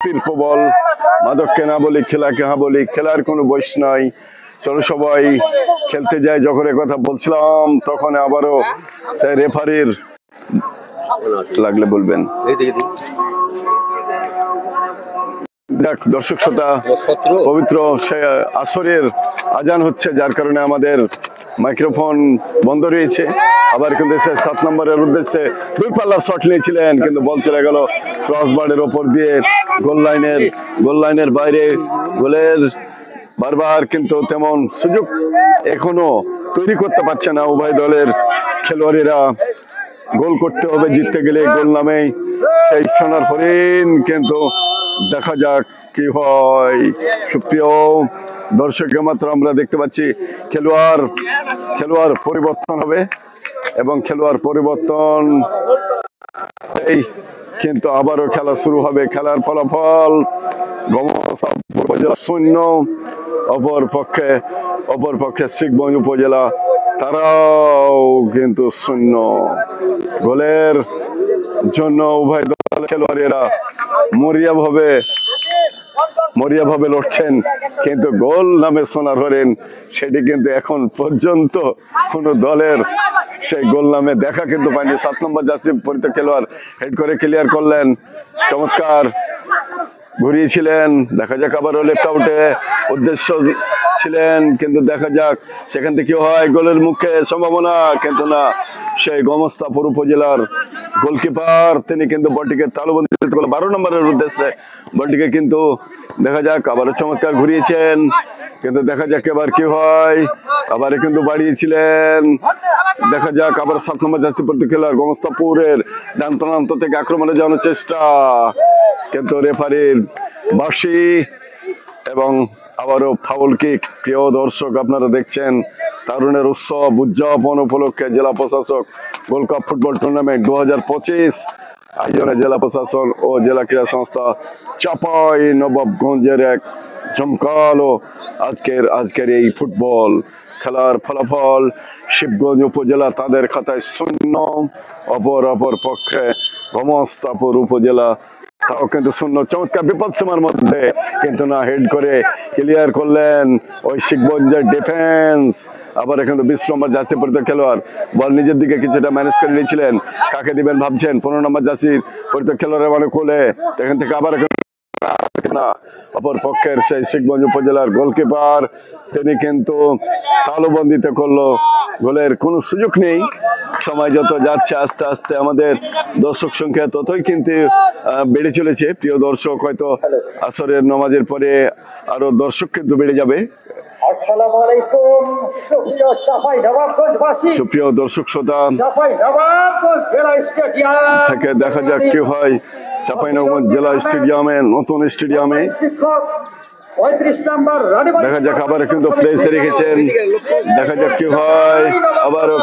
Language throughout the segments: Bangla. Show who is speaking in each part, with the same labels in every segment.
Speaker 1: শক্তির প্রবল, মাদককে না বলি খেলাকে হ্যাঁ বলি, খেলার কোনো বয়স নাই। চলো সবাই খেলতে যাই। যখন কথা বলছিলাম তখন আবারও রেফারির লাগলে বলবেন। দেখ দর্শক শ্রোতা, পবিত্র আসরের আজান হচ্ছে, যার কারণে আমাদের মাইক্রোফোন বন্ধ রয়েছে। আবার কিন্তু 7 নম্বরের উদ্দেশ্যে দূরপাল্লার শট নিয়েছিলেন, কিন্তু বল চলে গেল ক্রসবারের ওপর দিয়ে গোল লাইনের বাইরে। গোলের বারবার কিন্তু তেমন সুযোগ এখনো তৈরি করতে পারছে না উভয় দলের খেলোয়াড়েরা। গোল করতে হবে জিততে গেলে, গোল নামেই সেই সোনার হরিণ। কিন্তু দেখা যাক কি হয়। সুপ্রিয় দর্শক, মাত্র আমরা দেখতে পাচ্ছি খেলোয়াড় পরিবর্তন হবে এবং খেলোয়াড় পরিবর্তন কিন্তু আবারও খেলা শুরু হবে। খেলার ফলাফল শূন্য, অপর পক্ষে শিখগঞ্জ উপজেলা তারাও কিন্তু শূন্য। গোলের জন্য উভয় দলের খেলোয়াড়েরা মরিয়া ভাবে লড়ছেন, কিন্তু গোল নামে সোনার হরিণ সেটি কিন্তু এখন পর্যন্ত কোন দলের সেই গোল নামে দেখা কিন্তু পায়নি। 7 নম্বর জার্সি পরিত খেলোয়াড় হেড করে ক্লিয়ার করলেন, চমৎকার ঘুরিয়েছিলেন। দেখা যাক আবারও লেফট আউটে উদ্দেশ্য ছিলেন, কিন্তু দেখা যাক সেখান থেকে হয় গোলের মুখে সম্ভাবনা, কিন্তু না। সেই গোমস্তাপুর উপজেলার গোলকিপার তিনি কিন্তু বলটিকে তালুবন্দি 12 নম্বরের উদ্দেশ্যে বলটিকে কিন্তু দেখা যাক আবারও চমৎকার ঘুরিয়েছেন, কিন্তু দেখা যাক এবার কি হয়। আবার কিন্তু বাড়িয়েছিলেন, দেখা যাক আবার 7 নম্বর জার্সি পরিত খেলোয়াড় গোমস্তাপুরের ডান প্রান্ত থেকে আক্রমণে যাওয়ার চেষ্টা, কিন্তু রেফারির বাঁশি এবং আবারও ফাউল কিক। প্রিয় দর্শক, আপনারা দেখছেন তারুণের উৎসব উদযাপন উপলক্ষে জেলা প্রশাসক গোল্ড কাপ ফুটবল টুর্নামেন্ট 2025 আয়োজনে জেলা প্রশাসন ও জেলা ক্রীড়া সংস্থা চাঁপাইনবাবগঞ্জের এক জমকালো আজকের এই ফুটবল খেলার ফলাফল শিবগঞ্জ উপজেলা তাদের খাতায় শূন্য, অপর পক্ষে গোমস্তাপুর উপজেলা তাও কিন্তু শূন্য। চমৎকার বিপদ সীমার মধ্যে, কিন্তু না, হেড করে ক্লিয়ার করলেন ওই শিবগঞ্জের ডিফেন্স। আবার কিন্তু 20 নম্বর জার্সি পরিত খেলোয়াড় বল নিজের দিকে কিছুটা ম্যানেজ করে নিয়েছিলেন, কাকে দিবেন ভাবছেন। 15 নম্বর জার্সি পরিত খেলোয়াড়ের মানে কোলে, এখান থেকে আবার অপর পক্ষের সেই শিবগঞ্জ উপজেলার গোলকিপার তিনি কিন্তু তালুবন্দিতে করলো। গোলের কোনো সুযোগ নেই। সময় যত যাচ্ছে আস্তে আস্তে আমাদের দর্শক সংখ্যা ততই কিন্তু বেড়ে চলেছে। প্রিয় দর্শক, হয়তো আসরের নামাজের পরে আরো দর্শক কিন্তু বেড়ে যাবে। সুপ্রিয় দর্শক শ্রোতা, থেকে দেখা যাক কি হয় চাঁপাইনবাবগঞ্জ জেলা স্টেডিয়ামে, নতুন স্টেডিয়ামে। দেখা যাক আবার কিন্তু প্লেসে রেখেছেন, দেখা যাক কি হয়। আবারও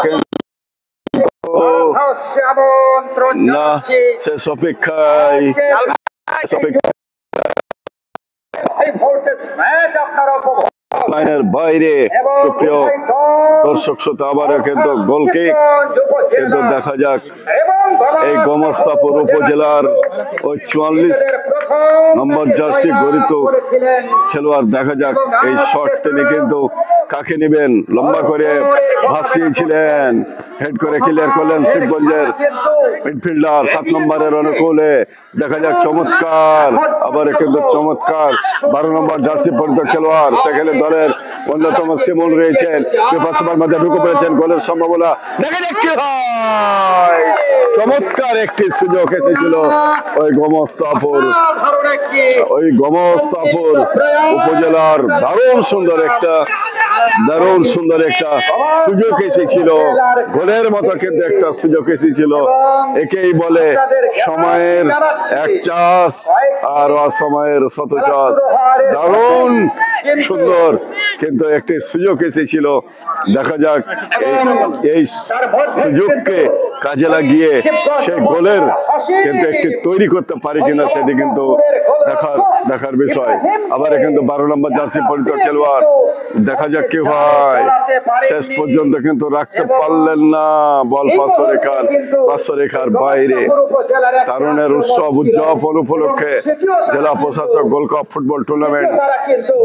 Speaker 1: না, শেষ অপেক্ষায় লাইনের বাইরে। সুপ্রিয় দর্শক শ্রোতা, আবারও কিন্তু গোল কিক, কিন্তু দেখা যাক এই গোমস্তাপুর উপজেলার ওই 44 নম্বর জার্সি গরিত খেলোয়াড়, দেখা যাক এই শট তিনি কিন্তু কাকে নেবেন, লম্বা করে ভাসিয়েছিলেন, হেড করে ক্লিয়ার করলেন শিবগঞ্জের মিডফিল্ডার 7 নম্বরের অনুকূলে। দেখা যাক চমৎকার, আবার কিন্তু চমৎকার 12 নম্বর জার্সি পরিত খেলোয়াড়, সেখানে দলের অন্যতম সিমন রয়েছেন, মধ্যে ঢুকে পড়েছেন, গোলের সম্ভাবনা। দেখা যাক কি হয়। চমৎকার একটি সুযোগ এসেছিল ওই গোমস্তাপুর উপজেলার, দারুণ সুন্দর একটা সুযোগ এসেছিল, গোলের মতো কিন্তু একটা সুযোগ এসেছিল। একেই বলে সময়ের এক চাষ আর অসময়ের শত চাষ। দারুণ সুন্দর কিন্তু একটি সুযোগ এসেছিল। দেখা যাক এই সুযোগকে কাজে লাগিয়ে সে গোলের কিন্তু একটি তৈরি করতে পারে কিনা, সেটি কিন্তু দেখার দেখার বিষয়। আবার কিন্তু 12 নম্বর জার্সি পরিহিত খেলোয়াড়, দেখা যাক কি হয়। শেষ পর্যন্ত কিন্তু রাখতে পারলেন না, বল পাঁচশো রেখার বাইরে। তারুণের উৎসব উদযাপন উপলক্ষে জেলা প্রশাসক গোল্ড কাপ ফুটবল টুর্নামেন্ট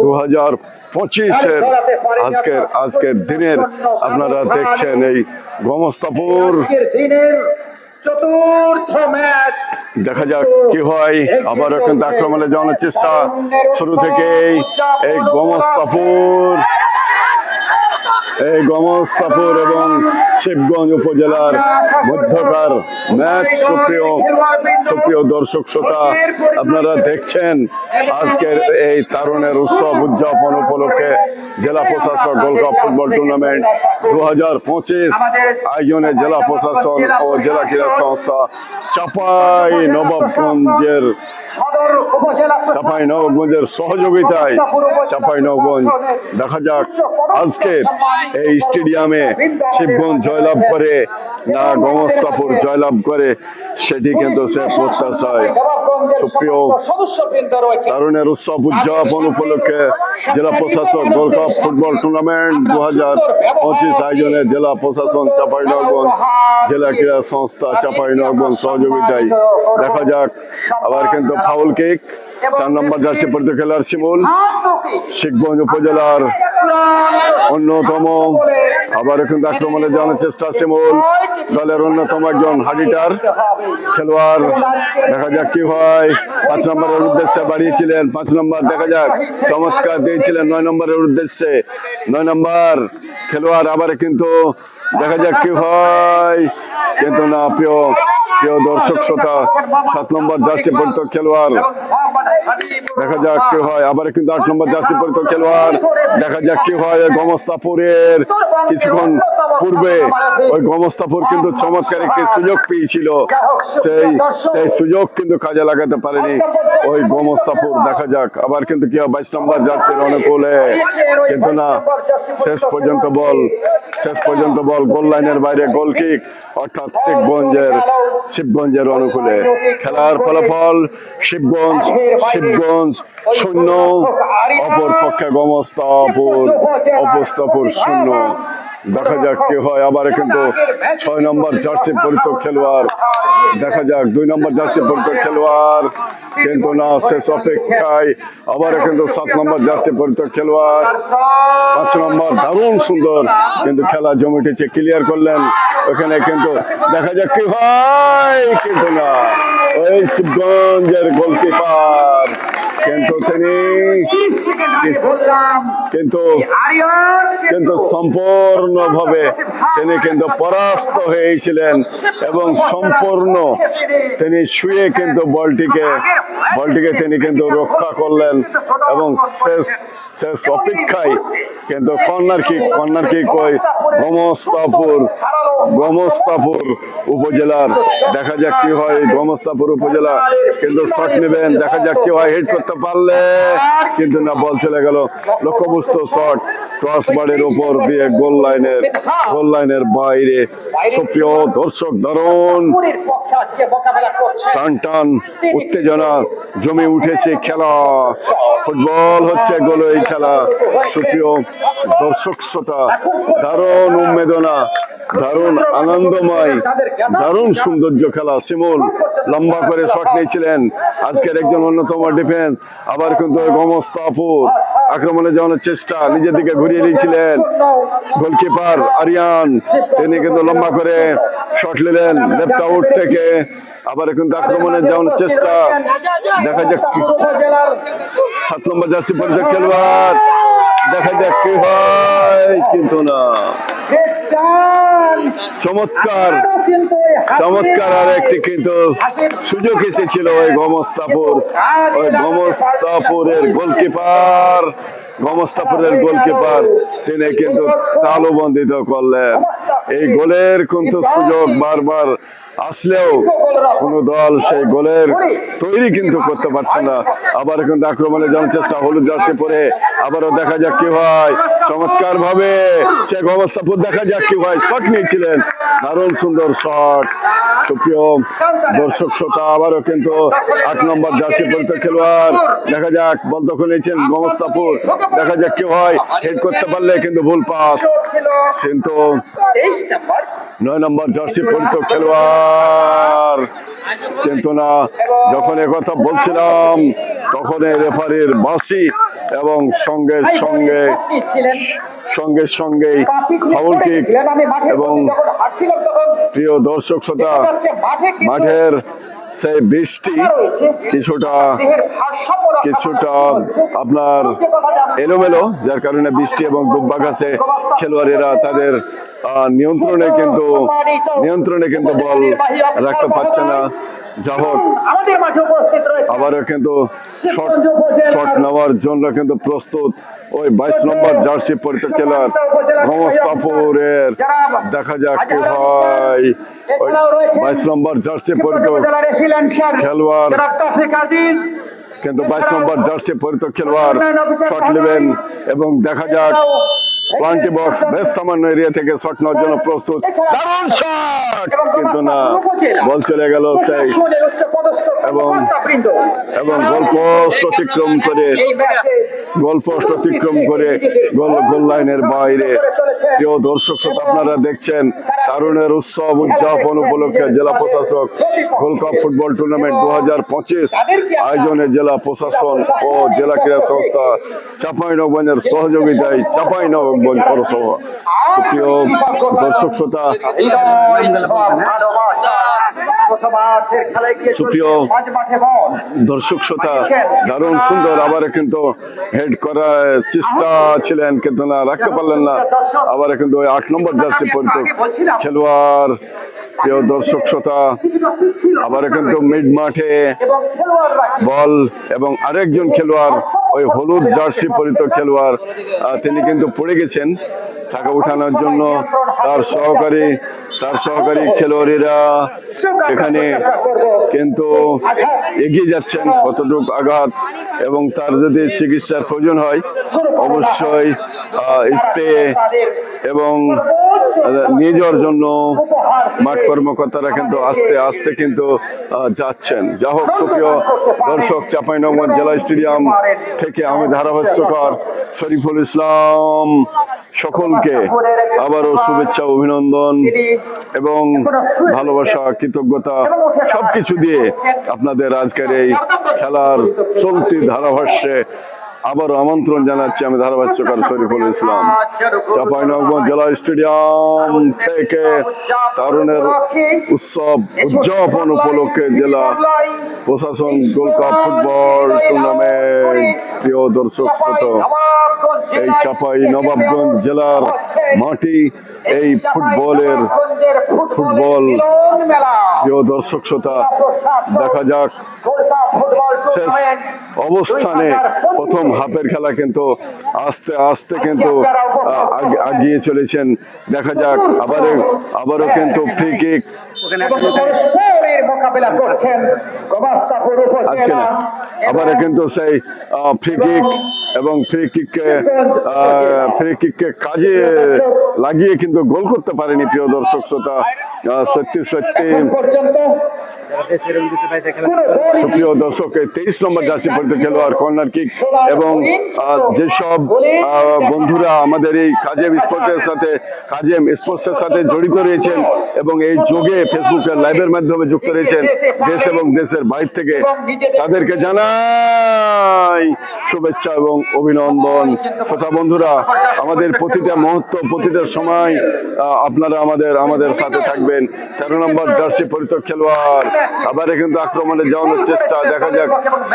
Speaker 1: 2025-এর আজকের দিনের আপনারা দেখছেন এই গোমস্তাপুর। দেখা যাক কি হয়। আবারও কিন্তু আক্রমণে যাওয়ার চেষ্টা শুরু থেকেই এই গোমস্তাপুর এবং শিবগঞ্জ উপজেলার মধ্যকার ম্যাচ। সুপ্রিয় দর্শক শ্রোতা, আপনারা দেখছেন আজকের এই তারুণের উৎসব উদযাপন উপলক্ষে জেলা প্রশাসক গোল্ড কাপ ফুটবল টুর্নামেন্ট 2025 আয়োজনে জেলা প্রশাসন ও জেলা ক্রীড়া সংস্থা চাঁপাইনবাবগঞ্জের সহযোগিতায় চাঁপাইনবাবগঞ্জ। দেখা যাক আজকের এই স্টেডিয়ামে শিবগঞ্জ জয়লাভ করে না গোমস্তাপুর জয়লাভ করে, সেটি কিন্তু সে প্রত্যাশায়। সুপ্রিয় তারুণের উৎসব উদযাপন উপলক্ষে জেলা প্রশাসক গোল্ড কাপ ফুটবল টুর্নামেন্ট 2025 আয়োজনে জেলা প্রশাসন চাঁপাইনবাবগঞ্জ, জেলা ক্রীড়া সংস্থা চাঁপাইনবাবগঞ্জ সহযোগিতায়। দেখা যাক আবার কিন্তু ফাউল কিক। 4 নম্বর জার্সি পরিহিত খেলোয়াড় শিমুল, শিবগঞ্জ উপজেলার অন্যতম। আবার কিন্তু আক্রমণে যাওয়ার চেষ্টা শিমুল, দলের অন্যতম একজন হাডিটার খেলোয়াড়। দেখা যাক কি হয়। 5 নম্বরের উদ্দেশ্যে বাড়িয়েছিলেন, 5 নম্বর দেখা যাক চমৎকার দিয়েছিলেন 9 নম্বরের উদ্দেশ্যে। 9 নম্বর খেলোয়াড় আবার কিন্তু দেখা যাক কি হয়, কিন্তু না। প্রিয় দর্শক শ্রোতা, 7 নম্বর জার্সি পরিহিত খেলোয়াড়, দেখা যাক কি হয়। আবার কিন্তু 8 নম্বর জার্সি পরিহিত খেলোয়াড়, দেখা যাক কি হয়। গোমস্তাপুরের কিছুক্ষণ পূর্বে ওই গোমস্তাপুর কিন্তু চমৎকার একটি সুযোগ পেয়েছিল, সেই সুযোগ কিন্তু কাজে লাগাতে পারেনি ওই গোমস্তাপুর। দেখা যাক আবার কিন্তু কি হয়। 22 নম্বর জার্সির অনুকূলে, কিন্তু না। শেষ পর্যন্ত বল গোল লাইনের বাইরে, গোল কিক, অর্থাৎ শিবগঞ্জের অনুকূলে। খেলার ফলাফল শিবগঞ্জ 0, অপর পক্ষে গোমস্তাপুর 0। দেখা যাক কি হয়। আবার কিন্তু 6 নম্বর জার্সি পরিহিত খেলোয়াড়, দেখা যাক 2 নম্বর জার্সি পরিহিত খেলোয়াড়, কিন্তু না। শেষ অপেক্ষায় আবার কিন্তু 7 নম্বর জার্সি পরিহিত খেলোয়াড়, 5 নম্বর দারুণ সুন্দর কিন্তু খেলা জমে উঠেছে, ক্লিয়ার করলেন ওখানে, কিন্তু দেখা যাক কি হয়, কিন্তু না। ওই শিবগঞ্জের গোলকিপার কিন্তু সম্পূর্ণভাবে তিনি কিন্তু পরাস্ত হয়েছিলেন এবং সম্পূর্ণ তিনি শুয়ে কিন্তু বলটিকে তিনি কিন্তু রক্ষা করলেন এবং শেষ অপেক্ষায় কিন্তু কর্নার কিক ওই গোমস্তাপুর উপজেলার। দেখা যাক কি হয়। গোমস্তাপুর উপজেলা কিন্তু শট নেবেন, দেখা যাক কি হয়। হিট করতে পারলে, কিন্তু না, বল চলে গেল লক্ষ্যবস্তু শট ক্রস বারের উপর দিয়ে গোল লাইনের বাইরে। সুপ্রিয় দর্শক, দারুণ টান উত্তেজনা জমে উঠেছে খেলা। ফুটবল হচ্ছে গোলই খেলা। সুপ্রিয় দর্শক শ্রোতা, দারুণ উন্মেদনা, দারুণ আনন্দময়, দারুণ সৌন্দর্য খেলা। শিমুল লম্বা করে শট নিয়েছিলেন, আজকের একজন অন্যতম ডিফেন্স। আবার কিন্তু গোমস্তাপুর আক্রমণে যাওয়ার চেষ্টা, নিজের দিকে ঘুরিয়ে নিয়েছিলেন গোলকিপার আরিয়ান, তিনি কিন্তু লম্বা করে শট নিলেন লেফট আউট থেকে। আবার কিন্তু আক্রমণে যাওয়ার চেষ্টা, দেখা যাক 7 নম্বর জার্সি পরিহিত খেলোয়াড়, দেখা যাক কি হয়, কিন্তু না। চমৎকার আর একটি কিন্তু সুযোগ এসেছিল ওই গোমস্তাপুরের গোলকিপার তিনি কিন্তু তালুবন্দিত করলেন। এই গোলের কিন্তু সুযোগ বারবার আসলেও কোন দল সেই গোলের তৈরি কিন্তু করতে পারছে না। আবার কিন্তু আক্রমণে যাওয়ার চেষ্টা, হলুদ জার্সি পরে আবারও দেখা যাক কি হয়। চমৎকার ভাবে সে গোমস্তাপুর, দেখা যাক কি হয়। শট নিয়েছিলেন, দারুণ সুন্দর শট, সুপ্রিয় দর্শক শ্রোতা আবারও কিন্তু 8 নম্বর জার্সি পরিত খেলোয়াড় দেখা যাক বল দখল নিয়েছেন মোস্তাফুর দেখা যাক কি হয় হেড করতে পারলে কিন্তু ভুল পাস কিন্তু 9 নম্বর জার্সি পরিত খেলোয়াড় কিন্তু না যখন একথা বলছিলাম তখন রেফারির বাঁশি এবং সঙ্গে সঙ্গেই ফাউল কিক এবং প্রিয় দর্শক শ্রোতা মাঠের সেই বৃষ্টি কিছুটা আপনার এলোমেলো যার কারণে বৃষ্টি এবং দুব্বাঘাসে খেলোয়াড়েরা তাদের নিয়ন্ত্রণে কিন্তু বল রাখতে পারছে না যা হোক আবারও কিন্তু শট নেওয়ার জন্য কিন্তু প্রস্তুত ওই 22 নম্বর জার্সি পরিত খেলোয়াড় মোস্তাফুরের দেখা যাক কি হয় ওই 22 নম্বর জার্সি পরিত খেলোয়াড় কিন্তু 22 নম্বর জার্সি পরিত খেলোয়াড় শট নেবেন এবং দেখা যাক প্লান্টি বক্স বেশ সামান্য এরিয়া থেকে শট নেওয়ার জন্য প্রস্তুত দারুণ শট কিন্তু না বল চলে গেল সেই এবং গোলপোস্ট অতিক্রম করে গোল লাইনের বাইরে প্রিয় দর্শক শ্রোতা আপনারা দেখছেন তারুণের উৎসব উদযাপন উপলক্ষে জেলা প্রশাসক গোল্ড কাপ ফুটবল টুর্নামেন্ট 2025 আয়োজনে জেলা প্রশাসন ও জেলা ক্রীড়া সংস্থা চাঁপাইনবাবগঞ্জের সহযোগিতায় চাঁপাইনবাবগঞ্জ পৌরসভা সুপ্রিয় দর্শক শ্রোতা দারুণ সুন্দর আবার কিন্তু হেড করার চেষ্টা ছিলেন কিন্তু না রাখতে পারলেন না আবার কিন্তু ওই 8 নম্বর জার্সি পরিত খেলোয়াড় প্রিয় দর্শক শ্রোতা আবার কিন্তু মিড মাঠে বল এবং আরেকজন খেলোয়াড় ওই হলুদ জার্সি পরিত খেলোয়াড় তিনি কিন্তু পড়ে গেছেন টাকা উঠানোর জন্য তার সহকারী খেলোয়াড়েরা সেখানে কিন্তু এগিয়ে যাচ্ছেন কতটুকু আঘাত এবং তার যদি চিকিৎসার প্রয়োজন হয় অবশ্যই স্প্রে এবং নিয়ে যাওয়ার জন্য মাঠ কর্মকর্তারা কিন্তু আস্তে আস্তে কিন্তু যাচ্ছেন যা হোক সুপ্রিয় দর্শক চাঁপাইনবাবগঞ্জ জেলা স্টেডিয়াম থেকে আমি ধারাভাষ্যকার শরীফুল ইসলাম সকলকে আবারও শুভেচ্ছা অভিনন্দন এবং ভালোবাসা কৃতজ্ঞতা সবকিছু দিয়ে আপনাদের আজকের এই খেলার চলতি ধারাভাষ্যে আবারও আমন্ত্রণ জানাচ্ছি আমি ধারাভাষ্যকার শরীফুল ইসলাম চাঁপাইনবাবগঞ্জ জেলা স্টেডিয়াম থেকে তারুণের উৎসব উদযাপন উপলক্ষে জেলা প্রশাসন গোল্ড কাপ ফুটবল টুর্নামেন্ট প্রিয় দর্শক শ্রোতা এই চাঁপাইনবাবগঞ্জ জেলার মাটি এই ফুটবল প্রিয় দর্শক শ্রোতা দেখা যাক শেষ অবস্থানে প্রথম হাফের খেলা কিন্তু আস্তে আস্তে কিন্তু এগিয়ে চলেছেন দেখা যাক আবারও কিন্তু ফ্রি কিক আবার কিন্তু সেই ফ্রি কিক এবং ফ্রি কিককে কাজে লাগিয়ে কিন্তু গোল করতে পারেনি প্রিয় দর্শক শ্রোতা সত্যি সুপ্রিয় দর্শক 23 নম্বর জার্সি পরিত খেলোয়াড় কর্নার কিক এবং যেসব বন্ধুরা আমাদের এই কাজেম স্পোর্টসের সাথে জড়িত রয়েছেন এবং এই যোগে ফেসবুকের লাইভের মাধ্যমে যুক্ত রয়েছেন দেশ এবং দেশের বাইরে থেকে তাদেরকে জানাই শুভেচ্ছা এবং অভিনন্দন শ্রোতা বন্ধুরা আমাদের প্রতিটা মুহূর্ত প্রতিটা সময় আপনারা আমাদের সাথে থাকবেন 13 নম্বর জার্সি পরিত খেলোয়াড় আবার কিন্তু আক্রমণে যাওয়ানোর চেষ্টা দেখা যাক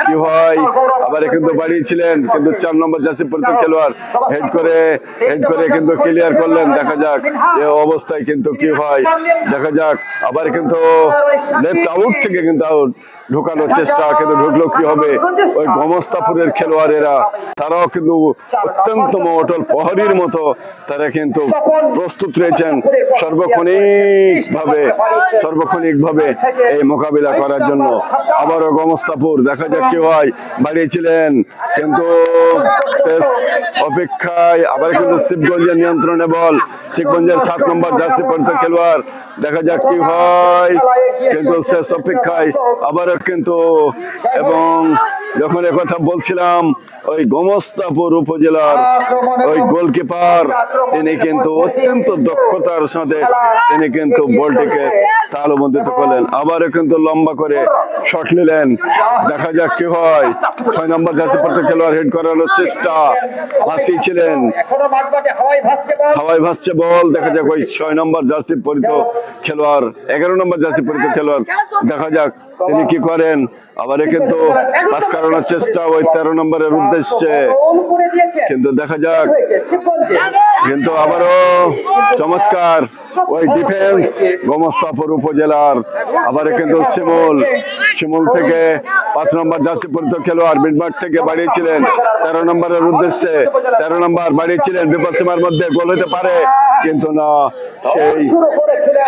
Speaker 1: কি হয় আবার কিন্তু বাড়িয়েছিলেন কিন্তু 4 নম্বর জার্সি পরিত খেলোয়াড় হেড করে কিন্তু ক্লিয়ার করলেন দেখা যাক এই অবস্থায় কিন্তু কি হয় দেখা যাক আবার কিন্তু লেফট আউট থেকে কিন্তু আউট ঢুকানোর চেষ্টা, কিন্তু ঢুকলো কি হবে? ওই গোমস্তাপুরের খেলোয়াড়েরা তারাও কিন্তু অত্যন্ত অটল প্রহরীর মতো তারা কিন্তু প্রস্তুত রয়েছেন সার্বক্ষণিকভাবে এই মোকাবিলা করার জন্য। আবারও গোমস্তাপুর, দেখা যাক কি হয়। বাড়িয়েছিলেন কিন্তু শেষ অপেক্ষায় আবার কিন্তু শিবগঞ্জের নিয়ন্ত্রণে বল। শিবগঞ্জের 7 নম্বর জার্সি পরিহিত খেলোয়াড়, দেখা যাক কি হয়, কিন্তু শেষ অপেক্ষায় আবারও কিন্তু। এবং যখন কথা বলছিলাম, ওই গোমস্তাপুর উপজেলার ওই গোলকিপার তিনি কিন্তু অত্যন্ত দক্ষতার সাথে তিনি কিন্তু বলটিকে তালবন্দিত করলেন। আবারও কিন্তু লম্বা করে শট নিলেন, দেখা যাক কি হয়। 6 নম্বর জার্সি পরিহিত খেলোয়াড় হেড করানোর চেষ্টা, ভাসিয়েছিলেন, হাওয়ায় ভাসছে বল। দেখা যাক ওই 6 নম্বর জার্সি পরিহিত খেলোয়াড়, 11 নম্বর জার্সি পরিহিত খেলোয়াড়, দেখা যাক তিনি কি করেন। আবারও কিন্তু পাস করানোর চেষ্টা ওই 13 নম্বরের উদ্দেশ্যে, কিন্তু দেখা যাক, কিন্তু আবারও চমৎকার ওই ডিফেন্স গোমস্তাপুর উপজেলার। আবারও কিন্তু শিমুল থেকে 5 নম্বর জার্সি পরিহিত খেলোয়াড় মিডমাঠ থেকে বাড়িয়েছিলেন 13 নম্বরের উদ্দেশ্যে। 13 নম্বর বাড়িয়েছিলেন, বিপদ সীমার মধ্যে গোল হতে পারে, কিন্তু না,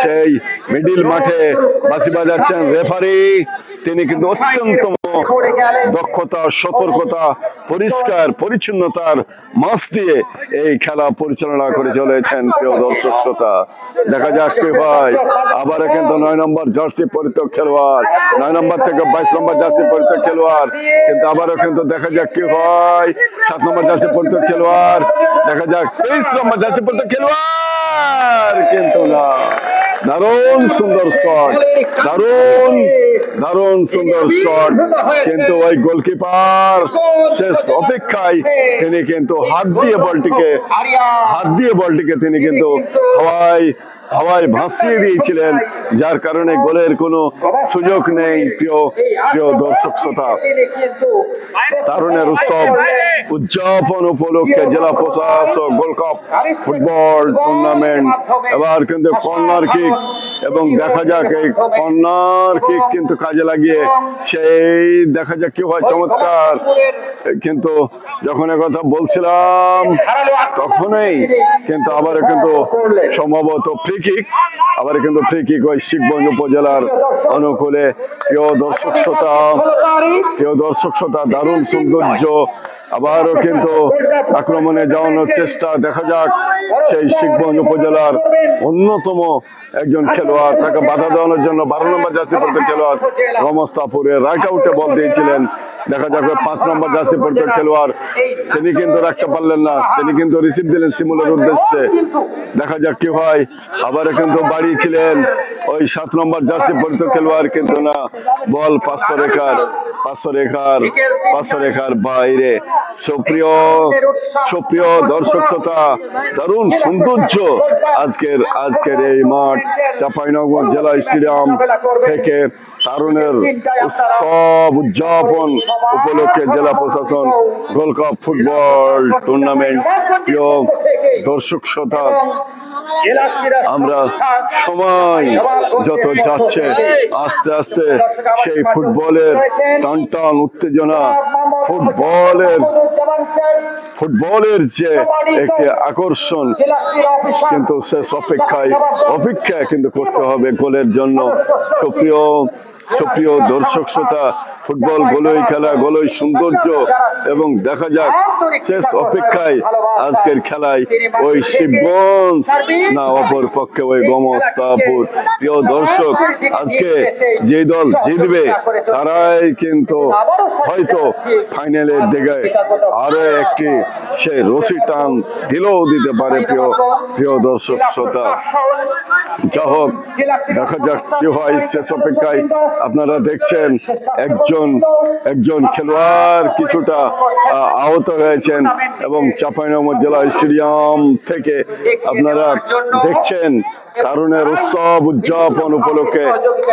Speaker 1: সেই মিডিল মাঠে বাঁশি বাজাচ্ছেন রেফারি। তিনি কিন্তু অত্যন্ত দক্ষতা, সতর্কতা, পরিষ্কার পরিচ্ছন্নতার মাঝ দিয়ে এই খেলা পরিচালনা করে চলেছেন। প্রিয় দর্শক শ্রোতা, দেখা যাক কি হয়। আবারও কিন্তু 9 নম্বর জার্সি পরিহিত খেলোয়াড়, 9 নম্বর থেকে 22 নম্বর জার্সি পরিহিত খেলোয়াড়, কিন্তু আবারও কিন্তু দেখা যাক কি হয়। 7 নম্বর জার্সি পরিহিত খেলোয়াড়, দেখা যাক 23 নম্বর জার্সি পরিহিত খেলোয়াড়, কিন্তু না। দারুণ সুন্দর শট, দারুণ সুন্দর শট, কিন্তু ওই গোলকিপার শেষ অপেক্ষায় তিনি কিন্তু হাত দিয়ে বলটিকে তিনি কিন্তু হাওয়ায় ভাসিয়ে দিয়েছিলেন, যার কারণে গোলের কোনো সুযোগ নেই। প্রিয় দর্শক শ্রোতা, তারুণের উৎসব উদযাপন উপলক্ষে জেলা প্রশাসক গোল্ড কাপ ফুটবল টুর্নামেন্ট এবার কিন্তু কর্নার কিক, এবং দেখা যাক এই কর্নার কিক কিন্তু কাজে লাগিয়ে সেই দেখা যাক কি হয়। চমৎকার, কিন্তু যখন কথা বলছিলাম তখনই কিন্তু আবারও কিন্তু সম্ভবত ফ্রি কিক, আবার কিন্তু ফ্রি কিক ওই শিবগঞ্জ উপজেলার অনুকূলে। প্রিয় দর্শক শ্রোতা, দারুণ সৌন্দর্য, আবারও কিন্তু আক্রমণে যাওয়ানোর চেষ্টা। দেখা যাক সেই শিবগঞ্জ উপজেলার অন্যতম একজন খেলোয়াড়, তাকে বাধা দেওয়ানোর জন্য 12 নম্বর জার্সি পরিহিত খেলোয়াড় গোমস্তাপুরে রাইট আউটে বল দিয়েছিলেন। দেখা যাক 5 নম্বর জার্সি পরিহিত খেলোয়াড়, তিনি কিন্তু রাখতে পারলেন না, তিনি কিন্তু রিসিভ দিলেন শিমুলের উদ্দেশ্যে। দেখা যাক কি হয়। আবারও কিন্তু বাড়িয়েছিলেন ওই 7 নম্বর জার্সি পরিহিত খেলোয়াড়, কিন্তু না, বল 500 রেখার বাইরে। সুপ্রিয় দর্শক শ্রোতা, দারুণ সৌন্দর্য আজকের এই মাঠ চাঁপাইনবাবগঞ্জ জেলা স্টেডিয়াম থেকে তারুণের উৎসব উদযাপন উপলক্ষে জেলা প্রশাসন গোল্ড কাপ ফুটবল টুর্নামেন্ট। প্রিয় দর্শক শ্রোতা, আমরা সময় যত যাচ্ছে আস্তে আস্তে সেই ফুটবলের টান উত্তেজনা, ফুটবলের যে একটি আকর্ষণ, কিন্তু শেষ অপেক্ষা কিন্তু করতে হবে গোলের জন্য। সুপ্রিয় দর্শক শ্রোতা, ফুটবল গোলই খেলা, গোলই সৌন্দর্য, এবং দেখা যাক শেষ অপেক্ষায় আজকের খেলায় ওই শিবগঞ্জ না অপর পক্ষে ওই গোমস্তাপুর। প্রিয় দর্শক, আজকে যে দল জিতবে তারাই কিন্তু হয়তো ফাইনালের দিকে আরো একটি সেই রশি টান দিতে পারে। প্রিয় দর্শক শ্রোতা, যা হোক, দেখা যাক কি হয় শেষ অপেক্ষায়। আপনারা দেখছেন একজন খেলোয়াড় কিছুটা আহত হয়েছেন, এবং চাঁপাইনবাবগঞ্জ জেলা স্টেডিয়াম থেকে আপনারা দেখছেন তারুণের উৎসব উদযাপন উপলক্ষে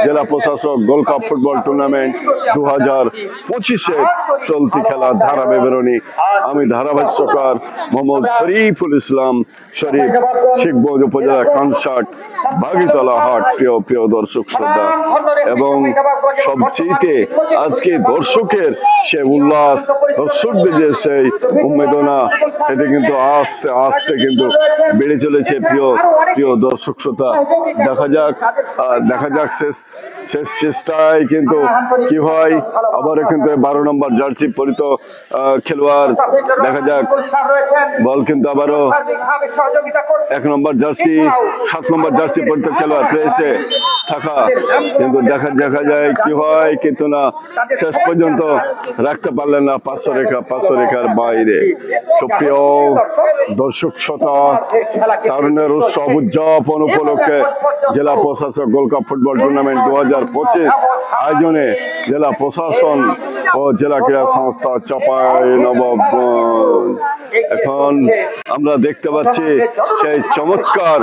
Speaker 1: জেলা প্রশাসক গোল্ড কাপ ফুটবল টুর্নামেন্ট 2025-এর চলতি খেলার ধারা বিবরণী। আমি ধারাভাষ্যকার মোহাম্মদ শরীফুল ইসলাম শরীফ, শিবগঞ্জ উপজেলা কনসার্ট বাগিতলা হাট। প্রিয় প্রিয় দর্শক শ্রোতা, এবং সবচেয়ে আজকে দর্শকের সে উল্লাস, দর্শকদের যে সেই উন্মেদনা, সেটা কিন্তু আস্তে আস্তে কিন্তু বেড়ে চলেছে। প্রিয় প্রিয় দর্শক শ্রোতা, দেখা যাক শেষ চেষ্টায় কিন্তু কি হয়। আবারও কিন্তু 12 নম্বর জার্সি পরিত খেলোয়াড়, দেখা যাক বল কিন্তু আবারও 1 নম্বর জার্সি 7 নম্বর জার্সি পরিত খেলোয়াড় পেয়েছে থাকা, কিন্তু দেখা যায় কি হয়, কিন্তু না, শেষ পর্যন্ত রাখতে পারলেন না। 500 রেখার বাইরে। সুপ্রিয় দর্শক শ্রোতা, তারুণ্যের উৎসব উদযাপন উপলক্ষে জেলা প্রশাসক গোল্ড কাপ ফুটবল টুর্নামেন্ট 2025 আয়োজনে জেলা প্রশাসন ও জেলা ক্রীড়া সংস্থা চাঁপাইনবাবগঞ্জ। এখন আমরা দেখতে পাচ্ছি সেই চমৎকার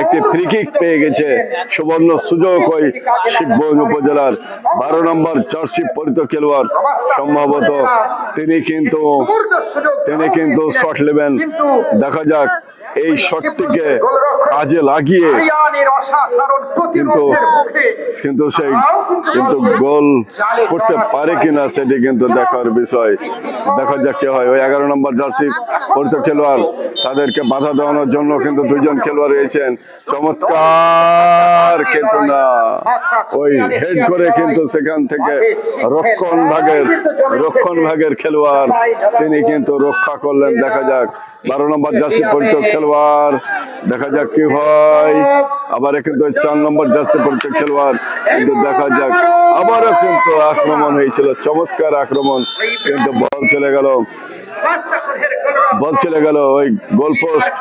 Speaker 1: একটি ফ্রি কিক পেয়ে গেছে। সুবর্ণ সুযোগ ওই শিবগঞ্জ উপজেলার 12 নম্বর জার্সি পরিত খেলোয়াড়, সম্ভবত তিনি কিন্তু শট নেবেন। দেখা যাক এই শটটিকে কাজে লাগিয়ে কিন্তু সেই গোল করতে পারে কিনা, সেটি কিন্তু দেখার বিষয়। দেখা যাক কি হয়। ওই 11 নম্বর জার্সি পরিত খেলোয়াড়, তাদেরকে বাধা দেওয়ানোর জন্য কিন্তু 2 জন খেলোয়াড় রয়েছেন। চমৎকার, কিন্তু না, ওই হেড করে কিন্তু সেখান থেকে রক্ষণ ভাগের খেলোয়াড় তিনি কিন্তু রক্ষা করলেন। দেখা যাক 12 নম্বর জার্সি পরিত খেলোয়াড়, দেখা যাক কি হয়। আবার কিন্তু 4 নম্বর জার্সি পরিত খেলোয়াড়, কিন্তু দেখা যাক আবারও কিন্তু আক্রমণ হয়েছিল, চমৎকার আক্রমণ, কিন্তু বল চলে গেল ওই গোলপোস্ট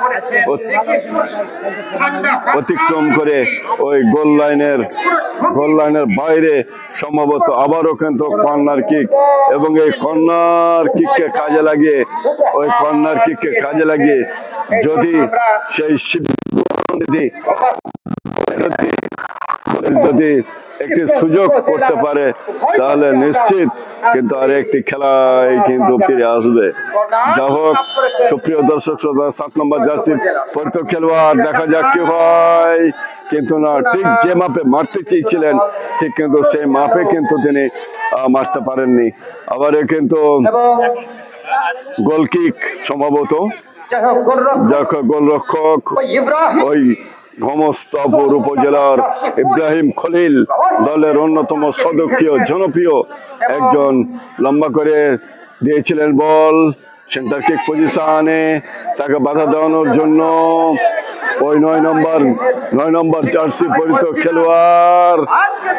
Speaker 1: অতিক্রম করে ওই গোল লাইনের বাইরে। সম্ভবত আবারও কিন্তু কর্নার কিক, এবং এই কর্নার কিককে কাজে লাগিয়ে যদি সেই যদি একটি সুযোগ করতে পারে, তাহলে নিশ্চিত কিন্তু আর একটি খেলায় কিন্তু ফিরে আসবে। যা হোক, সুপ্রিয় দর্শক শ্রোতা, 7 নম্বর জার্সি পরিত খেলোয়াড়, দেখা যাক কি হয়, কিন্তু না, ঠিক যে মাপে মারতে চেয়েছিলেন, ঠিক কিন্তু সেই মাপে কিন্তু তিনি মারতে পারেননি। আবার কিন্তু গোল কিক, সম্ভবত গোলরক্ষক ওই গোমস্তাপুর উপজেলার ইব্রাহিম খলিল, দলের অন্যতম জনপ্রিয় একজন, লম্বা করে দিয়েছিলেন বল সেন্টার কিক পজিশনে। তাকে বাধা দেওয়ানোর জন্য ওই 9 নম্বর জার্সি পরিত খেলোয়াড়,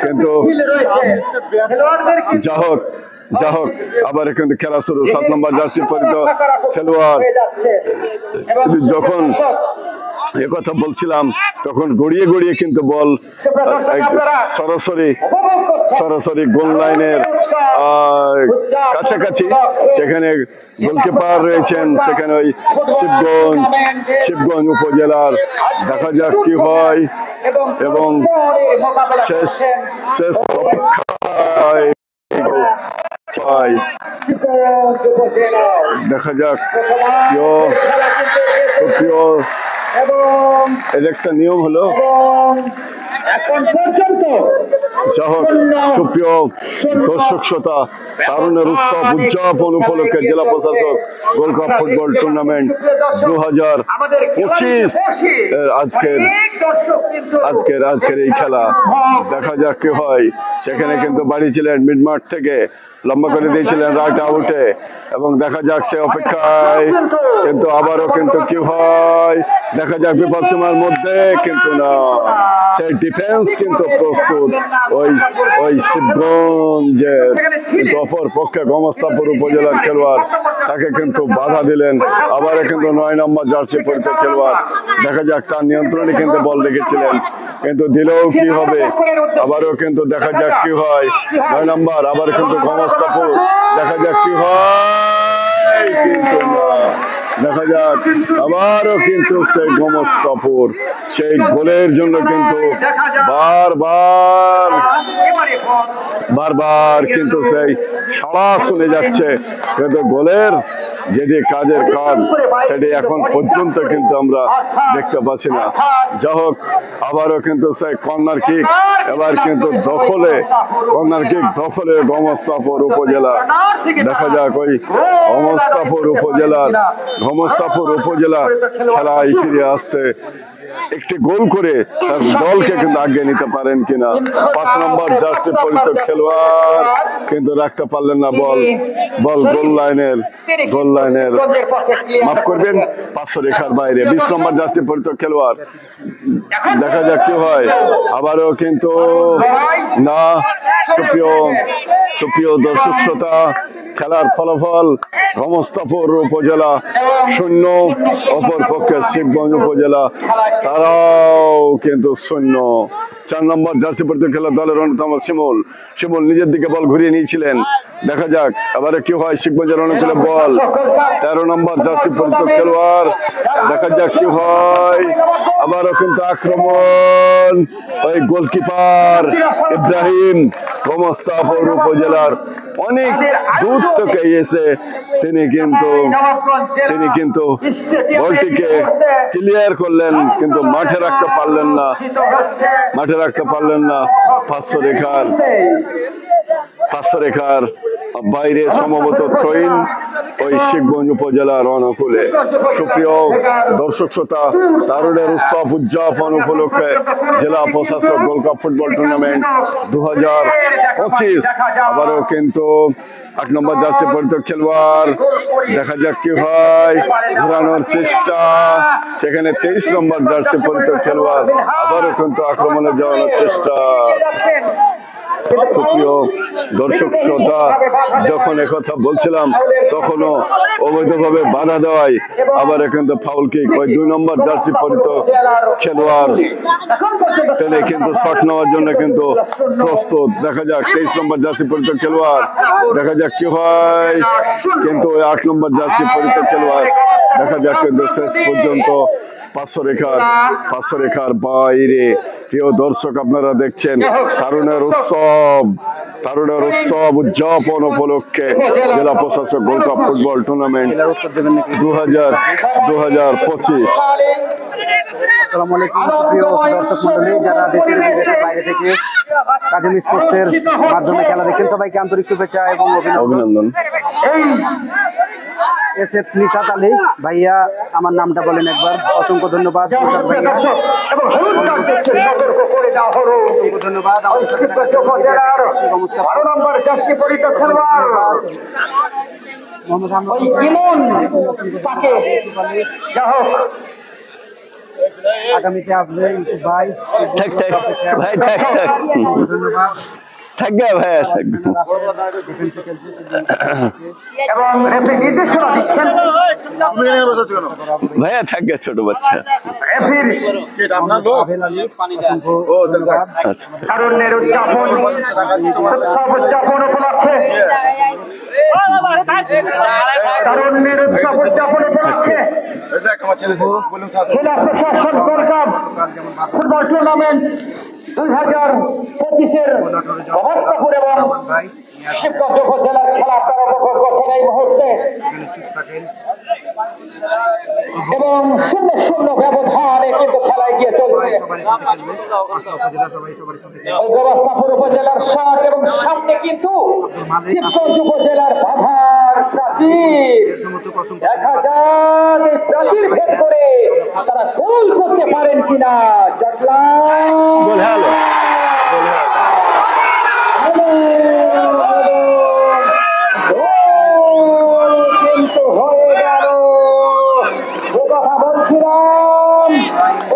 Speaker 1: কিন্তু যা হোক আবার কিন্তু খেলা শুরু। 7 নম্বর জার্সি পরিত খেলোয়াড়, যখন কথা বলছিলাম তখন গড়িয়ে কিন্তু বল সরাসরি গোল লাইনের কাছাকাছি, সেখানে গোলকিপার রয়েছেন, সেখানে ওই শিবগঞ্জ উপজেলার। দেখা যাক কি হয়, এবং শেষ অপেক্ষায় দেখা যাক এর একটা নিয়ম হলো। যা হোক, সুপ্রিয় দর্শক শ্রোতা, তারুণ্যের উৎসব উদযাপন উপলক্ষে জেলা প্রশাসক গোল্ড কাপ ফুটবল টুর্নামেন্ট 2025 আজকের এই খেলা, দেখা যাক কি হয়। সেখানে কিন্তু বাড়িছিলেন মিড মাঠ থেকে, লম্বা করে দিয়েছিলেন রাইট আউটে, এবং দেখা যাক সে অপেক্ষায়, কিন্তু আবারও কিন্তু কি হয়, দেখা যাক বিপদ সীমার মধ্যে, কিন্তু না, সেই ডিফেন্স কিন্তু প্রস্তুত ওই শিবগঞ্জের, কিন্তু অপর পক্ষে গোমস্তাপুর উপজেলার খেলোয়াড়, তাকে কিন্তু বাধা দিলেন। আবারও কিন্তু 9 নম্বর জার্সি পরিত খেলোয়াড়, দেখা যাক তার নিয়ন্ত্রণে কিন্তু বল রেখেছিলেন, কিন্তু দিলেও কি হবে। আবারও কিন্তু দেখা যাক কি হয়। 9 নম্বর, আবার কিন্তু গোমস্তাপুর, দেখা যাক কি হয়, কিন্তু না, দেখা যাক আবারও কিন্তু সেই গোমস্তাপুর সেই গোলের জন্য কিন্তু বারবার কিন্তু সেই সাড়া শুনে যাচ্ছে, কিন্তু গোলের যেটি কাজের কাজ সেটি এখন পর্যন্ত কিন্তু আমরা দেখতে পাচ্ছি না। যা হোক, আবারও কিন্তু সেই কর্নার কিক এবার কিন্তু কর্নার কিক দখলে গমস্তাপুর উপজেলা। দেখা যাক ওই গমস্তাপুর উপজেলা খেলায় ফিরে আসতে একটি গোল করে তার দলকে কিন্তু আগিয়ে নিতে পারেন কিনা। 5 নম্বর জার্সি পরিহিত খেলোয়াড় কিন্তু রাখতে পারলেন না বল গোল লাইনের মাফ করবেন 500 রেখার বাইরে। 20 নম্বর জার্সি পরিহিত খেলোয়াড়, দেখা যাক কি হয়। আবারও কিন্তু না। সুপ্রিয় দর্শক শ্রোতা, খেলার ফলাফল গমস্তাপুর উপজেলা 0, অপর পক্ষে শিবগঞ্জ উপজেলা তারাও কিন্তু 0। 4 নম্বর জার্সি পরিহিত খেলা দলের অন্যতম শিমুল নিজের দিকে বল ঘুরিয়ে নিয়েছিলেন। দেখা যাক এবারে কি হয়। শিবগঞ্জের অনুকূলে বল 13 নম্বর জার্সি পরিহিত খেলোয়াড়, দেখা যাক কি হয়। আবারও কিন্তু আক্রমণ ওই গোলকিপার ইব্রাহিম, গমস্তাপুর উপজেলার অনেক দূর থেকে এসে তিনি কিন্তু বলটিকে ক্লিয়ার করলেন, কিন্তু মাঠে রাখতে পারলেন না। 500 রেখার বাইরে সম্ভবত থ্রোইন ওই শিবগঞ্জ উপজেলার অনুকূলে। সুপ্রিয় দর্শক শ্রোতা, তারুণের উৎসব উদযাপন উপলক্ষে জেলা প্রশাসক গোল্ড কাপ ফুটবল টুর্নামেন্ট 2025 আবারও কিন্তু 8 নম্বর জার্সি পরিহিত খেলোয়াড়, দেখা যাক কি হয়। ঘোরানোর চেষ্টা, সেখানে 23 নম্বর জার্সি পরিহিত খেলোয়াড় আবারও কিন্তু আক্রমণে যাওয়ানোর চেষ্টা। সুপ্রিয় দর্শক শ্রোতা, যখন একথা বলছিলাম তখনও অবৈধভাবে বাধা দেওয়ায় আবার কিন্তু ফাউল কিক ওই 2 নম্বর জার্সি পরিহিত খেলোয়াড় তিনি কিন্তু শট নেওয়ার জন্য কিন্তু প্রস্তুত। দেখা যাক 23 নম্বর জার্সি পরিহিত খেলোয়াড়, দেখা যাক কি হয়। কিন্তু ওই 8 নম্বর জার্সি পরিহিত খেলোয়াড়, দেখা যাক কিন্তু শেষ পর্যন্ত 500 রেখার বাইরে। প্রিয় দর্শক, আপনারা দেখছেন তারুণের উৎসব উদযাপন উপলক্ষে জেলা প্রশাসক গোল্ড কাপ ফুটবল টুর্নামেন্ট 2025।
Speaker 2: আসসালামু আলাইকুম প্রিয় দর্শক মণ্ডলী, যারা দেশের এবং দেশের বাইরে থেকে কাজী স্পোর্টসের মাধ্যমে খেলা দেখেন, সবাইকে আন্তরিক শুভেচ্ছা এবং অভিনন্দন। SF নিসাত আলী ভাইয়া, আমার নামটা বলেন একবার। অসংখ্য ধন্যবাদ। ধন্যবাদ। আগামীতে আসবে ইউসুফ ভাই। ধন্যবাদ।
Speaker 1: থাকবে ভাইয়া, থাকবে।
Speaker 3: এবং রেফারি নির্দেশনা দিচ্ছেন,
Speaker 1: ভাইয়া থাকবে ছোট বাচ্চা।
Speaker 3: তারুণ্যের উদযাপন উপলক্ষে জেলা প্রশাসন গোল্ড কাপ ফুটবল টুর্নামেন্ট 2025-এর গমস্তাপুর এবং শিবগঞ্জ উপজেলার খেলা প্রারম্ভ করছেন এই মুহূর্তে এবং 0-0 ব্যবধানে কিন্তু খেলা এগিয়ে চলছে। গমস্তাপুর উপজেলার শট এবং সামনে কিন্তু শিবগঞ্জ উপজেলার বাধার প্রাচীর। দেখা যাক এই প্রাচীর ভেদ করে তারা গোল করতে পারেন কিনা। কিন্তু হয়ে গেল যে কথা বলছিলাম,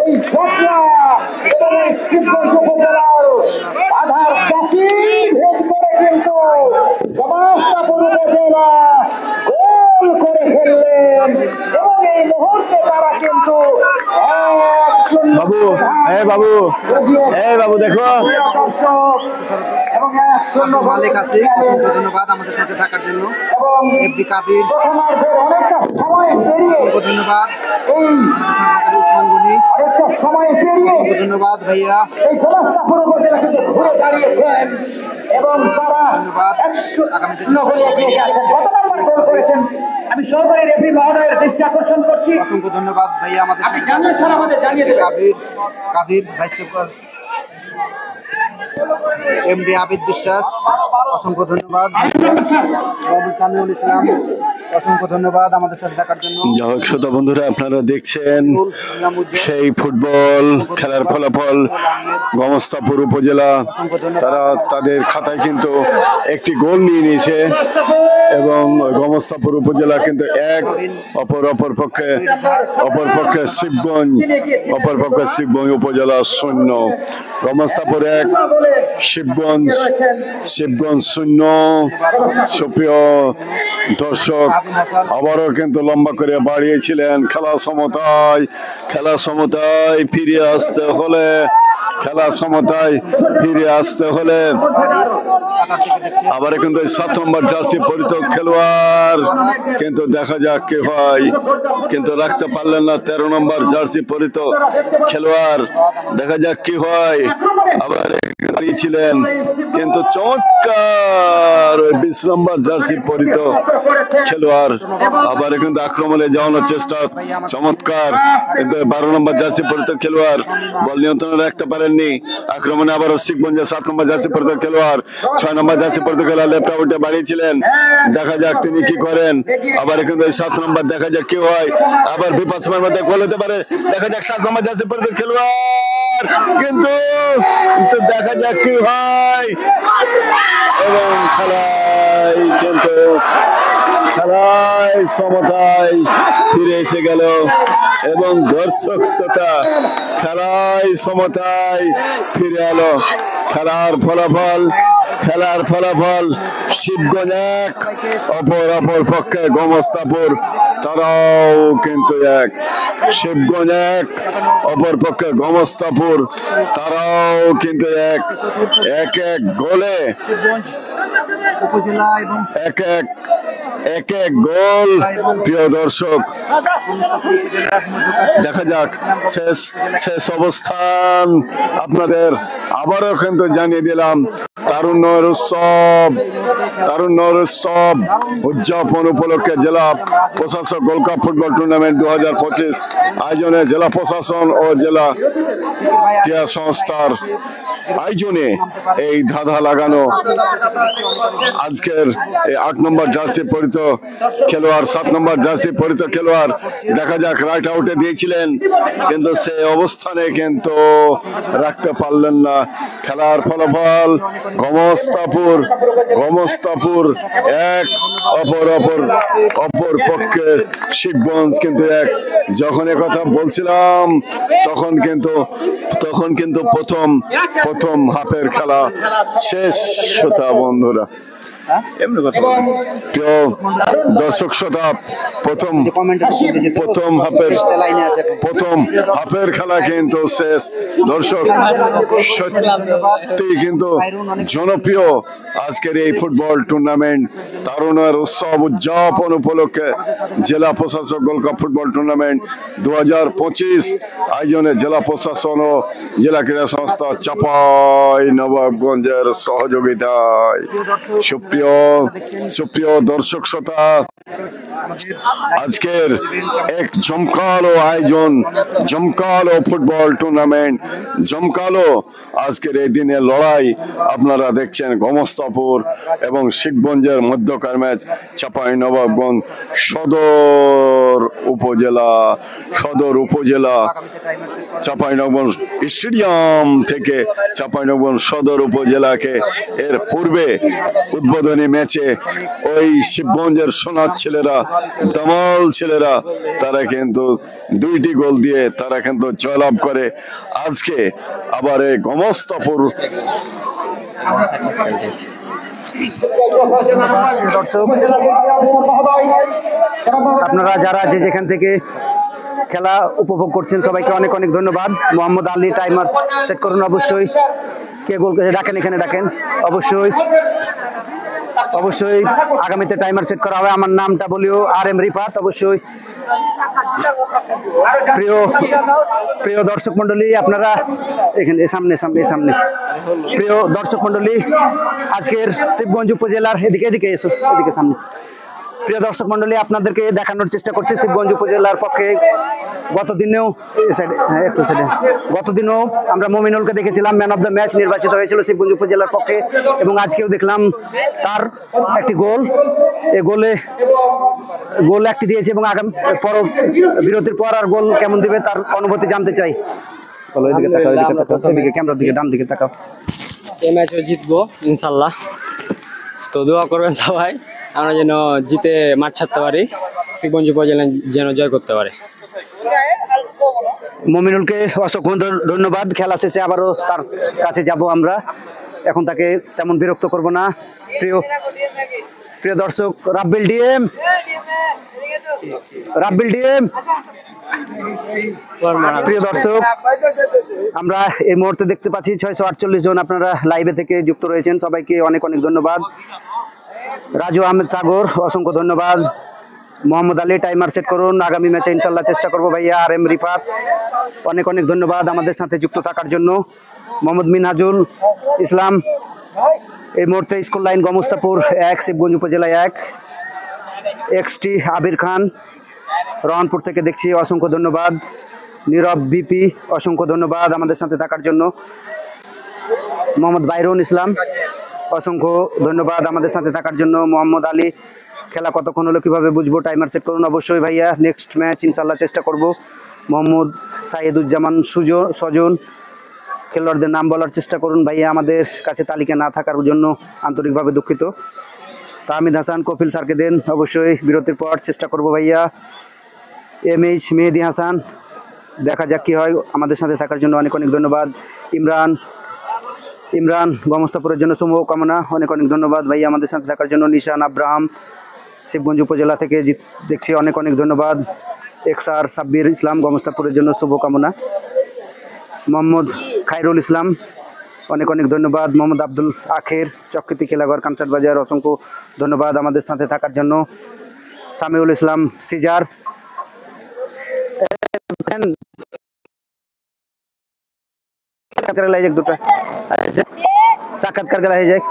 Speaker 3: এই জটলা এবং এই শিবগঞ্জ উপজেলার আধার প্রাচীর ভেদ করে কিন্তু গমস্তাপুর উপজেলা গোল করে ফেললেন এবং এই মুহূর্তে তারা কিন্তু
Speaker 1: বাবু দেখো
Speaker 3: এবং
Speaker 2: মালিক আছে। অসংখ্য ধন্যবাদ আমাদের সাথে থাকার জন্য।
Speaker 3: এবং
Speaker 2: এফডি কাদির,
Speaker 3: অনেকটা সময় পেরিয়ে
Speaker 2: ধন্যবাদ।
Speaker 3: এই
Speaker 2: উসমান গনি,
Speaker 3: অনেকটা সময় পেরিয়ে
Speaker 2: ধন্যবাদ ভাইয়া।
Speaker 3: এই গমস্তাপুর উপজেলা কিন্তু ঘুরে দাঁড়িয়েছেন এবং তারা
Speaker 2: ধন্যবাদ।
Speaker 3: 100 গোলে এগিয়ে গেছেন। কত নম্বর গোল করেছেন আমি আমি সহকারী রেফারি মহোদয়ের দৃষ্টি আকর্ষণ করছি।
Speaker 2: অসংখ্য ধন্যবাদ ভাইয়া আমাদের
Speaker 3: আপনি
Speaker 2: সাথে
Speaker 3: জানলে
Speaker 2: থাকার
Speaker 3: স্যার
Speaker 2: জন্য।
Speaker 3: আমাদের জানিয়ে দেবেন।
Speaker 2: Kadir vice chairman MD Abid বিশ্বাস, অসংখ্য ধন্যবাদ। মোহাম্মদ সামিউল ইসলাম, অসংখ্য ধন্যবাদ আমাদের সাথে থাকার জন্য।
Speaker 1: যাই হোক শ্রোতা বন্ধুরা, আপনারা দেখছেন
Speaker 2: ইনামুজ্জামান,
Speaker 1: সেই ফুটবল খেলার ফলাফল। গমস্তাপুর উপজেলা তারা তাদের খাতায় কিন্তু একটি গোল নিয়ে নিয়েছে এবং গমস্তাপুর উপজেলা কিন্তু এক, অপরপক্ষে শিবগঞ্জ উপজেলা 0। গমস্তাপুর 1, শিবগঞ্জ 0। সুপ্রিয় দর্শক, আবারও কিন্তু লম্বা করে বাড়িয়েছিলেন। খেলা সমতায় ফিরে আসতে হলে আবার কিন্তু 7 নম্বর জার্সি পরিত খেলোয়াড় কিন্তু দেখা যাক কি হয়, কিন্তু রাখতে পারলেন না 13 নম্বর জার্সি পরিত খেলোয়াড়। দেখা যাক কি হয়। আবার ছিলেন কিন্তু চমৎকার 20 নম্বর জার্সি পরিত খেলোয়াড় আবার কিন্তু আক্রমণে যাওয়ানোর চেষ্টা, চমৎকার, কিন্তু 12 নম্বর জার্সি পরিত খেলোয়াড় বল নিয়ন্ত্রণে রাখতে পারেননি। আক্রমণে আবারও শিবগঞ্জের 7 নম্বর জার্সি পরিত খেলোয়াড়, 6 নম্বর জার্সি পরিত খেলোয়াড় লেফট আউটে বাড়িয়েছিলেন। দেখা যাক তিনি কি করেন। আবার কিন্তু 7 নম্বর, দেখা যাক কি হয়। আবার বিপদ সময়ের মধ্যে গোল হতে পারে। দেখা যাক 7 নম্বর জার্সি পরিত খেলোয়াড়, কিন্তু দেখা যাক কি হয়। এবং খেলায় সমতায় ফিরে এসে গেল এবং দর্শক শ্রোতা খেলায় সমতায় ফিরে এলো। খেলার ফলাফল শিবগঞ্জ 1, অপর পক্ষে গমস্তাপুর তারাও কিন্তু 1। শিবগঞ্জ 1, অপর পক্ষে গমস্তাপুর তারাও কিন্তু 1 গোলে
Speaker 2: উপজেলা এবং
Speaker 1: এক গোল। প্রিয় দর্শক, দেখা যাক শেষ অবস্থান আপনাদের আবারও কিন্তু জানিয়ে দিলাম। তারুণ্যের উৎসব উদযাপন উপলক্ষে জেলা প্রশাসক গোল্ড কাপ ফুটবল টুর্নামেন্ট 2025 আয়োজনে জেলা প্রশাসন ও জেলা ক্রীড়া সংস্থার আয়োজনে এই ধাঁধা লাগানো আজকের 8 নম্বর জার্সি পরিত খেলোয়াড়, 7 নম্বর জার্সি পরিত খেলোয়াড় দেখা যাক রাইট আউটে দিয়েছিলেন, কিন্তু সে অবস্থানে কিন্তু রাখতে পারলেন না। খেলার ফলাফল গমস্তাপুর 1, অপর পক্ষের শিবগঞ্জ কিন্তু 1। যখন কথা বলছিলাম তখন কিন্তু প্রথম হাফের খেলা শেষ। শ্রোতা বন্ধুরা, প্রিয় দর্শক শ্রোতা, প্রথম হাফের খেলা কিন্তু শেষ। দর্শক, সত্যি কিন্তু জনপ্রিয় আজকের এই ফুটবল টুর্নামেন্ট তারুণের উৎসব উদযাপন উপলক্ষে জেলা প্রশাসক গোল্ড কাপ ফুটবল টুর্নামেন্ট 2025 আয়োজনে জেলা প্রশাসন ও জেলা ক্রীড়া সংস্থা চাঁপাইনবাবগঞ্জের সহযোগিতায়। সুপ্রিয় দর্শক শ্রোতা, আজকের এক জমকালো আয়োজন, জমকালো ফুটবল টুর্নামেন্ট, জমকালো আজকের এই দিনের লড়াই আপনারা দেখছেন। গমস্তাপুর এবং শিবগঞ্জের মধ্যকার ম্যাচ। চাঁপাইনবাবগঞ্জ সদর উপজেলা চাঁপাইনবাবগঞ্জ স্টেডিয়াম থেকে চাঁপাইনবাবগঞ্জ সদর উপজেলাকে এর পূর্বে উদ্বোধনী ম্যাচে ওই শিবগঞ্জের সোনার ছেলেরা, দামাল ছেলেরা, তারা কিন্তু 2টি গোল দিয়ে তারা কিন্তু জয়লাভ করে। আজকে আবার এই গমস্তাপুর
Speaker 2: আপনারা যারা যেখান থেকে খেলা উপভোগ করছেন সবাইকে অনেক অনেক ধন্যবাদ। মোহাম্মদ আলী টাইমার সেট করুন। অবশ্যই কে গোল ডাকেন, এখানে ডাকেন। অবশ্যই আগামীতে টাইমার সেট করা হবে। আমার নামটা বলিও RM রিফাত। অবশ্যই প্রিয় দর্শক মন্ডলী, আপনারা এখানে সামনে প্রিয় দর্শক মন্ডলী, আজকের শিবগঞ্জ উপজেলার এদিকে এসো, এদিকে সামনে প্রিয় দর্শক মন্ডলী, আপনাদেরকে দেখানোর চেষ্টা করছি শিবগঞ্জ উপজেলার পক্ষে গতদিনও আমরা মমিনুলকে দেখেছিলাম ম্যান অফ দ্য ম্যাচ নির্বাচিত হয়েছিল শিবগঞ্জ উপজেলার পক্ষে, এবং আজকেও দেখলাম তার একটি গোল। এই গোল একটি দিয়েছে এবং আগামী বিরতির পর আর গোল কেমন দিবে তার অনুভূতি জানতে চাই। ক্যামেরার দিকে, ডান দিকে তাকাও।
Speaker 4: এই ম্যাচও জিতবো ইনশাল্লাহ, তো দোয়া করবেন সবাই আমরা যেন জিতে মাঠ ছাড়তে পারি, শিবগঞ্জ উপজেলা যেন জয় করতে পারে।
Speaker 2: মমিনুলকে অসংখ্য ধন্যবাদ। খেলা শেষে আবারও তার কাছে যাব আমরা, এখন তাকে তেমন বিরক্ত করব না। প্রিয় দর্শক, রাব্বিল ডিএম প্রিয় দর্শক, আমরা এই মুহূর্তে দেখতে পাচ্ছি 648 জন আপনারা লাইভে থেকে যুক্ত রয়েছেন, সবাইকে অনেক অনেক ধন্যবাদ। রাজু আহমেদ সাগর, অসংখ্য ধন্যবাদ। মোহাম্মদ আলী, টাইমার সেট করুন, আগামী ম্যাচে ইনশাল্লাহ চেষ্টা করবো ভাইয়া। আর এম রিফাত, অনেক অনেক ধন্যবাদ আমাদের সাথে যুক্ত থাকার জন্য। মোহাম্মদ মিনহাজুল ইসলাম, এই মুহূর্তে স্কুল লাইন গমস্তাপুর 1, শিবগঞ্জ উপজেলা 1। XT আবির খান, রহনপুর থেকে দেখছি, অসংখ্য ধন্যবাদ। নীরব বিপি, অসংখ্য ধন্যবাদ আমাদের সাথে থাকার জন্য। মোহাম্মদ বাইরুন ইসলাম, অসংখ্য ধন্যবাদ আমাদের সাথে থাকার জন্য। মোহাম্মদ আলী, খেলা কতক্ষণ হলো কিভাবে বুঝবো, টাইমার সেট করুন অবশ্যই ভাইয়া। নেক্সট ম্যাচ ইনশাল্লাহ চেষ্টা করব। মোহাম্মদ সাইয়েদুজ্জামান সজন, খেলোয়াড়দের নাম বলার চেষ্টা করুন ভাইয়া, আমাদের কাছে তালিকা না থাকার জন্য আন্তরিকভাবে দুঃখিত। তাহমিদ হাসান, কপিল স্যারকে দেন অবশ্যই, বিরতির পর চেষ্টা করব ভাইয়া। MH মেহেদি হাসান, দেখা যাক কি হয়, আমাদের সাথে থাকার জন্য অনেক অনেক ধন্যবাদ। ইমরান গমস্তাপুরের জন্য শুভ কামনা, অনেক অনেক ধন্যবাদ ভাইয়া আমাদের সাথে থাকার জন্য। নিশান আব্রাহাম, শিবগঞ্জ উপজেলা থেকে দেখছি, অনেক অনেক ধন্যবাদ। XR সাব্বির ইসলাম, গমস্তাপুরের জন্য শুভকামনা। মোহাম্মদ খায়রুল ইসলাম, অনেক অনেক ধন্যবাদ। মোহাম্মদ আব্দুল আখের, চকৃতি খেলাঘর, কানসাট বাজার, অসংখ্য ধন্যবাদ আমাদের সাথে থাকার জন্য। সামিউল ইসলাম সিজার, সাক্ষাৎকার হয়ে যায়।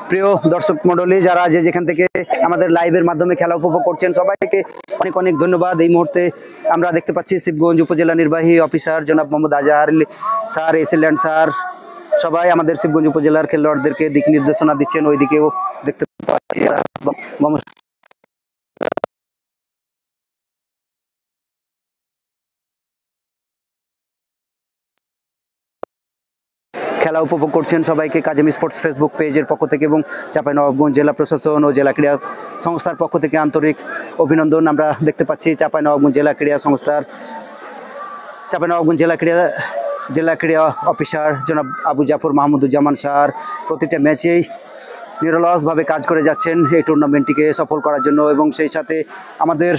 Speaker 2: প্রিয় দর্শক মন্ডলী, যারা যেখান থেকে আমাদের লাইভের মাধ্যমে খেলা উপভোগ করছেন, সবাইকে অনেক অনেক ধন্যবাদ। এই মুহূর্তে আমরা দেখতে পাচ্ছি শিবগঞ্জ উপজেলা নির্বাহী অফিসার জনাব মোহাম্মদ আজহার স্যার, এসিল্যান্ড স্যার, সবাই আমাদের শিবগঞ্জ উপজেলার খেলোয়াড়দেরকে দিক নির্দেশনা দিচ্ছেন। ওইদিকেও দেখতে পাচ্ছি খেলা উপভোগ করছেন। সবাইকে কাজেম স্পোর্টস ফেসবুক পেজের পক্ষ থেকে এবং চাঁপাইনবাবগঞ্জ জেলা প্রশাসন ও জেলা ক্রীড়া সংস্থার পক্ষ থেকে আন্তরিক অভিনন্দন আমরা দেখতে পাচ্ছি। চাঁপাইনবাবগঞ্জ জেলা ক্রীড়া সংস্থার চাঁপাইনবাবগঞ্জ জেলা ক্রীড়া অফিসার জনাব আবু জাফর মাহমুদুজ্জামান স্যার প্রতিটা ম্যাচেই নিরলসভাবে কাজ করে যাচ্ছেন এই টুর্নামেন্টটিকে সফল করার জন্য, এবং সেই সাথে আমাদের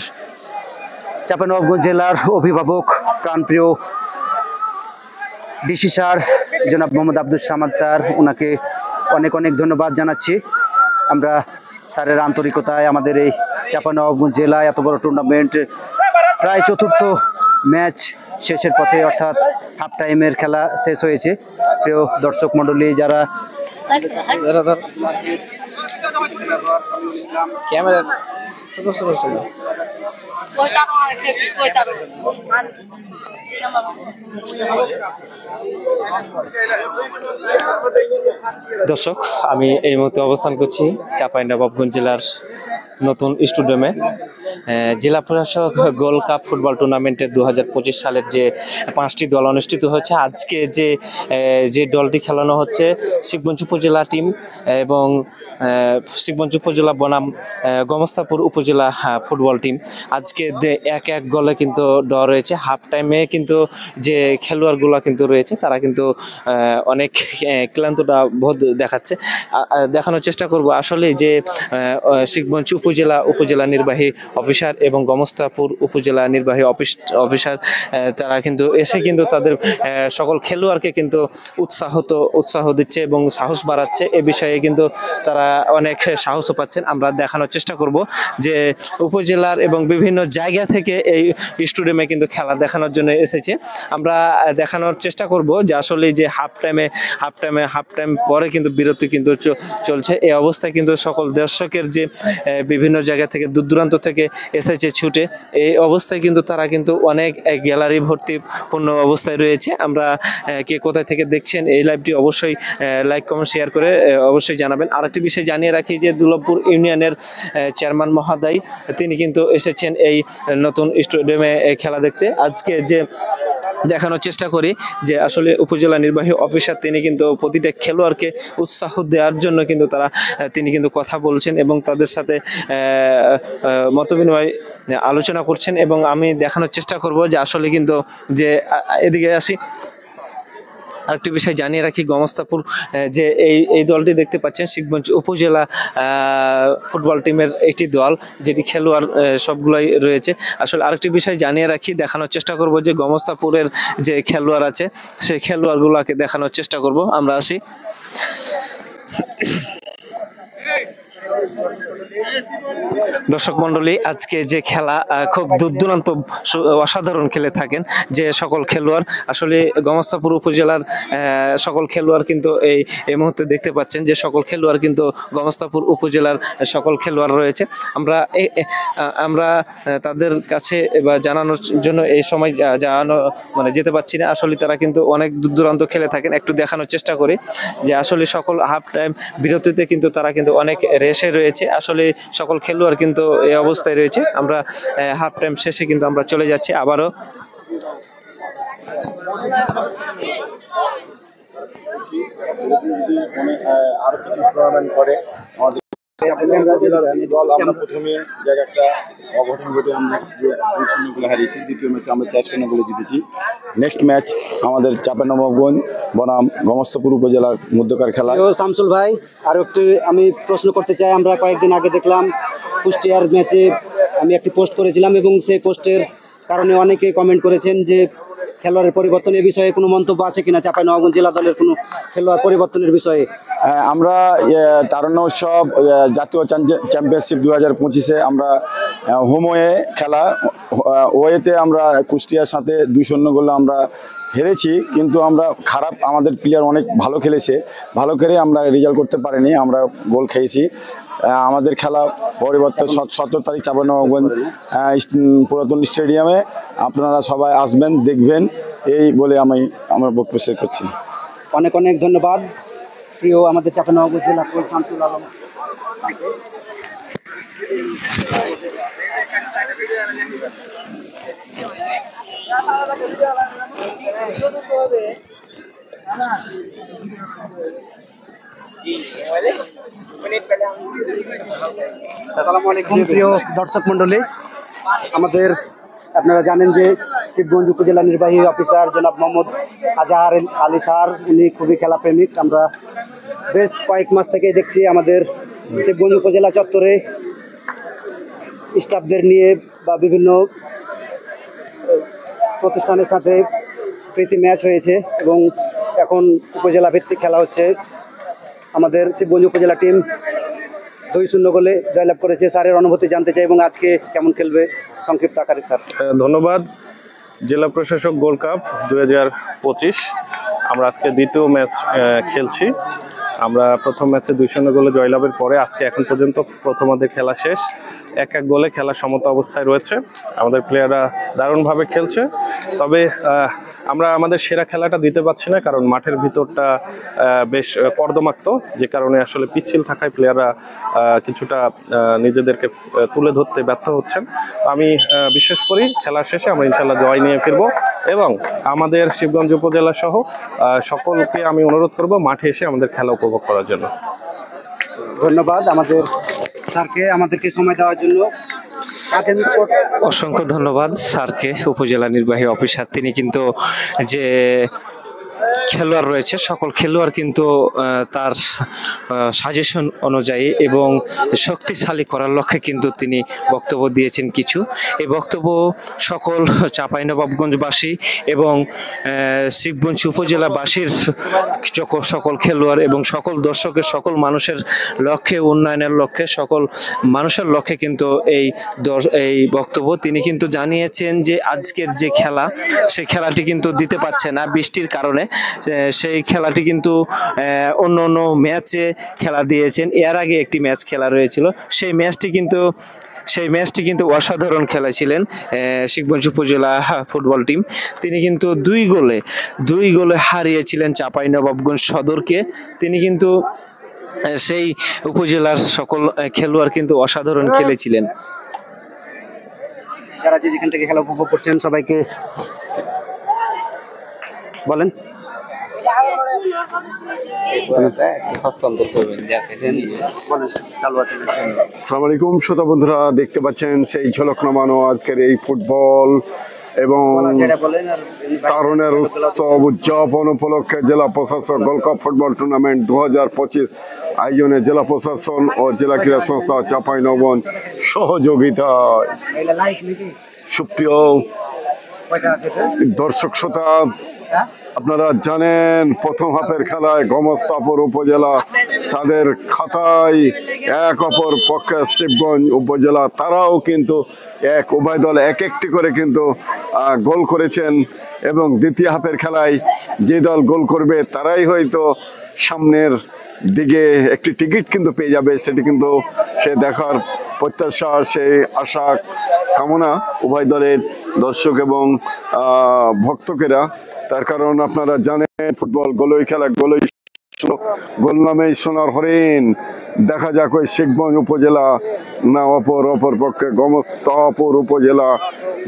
Speaker 2: চাঁপাইনবাবগঞ্জ জেলার অভিভাবক প্রাণপ্রিয় ডিসি স্যার জনাব মোহাম্মদ আব্দুল সামাদ স্যার, ওনাকে অনেক অনেক ধন্যবাদ জানাচ্ছি। আমরা স্যারের আন্তরিকতায় আমাদের এই চাঁপাইনবাবগঞ্জ জেলায় এত বড় টুর্নামেন্ট প্রায় চতুর্থ ম্যাচ শেষের পথে, অর্থাৎ হাফ টাইমের খেলা শেষ হয়েছে। প্রিয় দর্শক মণ্ডলী, যারা
Speaker 4: ক্যামেরা দর্শক, আমি এই মুহূর্তে অবস্থান করছি চাঁপাইনবাবগঞ্জ জেলার নতুন স্টেডিয়ামে। জেলা প্রশাসক গোল্ড কাপ ফুটবল টুর্নামেন্টের 2025 সালের যে 5টি দল অনুষ্ঠিত হচ্ছে, আজকে যে দলটি খেলানো হচ্ছে শিবগঞ্জ উপজেলা টিম এবং শিবগঞ্জ উপজেলা বনাম গমস্তাপুর উপজেলা ফুটবল টিম। আজকে 1-1 গোলে কিন্তু ড্র রয়েছে। হাফ টাইমে কিন্তু যে খেলোয়াড়গুলো কিন্তু রয়েছে তারা কিন্তু অনেক ক্লান্তটা বোধ দেখাচ্ছে। দেখানোর চেষ্টা করব আসলে যে শিবগঞ্জ উপজেলা নির্বাহী অফিসার এবং গমস্তাপুর উপজেলা নির্বাহী অফিসার তারা কিন্তু এসে কিন্তু তাদের সকল খেলোয়াড়কে কিন্তু উৎসাহ দিচ্ছে এবং সাহস বাড়াচ্ছে। এ বিষয়ে কিন্তু তারা অনেক সাহসও পাচ্ছেন। আমরা দেখানোর চেষ্টা করব যে উপজেলার এবং বিভিন্ন জায়গা থেকে এই স্টেডিয়ামে কিন্তু খেলা দেখানোর জন্য এসেছে। আমরা দেখানোর চেষ্টা করব যে আসলে যে হাফ টাইম পরে কিন্তু বিরতি কিন্তু চলছে। এই অবস্থায় কিন্তু সকল দর্শকের যে বিভিন্ন জায়গা থেকে দূর দূরান্ত থেকে এসেছে ছুটে, এই অবস্থায় কিন্তু তারা কিন্তু অনেক গ্যালারি ভর্তি পূর্ণ অবস্থায় রয়েছে। আমরা কে কোথায় থেকে দেখছেন এই লাইভটি অবশ্যই লাইক কমেন্ট শেয়ার করে অবশ্যই জানাবেন। আরেকটি বিষয় জানিয়ে রাখি যে দুর্লভপুর ইউনিয়নের চেয়ারম্যান মহোদয় তিনি কিন্তু এসেছেন এই নতুন স্টেডিয়ামে খেলা দেখতে। আজকে যে দেখানোর চেষ্টা করি যে আসলে উপজেলা নির্বাহী অফিসার তিনি কিন্তু প্রতিটা খেলোয়াড়কে উৎসাহ দেওয়ার জন্য কিন্তু তিনি কিন্তু কথা বলছেন এবং তাদের সাথে মতবিনিময় আলোচনা করছেন। এবং আমি দেখানোর চেষ্টা করব যে আসলে কিন্তু যে এদিকে আসি, আরেকটি বিষয় জানিয়ে রাখি, গমস্তাপুর যে এই দলটি দেখতে পাচ্ছেন শিবগঞ্জ উপজেলা ফুটবল টিমের একটি দল, যেটি খেলোয়াড় সবগুলোই রয়েছে। আসলে আরেকটি বিষয় জানিয়ে রাখি, দেখানোর চেষ্টা করব যে গমস্তাপুরের যে খেলোয়াড় আছে সেই খেলোয়াড়গুলোকে দেখানোর চেষ্টা করব। আমরা আসি। দর্শক মন্ডলী, আজকে যে খেলা খুব দূরান্ত অসাধারণ খেলে থাকেন যে সকল খেলোয়াড়, আসলে গমস্তাপুর উপজেলার সকল খেলোয়াড় কিন্তু এই মুহূর্তে দেখতে পাচ্ছেন যে সকল খেলোয়াড় কিন্তু গমস্তাপুর উপজেলার সকল খেলোয়াড় রয়েছে। আমরা তাদের কাছে বা জানানোর জন্য এই সময় যেতে পারছি না। আসলে তারা কিন্তু অনেক দূর দূরান্ত খেলে থাকেন। একটু দেখানোর চেষ্টা করি যে আসলে সকল হাফ টাইম বিরতিতে কিন্তু তারা কিন্তু অনেক রেসে রয়েছে। আসলে সকল খেলোয়াড় কিন্তু এই অবস্থায় রয়েছে। আমরা হাফ টাইম শেষে কিন্তু আমরা চলে যাচ্ছি আবারও।
Speaker 5: আরো কিছু টুর্নামেন্ট করে আমাদের দল, আমরা প্রথমে জায়গায় একটা অঘটন ঘটে আমরা 2-0 গোলে হারিয়েছি। দ্বিতীয় ম্যাচে আমরা 4-0 গোলে জিতেছি। নেক্সট ম্যাচ আমাদের চাঁপাইনবাবগঞ্জ বনাম গমস্তাপুর উপজেলার মধ্যকার খেলা।
Speaker 2: শামসুল ভাই, আরো একটু আমি প্রশ্ন করতে চাই। আমরা কয়েকদিন আগে দেখলাম কুষ্টিয়ার ম্যাচে আমি একটি পোস্ট করেছিলাম এবং সেই পোস্টের কারণে অনেকে কমেন্ট করেছেন যে খেলোয়াড়ের পরিবর্তনের বিষয়ে কোনো মন্তব্য আছে কিনা চাঁপাইনবাবগঞ্জ জেলা দলের কোনো খেলোয়াড় পরিবর্তনের বিষয়ে?
Speaker 5: আমরা তারুণ্য উৎসব জাতীয় চ্যাম্পিয়নশিপ 2025-এ আমরা হোমওয়ে খেলা, ওয়েতে আমরা কুষ্টিয়ার সাথে 2-0 গোলে আমরা হেরেছি। কিন্তু আমরা খারাপ, আমাদের প্লেয়ার অনেক ভালো খেলেছে, ভালো খেলে আমরা রেজাল্ট করতে পারিনি, আমরা গোল খেয়েছি। আমাদের খেলা পরিবর্তন 17 তারিখ চাঁপাইনবাবগঞ্জ পুরাতন স্টেডিয়ামে। আপনারা সবাই আসবেন, দেখবেন, এই বলে আমি আমার বক্তব্য শেষ করছি।
Speaker 2: অনেক অনেক ধন্যবাদ প্রিয় আমাদের চাঁপাইনবাবগঞ্জ জেলা কোচ শামসুল আলম। আসসালামু আলাইকুম প্রিয় দর্শক মন্ডলী, আমাদের আপনারা জানেন যে শিবগঞ্জ উপজেলা নির্বাহী অফিসার জনাব মোহাম্মদ আজহার আলী স্যার, উনি খুবই খেলাপ্রেমিক। আমরা বেশ কয়েক মাস থেকেই দেখছি আমাদের শিবগঞ্জ উপজেলা চত্বরে স্টাফদের নিয়ে বা বিভিন্ন প্রতিষ্ঠানের সাথে প্রীতি ম্যাচ হয়েছে এবং এখন উপজেলা ভিত্তিক খেলা হচ্ছে। আমাদের শিবগঞ্জ উপজেলা টিম 2-0 গোলে জয়লাভ করেছে। স্যারের অনুভূতি জানতে চাই এবং আজকে কেমন খেলবে সংক্ষিপ্ত আকারে স্যার।
Speaker 6: ধন্যবাদ। জেলা প্রশাসক গোল্ড কাপ 2025 আমরা আজকে দ্বিতীয় ম্যাচ খেলছি। আমরা প্রথম ম্যাচে 2-0 গোলে জয়লাভের পরে আজকে এখন পর্যন্ত প্রথমার্ধের খেলা শেষ, 1-1 গোলে খেলা সমতা অবস্থায় রয়েছে। আমাদের প্লেয়াররা দারুণভাবে খেলছে, তবে আমরা আমাদের সেরা খেলাটা দিতে পারছি না, কারণ মাঠের ভিতরটা বেশ কর্দমাক্ত, যে কারণে আসলে পিচ্ছিল থাকায় প্লেয়াররা কিছুটা নিজেদেরকে তুলে ধরতে ব্যর্থ হচ্ছেন। তো আমি বিশ্বাস করি খেলার শেষে আমরা ইনশাল্লাহ জয় নিয়ে ফিরবো এবং আমাদের শিবগঞ্জ উপজেলা সহ সকলকে আমি অনুরোধ করব মাঠে এসে আমাদের খেলা উপভোগ করার জন্য।
Speaker 2: ধন্যবাদ আমাদের স্যারকে আমাদেরকে সময় দেওয়ার জন্য।
Speaker 4: অসংখ্য ধন্যবাদ স্যারকে, উপজেলা নির্বাহী অফিসার। তিনি কিন্তু যে খেলোয়াড় রয়েছে সকল খেলোয়াড় কিন্তু তার সাজেশন অনুযায়ী এবং শক্তিশালী করার লক্ষ্যে কিন্তু তিনি বক্তব্য দিয়েছেন কিছু। এই বক্তব্য সকল চাঁপাইনবাবগঞ্জবাসী এবং শিবগঞ্জ উপজেলাবাসীর সকল খেলোয়াড় এবং সকল দর্শকের সকল মানুষের লক্ষ্যে, উন্নয়নের লক্ষ্যে, সকল মানুষের লক্ষ্যে কিন্তু এই বক্তব্য। তিনি কিন্তু জানিয়েছেন যে আজকের যে খেলা, সেই খেলাটি কিন্তু দিতে পারছে না বৃষ্টির কারণে। সেই খেলাটি কিন্তু অন্য অন্য ম্যাচে খেলা দিয়েছেন। এর আগে একটি ম্যাচ খেলা রয়েছিল, সেই ম্যাচটি কিন্তু অসাধারণ খেলেছিলেন শিবগঞ্জ উপজেলা ফুটবল টিম। তিনি কিন্তু দুই গোলে হারিয়েছিলেন চাঁপাইনবাবগঞ্জ সদরকে। তিনি কিন্তু সেই উপজেলার সকল খেলোয়াড় কিন্তু অসাধারণ খেলেছিলেন।
Speaker 2: যারা যেখান থেকে খেলা উপভোগ করছেন সবাইকে বলেন।
Speaker 1: আসসালামু আলাইকুম শ্রোতা বন্ধুরা, দেখতে পাচ্ছেন সেই ঝলক নামানো আজকের এই ফুটবল এবং তারুণের উৎসব উদযাপন উপলক্ষে জেলা প্রশাসক গোল্ড কাপ ফুটবল টুর্নামেন্ট 2025 আয়োজনে জেলা প্রশাসন ও জেলা ক্রীড়া সংস্থা চাঁপাইনবাবগঞ্জ সহযোগিতায়। সুপ্রিয় দর্শক শ্রোতা, আপনারা জানেন প্রথম হাফের খেলায় গমস্তাপুর উপজেলা তাদের খাতায় এক অপর পক্ষে শিবগঞ্জ উপজেলা, তারাও কিন্তু উভয় দল এক একটি করে কিন্তু গোল করেছেন এবং দ্বিতীয় হাফের খেলায় যে দল গোল করবে তারাই হয়তো সামনের দিকে একটি টিকিট কিন্তু পেয়ে যাবে। সেটি কিন্তু সে দেখার প্রত্যাশা, সেই আশা কামনা উভয় দলের দর্শক এবং ভক্তকেরা। তার কারণ আপনারা জানেন ফুটবল গোলই খেলা, গোল নামেই সোনার হরিণ। দেখা যাক ওই শিবগঞ্জ উপজেলা না অপর পক্ষে গমস্তাপুর উপজেলা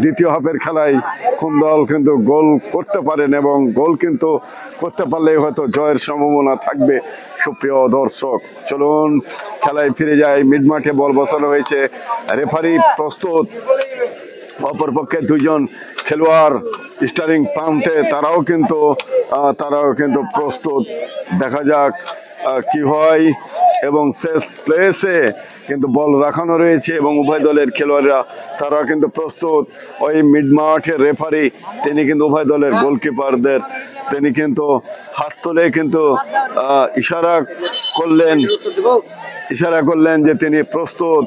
Speaker 1: দ্বিতীয় হাফের খেলায় কোন দল কিন্তু গোল করতে পারেন এবং গোল কিন্তু করতে পারলেই হয়তো জয়ের সম্ভাবনা থাকবে। সুপ্রিয় দর্শক, চলুন খেলায় ফিরে যায়। মিড মাঠে বল বসানো হয়েছে, রেফারি প্রস্তুত, অপরপক্ষে দুইজন খেলোয়াড় স্টারিং প্রান্তে তারাও কিন্তু প্রস্তুত। দেখা যাক কি হয় এবং শেষ প্লেসে কিন্তু বল রাখানো রয়েছে এবং উভয় দলের খেলোয়াড়রা তারা কিন্তু প্রস্তুত। ওই মিড মাঠের রেফারি তিনি কিন্তু উভয় দলের গোলকিপারদের তিনি কিন্তু হাত তুলে কিন্তু ইশারা করলেন যে তিনি প্রস্তুত।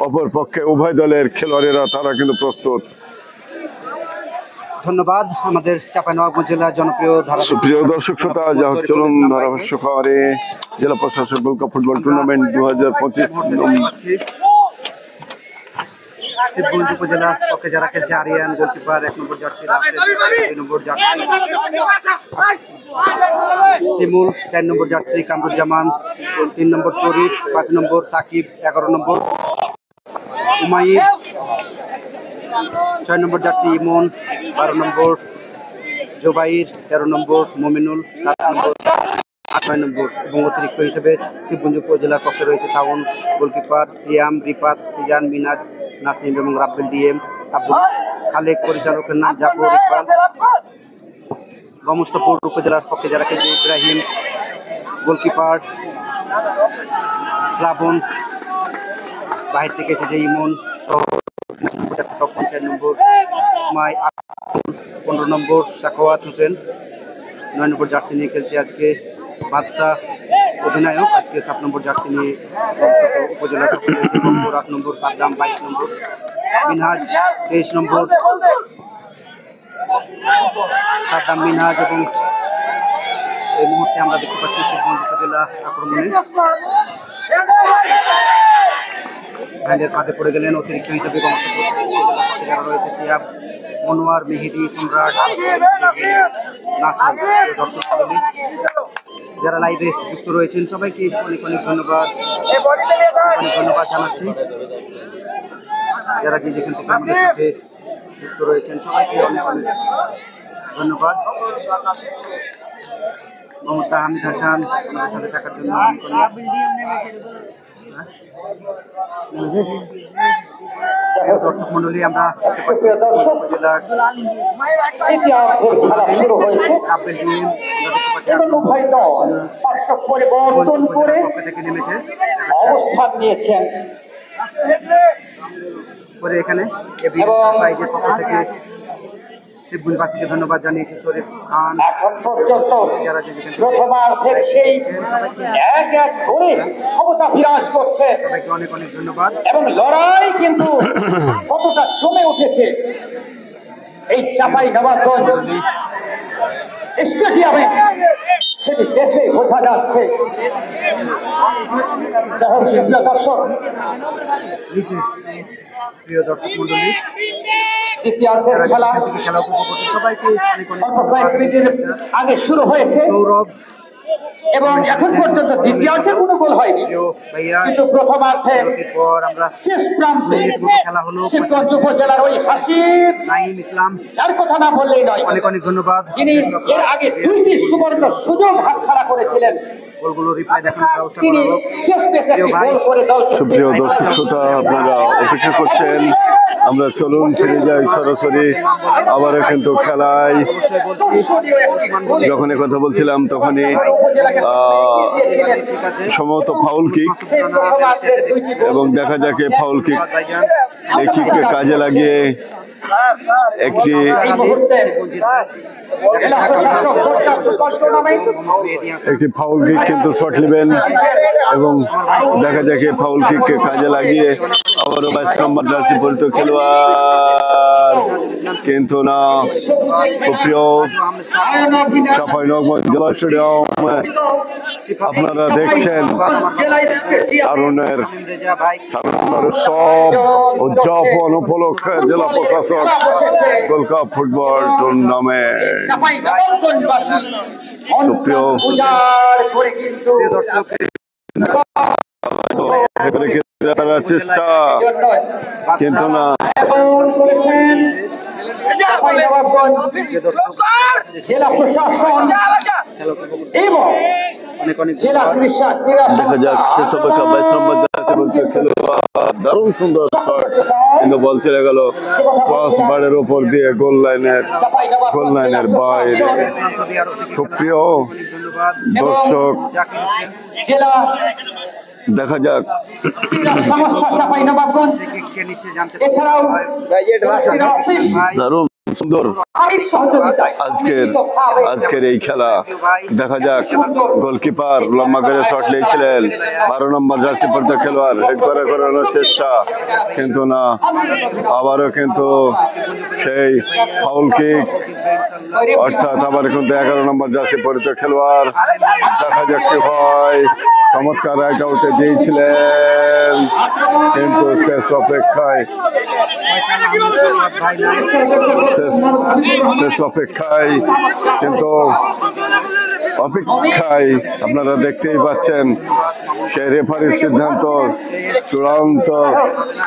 Speaker 1: অপর পক্ষে উভয় দলের খেলোয়াড়েরা তারা কিন্তু প্রস্তুত।
Speaker 2: ধন্যবাদ আমাদের চাঁপাইনবাবগঞ্জ জেলার জনপ্রিয়
Speaker 1: সুপ্রিয় দর্শক শ্রোতা, যা হোক চলুন ধারাভাষ্যকারে জেলা প্রশাসক gold cup football tournament 2025
Speaker 2: Shibganj উপজেলার পক্ষে যারা খেলছে আরিয়ান গোলকিপার, 1 নম্বর জার্সি রাশেদ, 2 নম্বর জার্সি শিমুল, 4 নম্বর জার্সি কামরুজ্জামান, 3 নম্বর শরীফ, 5 নম্বর সাকিব, 11 নম্বর উমাইর, 6 নম্বর জার্সি ইমন, 12 নম্বর জোবাইর, 13 নম্বর মোমিনুল, 7 নম্বর 8 নম্বর এবং অতিরিক্ত হিসেবে শিবগঞ্জ উপজেলার পক্ষে রয়েছে শাওন, গোলকিপার সিয়াম, রিফাত, সিজান, মিনাজ, নাসিম এবং রাব্বিল ডিএম, আব্দুল খালেক, পরিচালকের নাম জাফর ইকবাল। গমস্তাপুর উপজেলার পক্ষে যারা খেলছে ইব্রাহিম, গোলকিপার প্লাবন, বাহির থেকে এসেছে ইমন, 4 নম্বর ইসমাই, 15 নম্বর সাখাওয়াত হোসেন, 9 নম্বর জার্সি নিয়ে খেলছে আজকে বাদশাহ অধিনায়ক, আজকে 7 নম্বর জার্সি নিয়ে উপজেলার পক্ষে রয়েছে 8 নম্বর সাদ্দাম, 22 নম্বর মিনহাজ, 23 নম্বর সাদ্দাম মিনহাজ। এবং এই মুহূর্তে আমরা দেখতে পাচ্ছি শিবগঞ্জ উপজেলা আক্রমণে হ্যান্ডের ফাঁদে পড়ে গেলেন অতিরিক্ত হিসেবে যারা রয়েছে সিয়াব, মনোয়ার, মেহেদি, সম্রাট, নাসিম। দর্শক যারা লাইভে যুক্ত রয়েছেন সবাইকে অনেক ধন্যবাদ জানাচ্ছি। যারা যেখান থেকে আমাদের সাথে যুক্ত রয়েছেন সবাইকে অনেক ধন্যবাদ। মোহাম্মদ হামিদ হাসান আমাদের সাথে থাকার জন্য দর্শক মন্ডলী আমরা
Speaker 3: সুপ্রিয় দর্শক, তৃতীয়ার্ধের খেলা শুরু হয়েছে এবং উভয় দল পার্শ্ব পরিবর্তন করে
Speaker 2: থেকে নেমেছে
Speaker 3: অবস্থান নিয়েছেন
Speaker 2: পরে এখানে প্রাইজের পক্ষ থেকে শিবগুলবাসীকে ধন্যবাদ জানিয়েছি শরীফ খান
Speaker 3: এখন পর্যন্ত
Speaker 2: যারা যেখানে
Speaker 3: প্রথমার্ধের সেই এক এক করে সমতা বিরাজ করছে
Speaker 2: সবাইকে অনেক অনেক ধন্যবাদ।
Speaker 3: এবং লড়াই কিন্তু কতটা জমে উঠেছে এই চাঁপাইনবাবগঞ্জ স্টেডিয়ামে, সেটি দেখে বোঝা যাচ্ছে। সুপ্রিয় দর্শক,
Speaker 2: প্রিয় দর্শক মন্ডলী,
Speaker 3: দ্বিতীয়ার্ধের খেলা
Speaker 2: খেলা উপভোগ করতে সবাইকে অনেক অনেক
Speaker 3: অল্প কয়েক মিনিটের আগে শুরু হয়েছে
Speaker 2: সৌরভ
Speaker 3: এবং এখন পর্যন্ত দ্বিতীয়ার্ধে কোনো গোল হয়নি,
Speaker 2: ভাইয়া
Speaker 3: কিন্তু প্রথমার্ধের
Speaker 2: এরপর আমরা
Speaker 3: শেষ প্রান্তে
Speaker 2: খেলা হলো
Speaker 3: শিবগঞ্জ উপজেলার ওই হাসির
Speaker 2: নাইম ইসলাম,
Speaker 3: যার কথা না বললেই নয়,
Speaker 2: অনেক অনেক ধন্যবাদ।
Speaker 3: যিনি এর আগে 2টি সুবর্ণ সুযোগ হাতছাড়া করেছিলেন,
Speaker 2: গোলগুলো রিপ্লাই দেখানোর ব্যবস্থা
Speaker 3: তিনি
Speaker 2: করা হোক।
Speaker 3: শেষ পেশে একটি গোল করে দল
Speaker 1: সুপ্রিয় দর্শক শ্রোতা, আপনারা অপেক্ষা করছেন, আমরা চলুন ফিরে যাই সরাসরি আবারও কিন্তু খেলায়। যখন কথা বলছিলাম তখনই সম্ভবত ফাউল কিক, এবং দেখা যাক এই ফাউল কিক, এই কিককে কাজে লাগিয়ে একটি
Speaker 3: এই মুহূর্তে জেলা প্রশাসক
Speaker 1: একটি ফাউল কিক কিন্তু শট নেবেন, এবং দেখা যাক এই ফাউল কিককে কাজে লাগিয়ে আবারও 22 নম্বর জার্সি পরিত খেলোয়াড়, কিন্তু না। সুপ্রিয় চাঁপাইনবাবগঞ্জ জেলা স্টেডিয়াম আপনারা দেখছেন তারুণের সব উদযাপন উপলক্ষে জেলা প্রশাসক গোল্ড কাপ ফুটবল টুর্নামেন্ট। সুপ্রিয় চেষ্টা, কিন্তু না।
Speaker 3: জেলা প্রশাসন এবং জেলা ক্রীড়া
Speaker 1: দেখা যাক শেষ অপেক্ষা 22 নম্বর জার্সি পরিত খেলোয়াড়, দারুণ সুন্দর শট, কিন্তু বল চলে গেল ক্রস বারের উপর দিয়ে গোল লাইনের বাইরে। সুপ্রিয় দর্শক,
Speaker 3: জেলা
Speaker 1: দেখা যাক
Speaker 3: সংস্থা চাঁপাইনবাবগঞ্জ এছাড়াও
Speaker 1: দারুণ সুন্দর
Speaker 3: আরেক সহযোগিতায়
Speaker 1: আজকের এই খেলা। দেখা যাক গোলকিপার লম্বা করে শট নিয়েছিলেন, 12 নম্বর জার্সি পরিত খেলোয়াড় হেড করে করানোর চেষ্টা, কিন্তু না। আবারও কিন্তু সেই ফাউল কিক, অর্থাৎ আবার কিন্তু 11 নম্বর জার্সি পরিত খেলোয়াড়। দেখা যাক কি হয়। চমৎকার রাইট আউটে দিয়েছিলেন, কিন্তু শেষ অপেক্ষায় কিন্তু আপনারা দেখতেই পাচ্ছেন সেই রেফারির সিদ্ধান্ত, চূড়ান্ত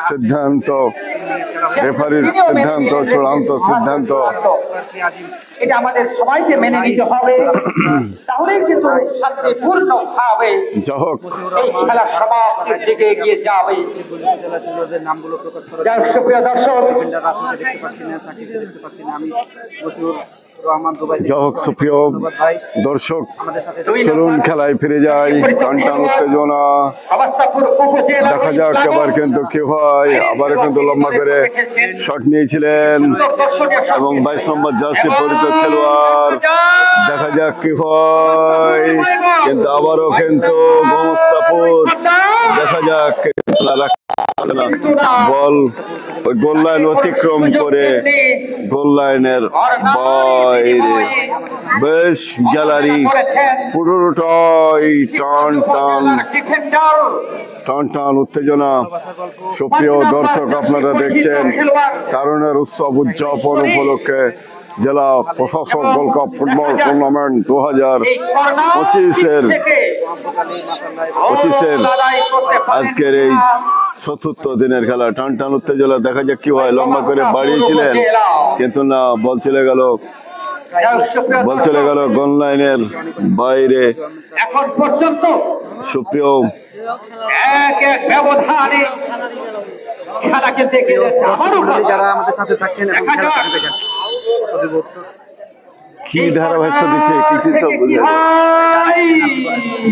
Speaker 1: সিদ্ধান্ত, রেফারির সিদ্ধান্ত, চূড়ান্ত সিদ্ধান্ত।
Speaker 3: এটা আমাদের সবাইকে মেনে নিতে হবে, তাহলেই কিন্তু শান্তিপূর্ণভাবে এই খেলা সমাপ্তির দিকে এগিয়ে যাবে।
Speaker 2: নামগুলো প্রকাশ করা
Speaker 3: যাই হোক, সুপ্রিয় দর্শক,
Speaker 2: দেখতে পাচ্ছি না, সাকিবকে দেখতে পাচ্ছি না আমি, মতিউর রহমান দুবাই।
Speaker 1: যাই হোক সুপ্রিয় দর্শক, চলুন খেলায় ফিরে যাই। টানটান উত্তেজনা,
Speaker 3: অবস্থাপুর উপজেলা
Speaker 1: দেখা যাক এবার কিন্তু কি হয়। আবার কিন্তু লম্বা করে শট নিয়েছিলেন এবং 22 নম্বর জার্সি পরিত খেলোয়াড়। দেখা যাক কি হয়, কিন্তু আবারও কিন্তু গোমস্তাপুর, দেখা যাক বল ওই গোল লাইন অতিক্রম করে গোল লাইনের বাইরে। বেশ গ্যালারি পুরোটাই টান উত্তেজনা। সুপ্রিয় দর্শক, আপনারা দেখছেন তারুণের উৎসব উদযাপন উপলক্ষে জেলা প্রশাসক গোল্ড কাপ ফুটবল টুর্নামেন্ট 2025-এর আজকের এই চতুর্থ দিনের খেলা। টান উত্তেজনা, দেখা যাক কি হয়। লম্বা করে বাড়িয়েছিলেন, কিন্তু না, বল চলে গেল বল চলে গেল গোল লাইনের বাইরে।
Speaker 3: এখন পর্যন্ত
Speaker 1: সুপ্রিয়
Speaker 3: এক এক ব্যবধানে খেলা খেলতে গেলে আবারও
Speaker 2: যারা আমাদের সাথে থাকছেন এবং খেলা চালিয়ে যান।
Speaker 1: কি ধারাভাষ্য দিচ্ছে কিছু তো বুঝে না।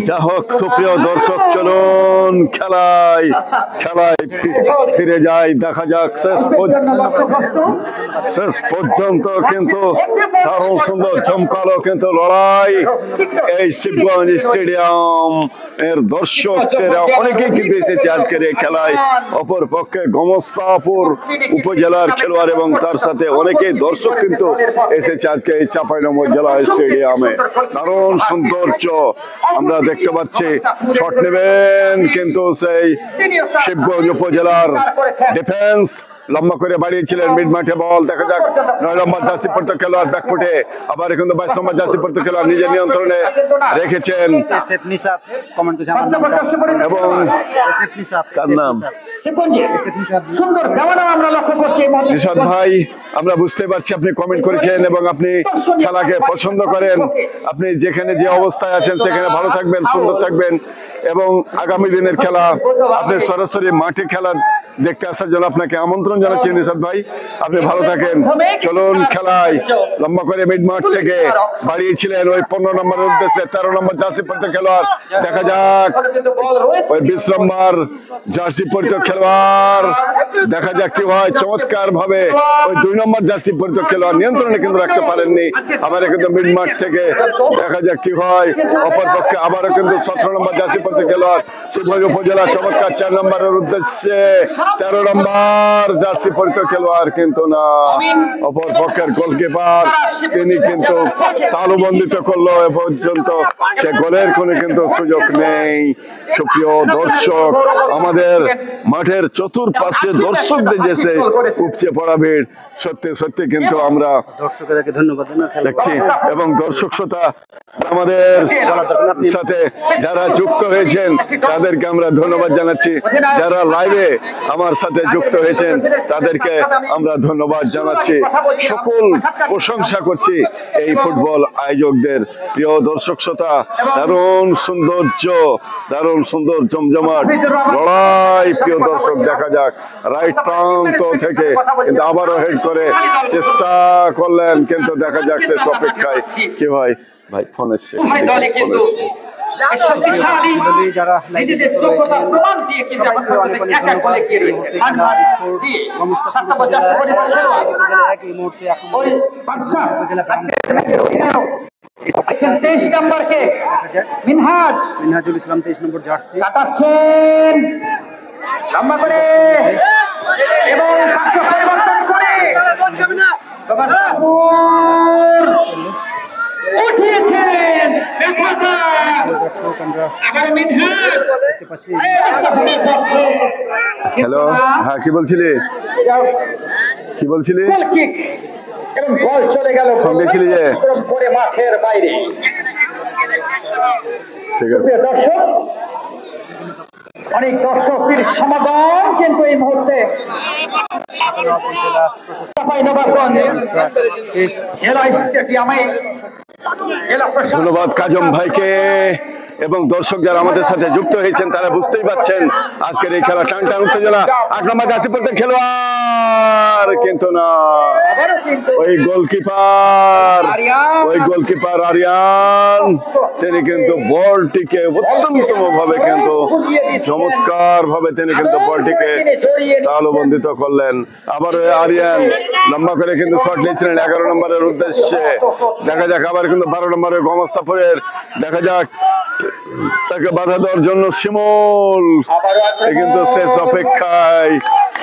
Speaker 1: যা হোক সুপ্রিয় দর্শক, চলুন খেলায় ফিরে যাই। দেখা যাক শেষ পর্যন্ত কিন্তু দারুণ সুন্দর চমকালো কিন্তু লড়াই। এই শিবগঞ্জ স্টেডিয়াম এর দর্শকেরা অনেকেই কিন্তু এসেছে আজকের এই খেলায়। অপর পক্ষে গোমস্তাপুর উপজেলার খেলোয়াড় এবং তার সাথে অনেকেই দর্শক কিন্তু এসেছে আজকে এই চাঁপাইনবাবগঞ্জ জেলা স্টেডিয়ামে। দারুণ সৌন্দর্য আমরা দেখতে পাচ্ছি। শট নেবেন কিন্তু সেই শিবগঞ্জ উপজেলার ডিফেন্স লম্বা করে বাড়িয়েছিলেন মিড মাঠে বল। দেখা যাক 9 নম্বর জার্সি পরত খেলোয়াড় ব্যাকফুটে, আবার কিন্তু 22 নম্বর জার্সি পরত খেলোয়াড় নিজের নিয়ন্ত্রণে রেখেছেন।
Speaker 2: এসএফ নিসাত কমেন্ট করেছে আমার নামটা
Speaker 1: এবং
Speaker 2: এসএফ নিসাত
Speaker 1: তার নাম
Speaker 3: সুন্দর ব্যবধান আমরা লক্ষ্য করছি।
Speaker 1: নিশাদ ভাই, আমরা বুঝতে পারছি আপনি কমেন্ট করেছেন এবং আপনি খেলাকে পছন্দ করেন। আপনি যেখানে যে অবস্থায় আছেন সেখানে ভালো থাকবেন, সুন্দর থাকবেন এবং আগামী দিনের খেলা আপনি সরাসরি মাঠে খেলা দেখতে আসার জন্য আপনাকে আমন্ত্রণ জানাচ্ছি নিশাদ ভাই। আপনি ভালো থাকেন। চলুন খেলায় লম্বা করে মিড মাঠ থেকে বাড়িয়েছিলেন ওই 15 নম্বরের উদ্দেশ্যে 13 নম্বর জার্সি পরিত খেলোয়াড়। দেখা যাক ওই 20 নম্বর জার্সি পরিত খেলোয়াড়, দেখা যাক কি হয়। চমৎকার ভাবে ওই 2 নম্বর জার্সি পরিত খেলোয়াড় নিয়ন্ত্রণে কিন্তু রাখতে পারেননি। আবার কিন্তু মিড মাঠ থেকে দেখা যাক কি হয়। অপর পক্ষে আবারও কিন্তু 17 নম্বর জার্সি পরিত খেলোয়াড় শিবগঞ্জ উপজেলা চমৎকার 4 নম্বরের উদ্দেশ্যে 13 নম্বর জার্সি পরিত খেলোয়াড় কিন্তু না। অপর পক্ষের গোলকিপার তিনি কিন্তু তালুবন্দিত করলো, এ পর্যন্ত সে গোলের কোনো কিন্তু সুযোগ নেই। সুপ্রিয় দর্শক, আমাদের মাঠের চতুর্পাশে দর্শকদের যে সে উপচে পড়া ভিড়, সত্যি সত্যি কিন্তু আমরা
Speaker 2: দর্শকদেরকে ধন্যবাদ
Speaker 1: দেখছি এবং দর্শক শ্রোতা আমাদের সাথে যারা যুক্ত হয়েছেন তাদেরকে আমরা ধন্যবাদ জানাচ্ছি। যারা লাইভে আমার সাথে যুক্ত হয়েছেন তাদেরকে আমরা ধন্যবাদ জানাচ্ছি। সকল প্রশংসা করছি এই ফুটবল আয়োজকদের। প্রিয় দর্শক শ্রোতা, দারুণ সৌন্দর্য, দারুণ সুন্দর জমজমাট লড়াই। প্রিয় দর্শক, দেখা যাক রাইট প্রান্ত থেকে কিন্তু আবারও হেড করে চেষ্টা করলেন কিন্তু দেখা যাক শেষ অপেক্ষায় কি হয়। ভাই ফোন এসছে,
Speaker 2: যারা লাইভে রয়েছেন
Speaker 3: প্রমাণ দিয়ে কিন্তু
Speaker 2: অনেক অনেক ধন্যবাদ। এই মুহূর্তে খেলার স্কোর গোমস্তাপুর উপজেলা 1 এই মুহূর্তে এখন উপজেলা
Speaker 3: 23 নম্বর কে
Speaker 2: মিনহাজুল ইসলাম 23 নম্বর জার্সি
Speaker 3: কাটাচ্ছেন লম্বা করে এবং পার্শ্ব পরিবর্তন করে উঠিয়েছেন।
Speaker 2: দেখতে পাচ্ছি
Speaker 1: হ্যালো, হ্যাঁ কি বলছিলি, কি বলছিলি?
Speaker 3: গোল কিক এবং বল চলে গেল
Speaker 1: ফোন দেখছিলি যে?
Speaker 3: করে মাঠের বাইরে।
Speaker 1: ঠিক আছে
Speaker 3: দর্শক, অনেক দর্শকের সমাগম কিন্তু এই মুহূর্তে চাঁপাইনবাবগঞ্জ জেলা স্টেডিয়ামে
Speaker 1: ধন্যবাদ কাজম ভাইকে এবং দর্শক যারা আমাদের সাথে যুক্ত হয়েছেন তারা বুঝতেই পাচ্ছেন আজকের এই খেলা টান টান উত্তেজনা। 8 নম্বর জার্সি পরতে খেলোয়াড় কিন্তু না, ওই গোলকিপার আরিয়ান তিনি কিন্তু বলটিকে অত্যন্ত ভাবে কিন্তু চমৎকার ভাবে তিনি কিন্তু বলটিকে তালুবন্দিত করলেন। আবার ওই আরিয়ান লম্বা করে কিন্তু শট নিয়েছিলেন 11 নম্বরের উদ্দেশ্যে। দেখা যাক আবার কিন্তু 12 নম্বরের গোমস্তাপুরের, দেখা যাক তাকে বাধা দেওয়ার জন্য শিমুল কিন্তু শেষ অপেক্ষায়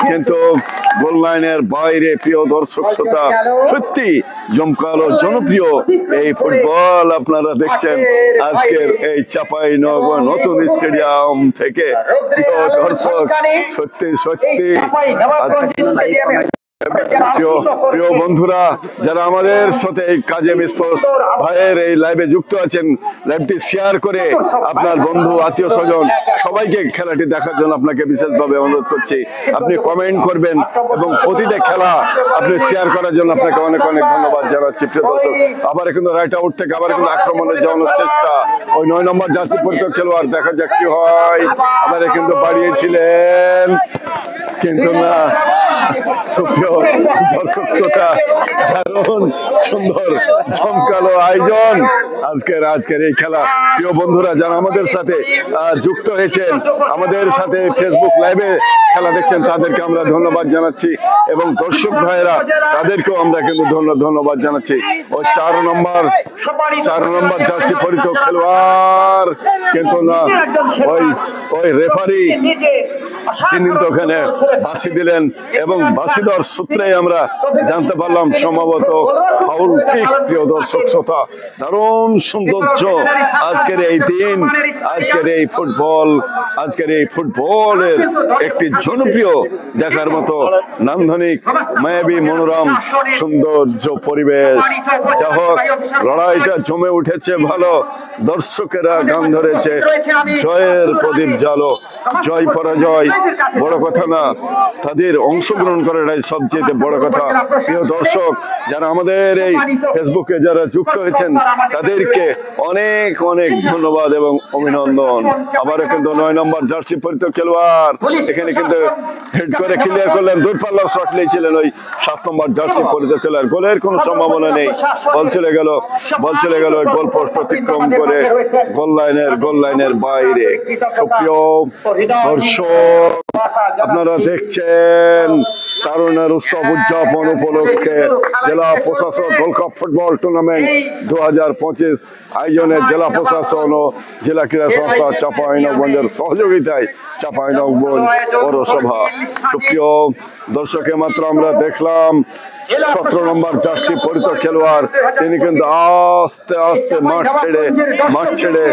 Speaker 1: কিন্তু গোল লাইনের বাইরে। প্রিয় দর্শক শ্রোতা, সত্যি জমকালো জনপ্রিয় এই ফুটবল আপনারা দেখছেন আজকের এই চাঁপাইনবাবগঞ্জ নতুন স্টেডিয়াম থেকে। প্রিয় দর্শক, সত্যি সত্যি আজকে প্রিয় প্রিয় বন্ধুরা যারা আমাদের সাথে এই কাজেম স্পোর্টস ভাইয়ের এই লাইভে যুক্ত আছেন, লাইভটি শেয়ার করে আপনার বন্ধু আত্মীয় স্বজন সবাইকে খেলাটি দেখার জন্য আপনাকে বিশেষভাবে অনুরোধ করছি। আপনি কমেন্ট করবেন এবং প্রতিটা খেলা আপনি শেয়ার করার জন্য আপনাকে অনেক অনেক ধন্যবাদ জানাচ্ছি। প্রিয় দর্শক, আবার কিন্তু রাইট আউট থেকে আবার কিন্তু আক্রমণে যাওয়ানোর চেষ্টা, ওই 9 নম্বর জার্সি পরিত খেলোয়াড়, দেখা যাক কি হয়। আবার কিন্তু বাড়িয়েছিলেন কিন্তু না। সুপ্রিয় দর্শক শ্রোতা, দারুণ সুন্দর জমকালো আয়োজন আজকের এই খেলা। প্রিয় বন্ধুরা যারা আমাদের সাথে যুক্ত হয়েছেন, আমাদের সাথে ফেসবুক লাইভে খেলা দেখছেন, তাদেরকে আমরা ধন্যবাদ জানাচ্ছি এবং দর্শক ভাইয়েরা তাদেরকেও আমরা কিন্তু ধন্যবাদ জানাচ্ছি। ওই 4 নম্বর জার্সি পরিত খেলোয়াড় কিন্তু না, ওই রেফারি তিনি তো ওখানে বাঁশি দিলেন এবং বাঁশি দেওয়ার সূত্রেই আমরা জানতে পারলাম সম্ভবত ফাউল কিক। প্রিয় দর্শক শ্রোতা, দারুণ সৌন্দর্য আজকের এই দিন, আজকের এই ফুটবলের একটি জনপ্রিয় দেখার মতো নান্দনিক মায়াবী মনোরম সৌন্দর্য পরিবেশ। যা হোক, লড়াইটা জমে উঠেছে ভালো, দর্শকেরা গান ধরেছে, জয়ের প্রদীপ জালো। জয় পরাজয় বড় কথা না, তাদের অংশগ্রহণ করাটাই সবচেয়ে বড় কথা। প্রিয় দর্শক যারা আমাদের এই ফেসবুকে যারা যুক্ত হয়েছেন, তাদেরকে অনেক অনেক ধন্যবাদ এবং অভিনন্দন। আবারও কিন্তু 9 নম্বর জার্সি পরিত খেলোয়াড় এখানে কিন্তু হেড করে ক্লিয়ার করলেন, দূরপাল্লার শট নিয়েছিলেন ওই 7 নম্বর জার্সি পরিত খেলোয়াড়। গোলের কোনো সম্ভাবনা নেই, বল চলে গেল ওই গোল পোস্ট অতিক্রম করে গোল লাইনের বাইরে। সুপ্রিয় দর্শক, আপনারা দেখছেন তারুণের উৎসব উদযাপন উপলক্ষে জেলা প্রশাসক গোল্ড কাপ ফুটবল টুর্নামেন্ট 2025 আয়োজনে জেলা প্রশাসন ও জেলা ক্রীড়া সংস্থা চাঁপাইনবাবগঞ্জের সহযোগিতায় চাঁপাইনবাবগঞ্জ পৌরসভা। সুপ্রিয় দর্শকে মাত্র আমরা দেখলাম 17 নম্বর জার্সি পরিত খেলোয়াড় তিনি কিন্তু আস্তে আস্তে মাঠ ছেড়ে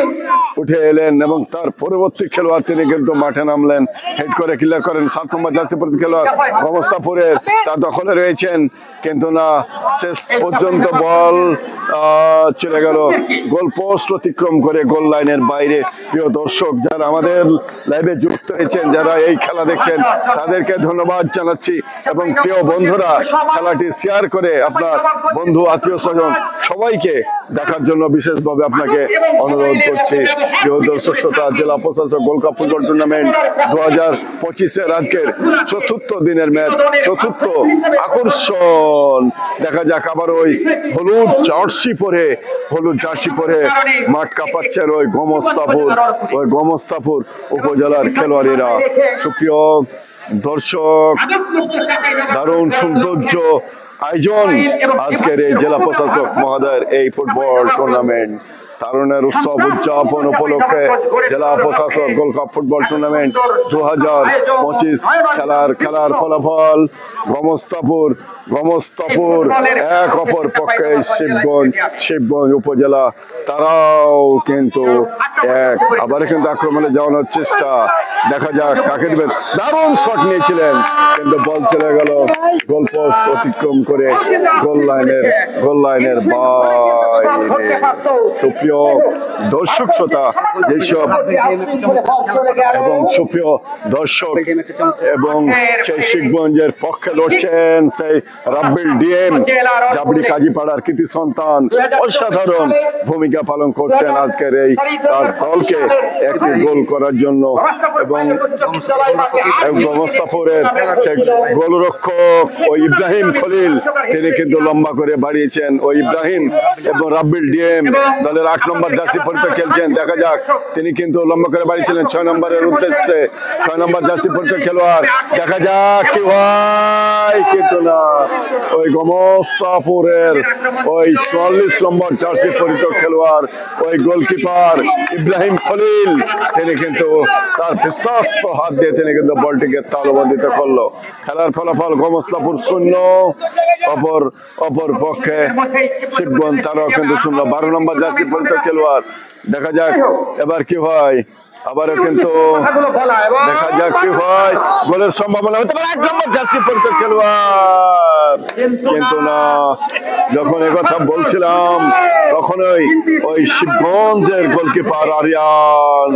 Speaker 1: উঠে এলেন এবং তার পরবর্তী খেলোয়াড় তিনি কিন্তু মাঠে নামলেন, হেড করে ক্লিয়ার করেন। 7 নম্বর জার্সি পরিত খেলোয়াড় গমস্তাপুরের তার দখলে রয়েছেন কিন্তু না, শেষ পর্যন্ত বল চলে গেল গোল পোস্ট অতিক্রম করে গোল লাইনের বাইরে। প্রিয় দর্শক যারা আমাদের লাইভে যুক্ত হয়েছেন, যারা এই খেলা দেখছেন, তাদেরকে ধন্যবাদ জানাচ্ছি এবং প্রিয় বন্ধুরা খেলাটি শেয়ার করে আপনার বন্ধু আত্মীয় স্বজন সবাইকে দেখার জন্য বিশেষভাবে আপনাকে অনুরোধ করছি। প্রিয় দর্শক শ্রোতা, জেলা প্রশাসক গোল্ড কাপ ফুটবল টুর্নামেন্ট 2025-এর আজকের 4র্থ দিনের ম্যাচ, 4র্থ আকর্ষণ। দেখা যাক আবার ওই হলুদ জার্সি পরে মাঠ কাঁপাচ্ছেন ওই গমস্তাপুর উপজেলার খেলোয়াড়েরা। সুপ্রিয় দর্শক, দারুণ সৌন্দর্য আয়োজন আজকের এই জেলা প্রশাসক মহোদয়ের এই ফুটবল টুর্নামেন্ট তারুণের উৎসব উদযাপন উপলক্ষে জেলা প্রশাসক গোল্ড কাপ ফুটবল টুর্নামেন্ট 2025 খেলার ফলাফল গমস্তাপুর এক অপর পক্ষে শিবগঞ্জ উপজেলা, তারাও কিন্তু আবার কিন্তু আক্রমণে যাওয়ানোর চেষ্টা। দেখা যাক কাকে দিবেন, দারুণ শট নিয়েছিলেন কিন্তু বল চলে গেল গোল পোস্ট অতিক্রম করে গোল লাইনের বাইরে। সুপ্রিয় দর্শক শ্রোতা, যেসব এবং সুপ্রিয় দর্শক এবং সেই শিবগঞ্জের পক্ষে লড়ছেন সেই রাব্বিল ডিএম জাবড়ি কাজীপাড়ার কৃতি সন্তান, অসাধারণ ভূমিকা পালন করছেন আজকের এই তার দলকে একটি গোল করার জন্য এবং গমস্তাপুরের সেই গোলরক্ষক ওই ইব্রাহিম খলিল তিনি কিন্তু লম্বা করে বাড়িয়েছেন। ওই ইব্রাহিম এবং রাব্বিল ডিএম দলের 8 নম্বর জার্সি পরিত খেলছেন। দেখা যাক তিনি কিন্তু লম্বা করে বাড়িয়েছিলেন 6 নম্বরের উদ্দেশ্যে। 6 নম্বর জার্সি পরিত খেলোয়াড়, দেখা যাক কি হয় কিন্তু না, ওই গমস্তাপুরের ওই 44 নম্বর জার্সি পরিত খেলোয়াড় ওই গোলকিপার ইব্রাহিম খলিল তিনি কিন্তু তার বিশ্বস্ত হাত দিয়ে তিনি কিন্তু বলটিকে তালুবন্দিত করলো। খেলার ফলাফল গমস্তাপুর 0, অপর পক্ষে শিবগঞ্জ তারাও কিন্তু 0। 12 নম্বর জার্সি পরিত খেলোয়াড়, দেখা যাক এবার কি হয়। আবারও কিন্তু দেখা যাক কি হয়, গোলের সম্ভাবনা হতে পারে। 1 নম্বর জার্সি পরিত খেলোয়াড়, কিন্তু না, যখন একথা বলছিলাম তখন ওই শিবগঞ্জের গোলকিপার আরিয়ান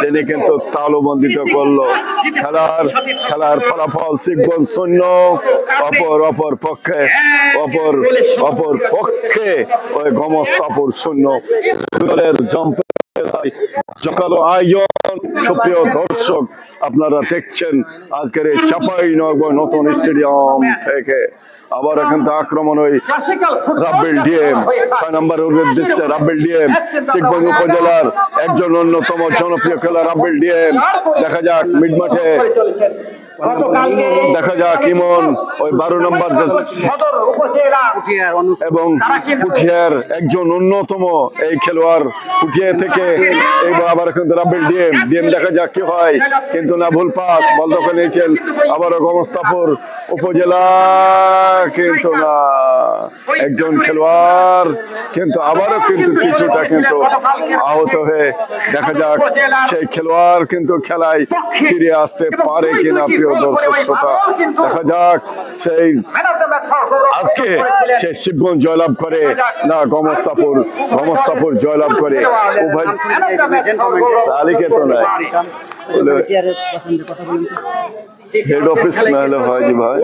Speaker 1: তিনি কিন্তু তালুবন্দিত করলো খেলার ফলাফল শিবগঞ্জ 0, অপর পক্ষে ওই গমস্তাপুর 0। দলের জমকালো আয়োজন। সুপ্রিয় দর্শক, আপনারা দেখছেন আজকের এই চাঁপাইনবাবগঞ্জ নতুন স্টেডিয়াম থেকে আবার কিন্তু আক্রমণ ওই রাব্বিল ডিএম 6 নম্বর উদ্দেশ্যে রাব্বিল ডিএম শিবগঞ্জ উপজেলার একজন অন্যতম জনপ্রিয় খেলোয়াড় রাব্বিল ডিএম। দেখা যাক মিড মাঠে, দেখা যাক ইমন ওই 12 নম্বর এবং পুঠিয়ার একজন অন্যতম এই খেলোয়াড় পুঠিয়া থেকে এইবার আবার কিন্তু রাব্বিল ডিএম দেখা যাক কি হয়, কিন্তু না, ভুল পাস, বল দখল নিয়েছেন আবারও গমস্তাপুর উপজেলা, কিন্তু না, একজন খেলোয়াড় কিন্তু আবারও কিন্তু কিছুটা কিন্তু আহত হয়ে, দেখা যাক সেই খেলোয়াড় কিন্তু খেলায় ফিরে আসতে পারে কিনা। প্রিয় দর্শক শ্রোতা, দেখা যাক সেই আজকে সেই শিবগঞ্জ জয়লাভ করে না গমস্তাপুর জয়লাভ করে। উভয় তালিকে তো নাই, হেড অফিস না হলে হয় জি ভাই।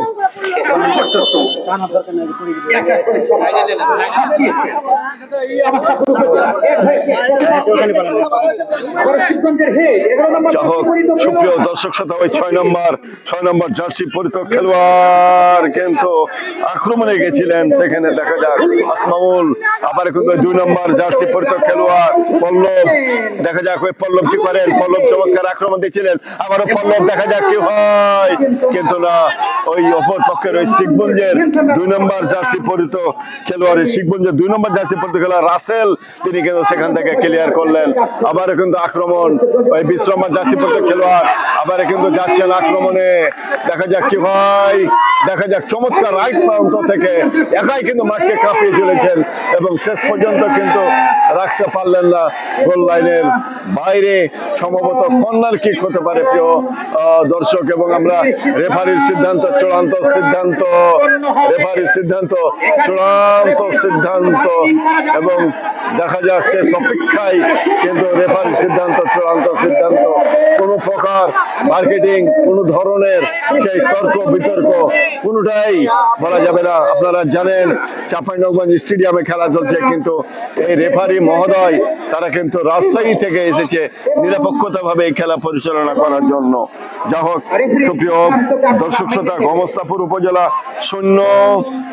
Speaker 1: সুপ্রিয় দর্শক শ্রোতা, ওই 6 নম্বর জার্সি পরিত খেলোয়াড় কিন্তু আক্রমণে গেছিলেন, সেখানে দেখা যাক আসমাউল, আবার কিন্তু 2 নম্বর জার্সি পরিত খেলোয়াড় পল্লব, দেখা যাক ওই পল্লব কি করেন, পল্লব চমৎকার আক্রমণ দিয়েছিলেন, আবারও পল্লব, দেখা যাক কি হয়, কিন্তু না, ওই অপর পক্ষের ওই শিবগঞ্জের 2 নম্বর জার্সি পরিত খেলোয়াড়, শিবগঞ্জের 2 নম্বর জার্সি পরিত খেলোয়াড় রাসেল, তিনি কিন্তু সেখান থেকে ক্লিয়ার করলেন। আবারও কিন্তু আক্রমণ ওই 20 নম্বর জার্সি পরিত খেলোয়াড় আবারও কিন্তু যাচ্ছেন আক্রমণে, দেখা যাক কি হয়, দেখা যাক চমৎকার রাইট প্রান্ত থেকে একাই কিন্তু মাঠকে কাঁপিয়ে চলেছেন এবং শেষ পর্যন্ত কিন্তু রাখতে পারলেন না গোল লাইনের বাইরে। সম্ভবত কর্নার কিক হতে পারে প্রিয় দর্শক, এবং আমরা রেফারির সিদ্ধান্ত চূড়ান্ত এবং দেখা যাক শেষ অপেক্ষায় কিন্তু রেফারির চূড়ান্ত সিদ্ধান্ত। কোনো প্রকার মার্কেটিং, কোনো ধরনের সেই তর্ক বিতর্ক কোনোটাই বলা যাবে না। আপনারা জানেন চাঁপাইনবাবগঞ্জ স্টেডিয়ামে খেলা চলছে, কিন্তু এই রেফারি মহোদয় তারা কিন্তু রাজশাহী থেকে এসেছে নিরপেক্ষভাবে এই খেলা পরিচালনা করার জন্য। যা হোক, সুপ্রিয় দর্শক শ্রোতা, গমস্তাপুর উপজেলা 0,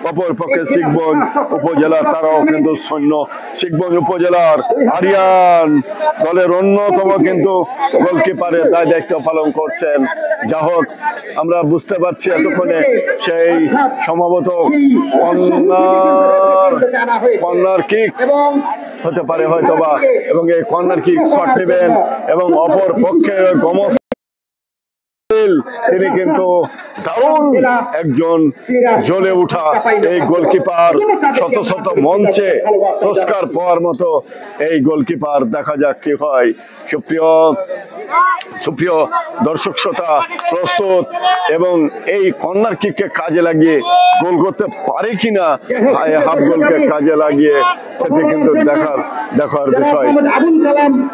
Speaker 1: অপর পক্ষে শিবগঞ্জ উপজেলা তারাও কিন্তু 0। শিবগঞ্জ উপজেলার আরিয়ান দলের অন্যতম কিন্তু গোলকিপারের দায়িত্ব পালন করছেন। যা হোক, আমরা বুঝতে পারছি এতক্ষণে সেই সম্ভবত কর্নার কিক হতে পারে হয়তোবা, এবং এই কর্নার কিক শট নেবেন এবং অপর পক্ষের তিনি কিন্তু দারুণ একজন জ্বলে উঠা এই গোলকিপার, শত মঞ্চে পুরস্কার পাওয়ার মতো এই গোলকিপার। দেখা যাক কি হয়। সুপ্রিয় দর্শক শ্রোতা, প্রস্তুত এবং এই কর্নার কিককে কাজে লাগিয়ে গোল করতে পারে কিনা, হাফ গোলকে কাজে লাগিয়ে, সেটি কিন্তু দেখার বিষয়।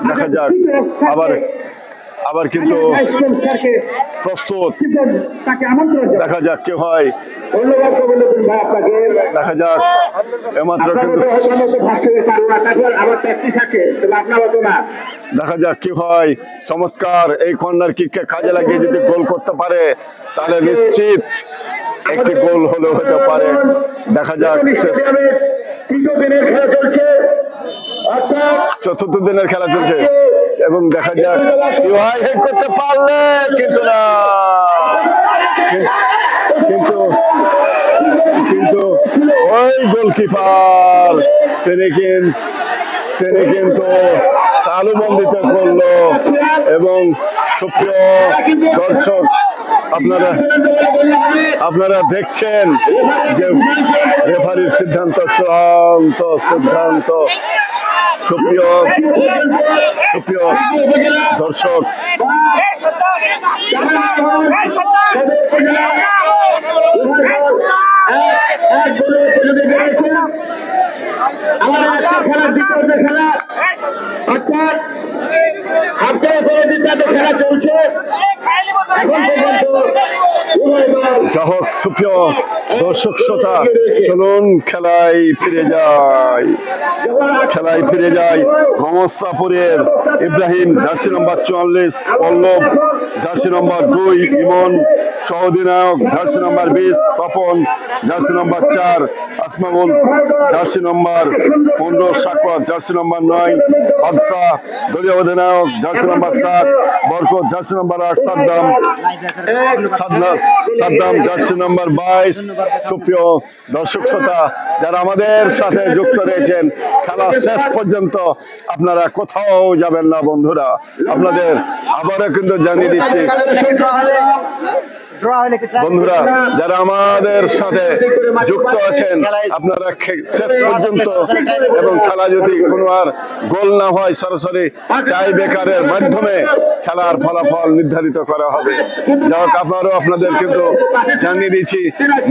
Speaker 1: দেখা যাক, আবার কিন্তু প্রস্তুত, দেখা যাক কি হয়, দেখা যাক। এমাত্র কিন্তু দেখা যাক কি হয়। চমৎকার এই কর্নার কিককে কাজে লাগিয়ে যদি গোল করতে পারে তাহলে নিশ্চিত একটি গোল হলেও হতে পারে। দেখা যাক, চতুর্থ দিনের খেলা চলছে এবং দেখা যাক হেড করতে পারলে, কিন্তু না, কিন্তু ওই গোলকিপার তিনি কিন্তু তালুবন্দিত করলো। এবং সুপ্রিয় দর্শক, আপনারা দেখছেন যে রেফারির চূড়ান্ত সুপ্রিয় দর্শক,
Speaker 3: খেলা চলছে
Speaker 1: গ্রাহক সুপ্রিয় দর্শক শ্রোতা, চলুন খেলায় ফিরে যাই। গোমস্তাপুরের Ibrahim jersey number 44, Pallab jersey number 2, Emon সহ-অধিনায়ক jersey number 20, Tapan jersey number 4, Asmaul jersey number 15, Sakwat jersey number 9, Badsha দলীয় অধিনায়ক jersey number 7, Barkat jersey number 8, Saddam jersey number 22। সুপ্রিয় দর্শক শ্রোতা, যারা আমাদের সাথে যুক্ত রয়েছেন, খেলা শেষ পর্যন্ত আপনারা কোথাও যাবেন না বন্ধুরা। আপনাদের আবারও কিন্তু জানিয়ে দিচ্ছি বন্ধুরা, যারা আমাদের সাথে যুক্ত আছেন, আপনারা শেষ পর্যন্ত, এবং খেলা যদি কোনো আর গোল না হয়, সরাসরি টাই ব্রেকারের মাধ্যমে খেলার ফলাফল নির্ধারিত করা হবে। যা হোক, আপনাদের কিন্তু জানিয়ে দিচ্ছি,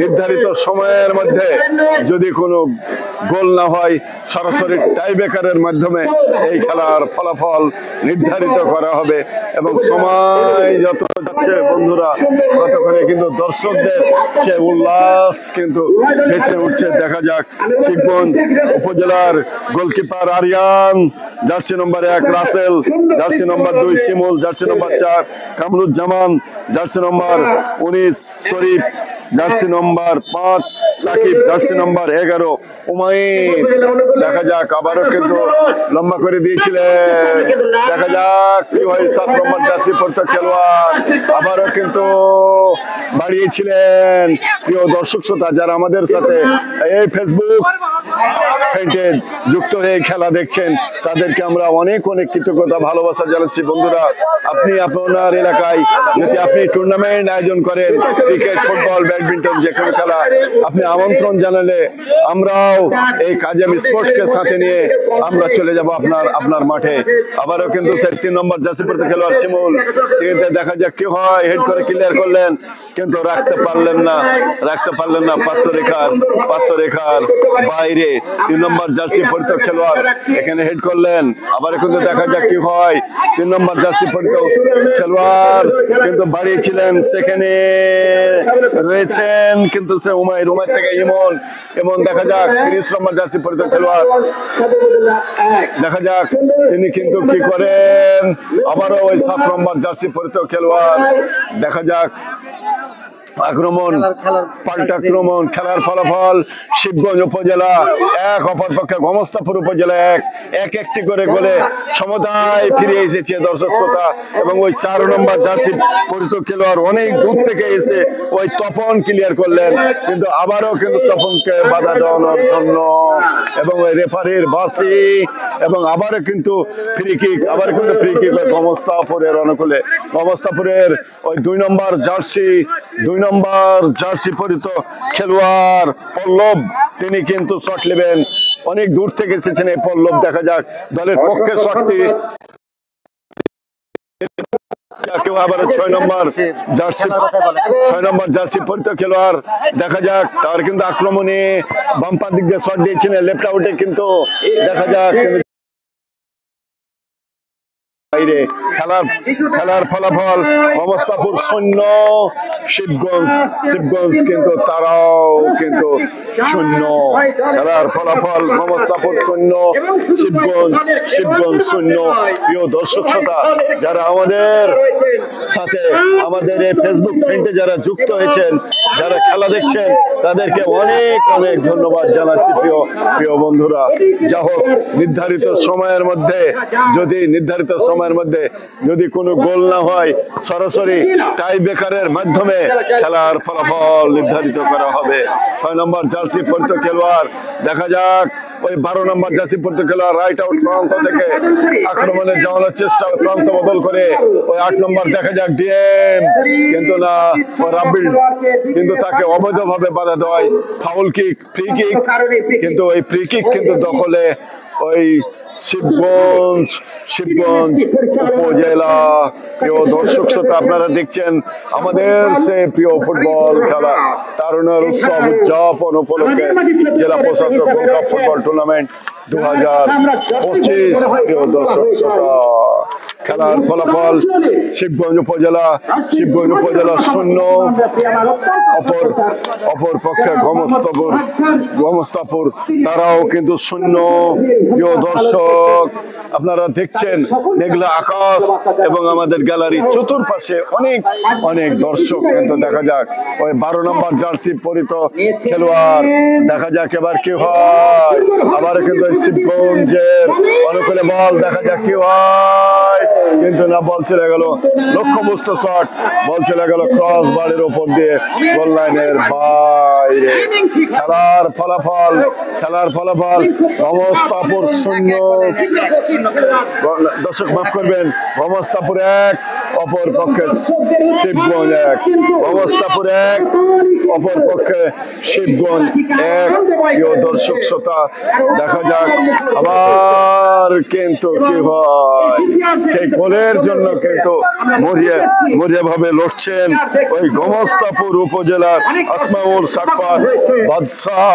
Speaker 1: নির্ধারিত সময়ের মধ্যে যদি কোনো গোল না হয়, সরাসরি টাই ব্রেকারের মাধ্যমে এই খেলার ফলাফল নির্ধারিত করা হবে। এবং সময় যত যাচ্ছে বন্ধুরা, ততক্ষণে কিন্তু দর্শকদের সে উল্লাস কিন্তু ভেসে উঠছে। দেখা যাক, শিবগঞ্জ উপজেলার goalkeeper Arian jersey number 1, Rasel jersey number 2, Shimul jersey number 4, Kamruzzaman jersey number 19, Sharif jersey number 5, Sakib jersey number 11, Umair. দেখা যাক, আবারও কিন্তু লম্বা করে দিয়েছিলেন। দেখা যাক কি হয়। 7 নম্বর জার্সি পড়তো খেলোয়াড় আবারও কিন্তু বাড়িয়েছিলেন। প্রিয় দর্শক শ্রোতা, যারা আমাদের সাথে এই ফেসবুক পেজে যুক্ত হয়ে খেলা দেখছেন, তাদেরকে আমরা অনেক কৃতজ্ঞতা ভালোবাসা জানাচ্ছি। বন্ধুরা, আপনি আপনার এলাকায় যদি আপনি টুর্নামেন্ট আয়োজন করেন, ক্রিকেট, ফুটবল, ব্যাডমিন্টন, যে কোনো খেলা, আপনি আমন্ত্রণ জানালে আমরাও এই কাজেম স্পোর্টসকে সাথে নিয়ে আমরা চলে যাব আপনার মাঠে। আবারও কিন্তু 3 নম্বর জার্সি পড়তে খেলোয়াড় শিমুল, দেখা যাক কি হয়। হেড করে ক্লিয়ার করলেন, কিন্তু রাখতে পারলেন না। 500 রেখার বাইরে 3 নম্বর জার্সি পরিত খেলোয়াড় এখানে হেড করলেন। আবার কিন্তু দেখা যাক কি হয়। 3 নম্বর জার্সি পরিত খেলোয়াড় কিন্তু বাড়িয়েছিলেন, সেখানে রয়েছেন কিন্তু সে উমাইর থেকে ইমন। দেখা যাক 30 নম্বর জার্সি পরিত খেলোয়াড়, দেখা যাক তিনি কিন্তু কি করেন। আবারও ওই 7 নম্বর জার্সি পরিত খেলোয়াড়, দেখা যাক পাল্টা আক্রমণ। খেলার ফলাফল শিবগঞ্জ উপজেলা 1, অপরপক্ষে গোমস্তাপুর উপজেলা 1। একটি করে গোলে সমতায় ফিরে এসেছে দর্শক শ্রোতা। এবং ওই 4 নম্বর জার্সি পরিত খেলোয়াড় অনেক দূর থেকে এসে ওই তপন ক্লিয়ার করলেন, কিন্তু আবারও কিন্তু তপনকে বাধা দেওয়ানোর জন্য এবং ওই রেফারির বাসি, এবং আবারও কিন্তু ফ্রি কিক গোমস্তাপুরের অনুকূলে। গোমস্তাপুরের ওই 2 নম্বর জার্সি পরিত খেলোয়াড় পল্লব, তিনি কিন্তু শট নেবেন। অনেক দূর থেকে এসেছেন এই পল্লব। দেখা যাক দলের পক্ষে শটটি, আবার 6 নম্বর জার্সি পরিত খেলোয়াড়, দেখা যাক তার কিন্তু আক্রমণে বাম্পার দিক দিয়ে শট দিয়েছিলেন লেফট আউটে, কিন্তু দেখা যাক খেলার ফলাফল গোমস্তাপুর 0, শিবগঞ্জ কিন্তু তারাও কিন্তু 0। খেলার ফলাফল গোমস্তাপুর 0, শিবগঞ্জ 0। প্রিয় দর্শক শ্রোতা, যারা আমাদের সাথে আমাদের এই ফেসবুক পেজে যারা যুক্ত হয়েছেন, যারা খেলা দেখছেন, তাদেরকে অনেক ধন্যবাদ জানাচ্ছি। প্রিয় বন্ধুরা, যা হোক, নির্ধারিত সময়ের মধ্যে যদি কোনো গোল না হয়, সরাসরি টাই ব্রেকারের মাধ্যমে খেলার ফলাফল নির্ধারিত করা হবে। 6 নম্বর জার্সি পরিত খেলোয়াড়, দেখা যাক ওই 12 নম্বর জার্সি পরিত খেলোয়াড় রাইট আউট প্রান্ত থেকে আক্রমণে যাওয়ানোর চেষ্টা, প্রান্ত বদল করে ওই 8 নম্বর, দেখা যাক ডিএম, কিন্তু না, রাব্বিল কিন্তু তাকে অবৈধভাবে বাধা দেওয়ায় ফাউল কিক, ফ্রি কিক, কিন্তু ওই ফ্রি কিক কিন্তু দখলে ওই শিবগঞ্জ উপজেলা। প্রিয় দর্শক শ্রোতা, আপনারা দেখছেন আমাদের সে প্রিয় ফুটবল খেলা তারুণ্যের উৎসব উদযাপন উপলক্ষে জেলা প্রশাসক গোল্ড কাপ ফুটবল টুর্নামেন্ট 2025। প্রিয় দর্শক শ্রোতা, খেলার ফলাফল শিবগঞ্জ উপজেলা 0, অপর পক্ষে গমস্তাপুর তারাও কিন্তু 0। প্রিয় দর্শক, আপনারা দেখছেন মেঘলা আকাশ এবং আমাদের গ্যালারি চতুর্পাশে অনেক দর্শক কিন্তু দেখা যাক ওই 12 নম্বর জার্সি পরিত খেলোয়াড় দেখা যাক এবার কি হয়। আবার কিন্তু শিবগঞ্জের অনুকূলে বল দেখা যাক কি হয়, কিন্তু না, বল চলে গেল লক্ষ্যবস্তু শট, বল চলে গেল ক্রস বারের উপর দিয়ে গোল লাইনের বাইরে। খেলার ফলাফল গমস্তাপুর 0, দর্শক মাফ করবেন, গমস্তাপুর 1, অপর পক্ষে শিবগঞ্জ 1। গমস্তাপুর 1, অপর পক্ষে শিবগঞ্জ 1। প্রিয় দর্শক শ্রোতা, দেখা যাক আবার কিন্তু কি হয়। সেই গোলের জন্য কিন্তু মরিয়া ভাবে লড়ছেন ওই গমস্তাপুর উপজেলার আসমাউল সাকফার বাদশাহ,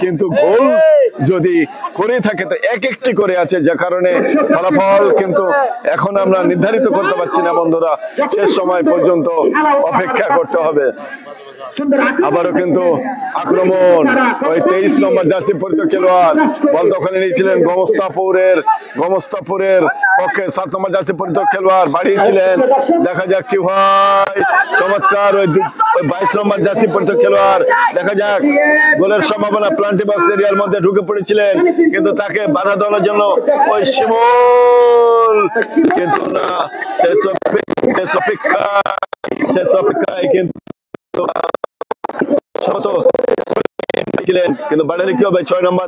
Speaker 1: কিন্তু গোল যদি করে থাকে তো একটি করে আছে, যে কারণে ফলাফল কিন্তু এখন আমরা নির্ধারিত করতে পারছি না বন্ধুরা, শেষ সময় পর্যন্ত অপেক্ষা করতে হবে। আবারও কিন্তু আক্রমণ ওই 23 নম্বর জার্সি পরিত খেলোয়াড় বল দখলে নিয়েছিলেন গমস্তাপুরের পক্ষে 7 নম্বর জার্সি পরিত খেলোয়াড় বাড়িয়েছিলেন, দেখা যাক কি হয়। চমৎকার ওই 22 নম্বর জার্সি পরিত খেলোয়াড়, দেখা যাক গোলের সম্ভাবনা, প্লান্টি বক্স এরিয়ার মধ্যে ঢুকে পড়েছিলেন, কিন্তু তাকে বাধা দেওয়ার জন্য ওই শিমুল, কিন্তু না, শেষ অপেক্ষায় কিন্তু কিন্তু বাড়ালে কি হবে। 6 নম্বর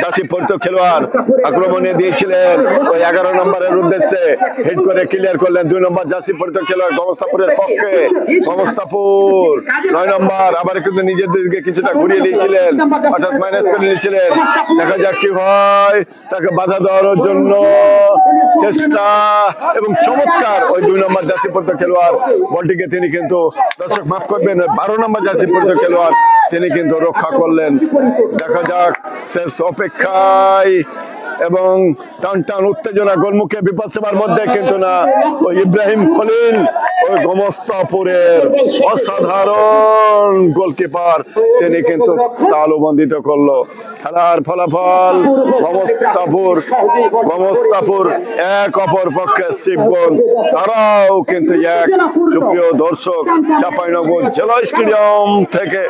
Speaker 1: জার্সি পরিত খেলোয়াড় আক্রমণে দিয়েছিলেন ওই 11 নম্বরের উদ্দেশ্যে, হিট করে ক্লিয়ার করলেন 2 নম্বর জার্সি পরিত খেলোয়াড় গমস্তাপুরের পক্ষে। গমস্তাপুর 9 নম্বর আবার কিন্তু নিজেদেরকে কিছুটা ঘুরিয়ে নিয়েছিলেন, অর্থাৎ মাইনাস করে নিয়েছিলেন, দেখা যাক কি হয়। তাকে বাধা দেওয়ার জন্য চেষ্টা এবং চমৎকার ওই 2 নম্বর জার্সি পরিত খেলোয়াড় বলটিকে তিনি কিন্তু, দর্শক মাফ করবেন, 12 নম্বর জার্সি পরিত খেলোয়াড় তিনি কিন্তু রক্ষা করলেন। দেখা যাক শেষ অপেক্ষায় এবং টান উত্তেজনা, গোলমুখে বিপদ সেবার মধ্যে, কিন্তু না, ওই ইব্রাহিম খলিল ওই গমস্তাপুরের অসাধারণ গোলকিপার তিনি কিন্তু তালুবন্দিত করলো। খেলার ফলাফল গমস্তাপুর 1, অপর পক্ষে শিবগঞ্জ তারাও কিন্তু 1। সুপ্রিয় দর্শক, চাঁপাইনবাবগঞ্জ জেলা স্টেডিয়াম থেকে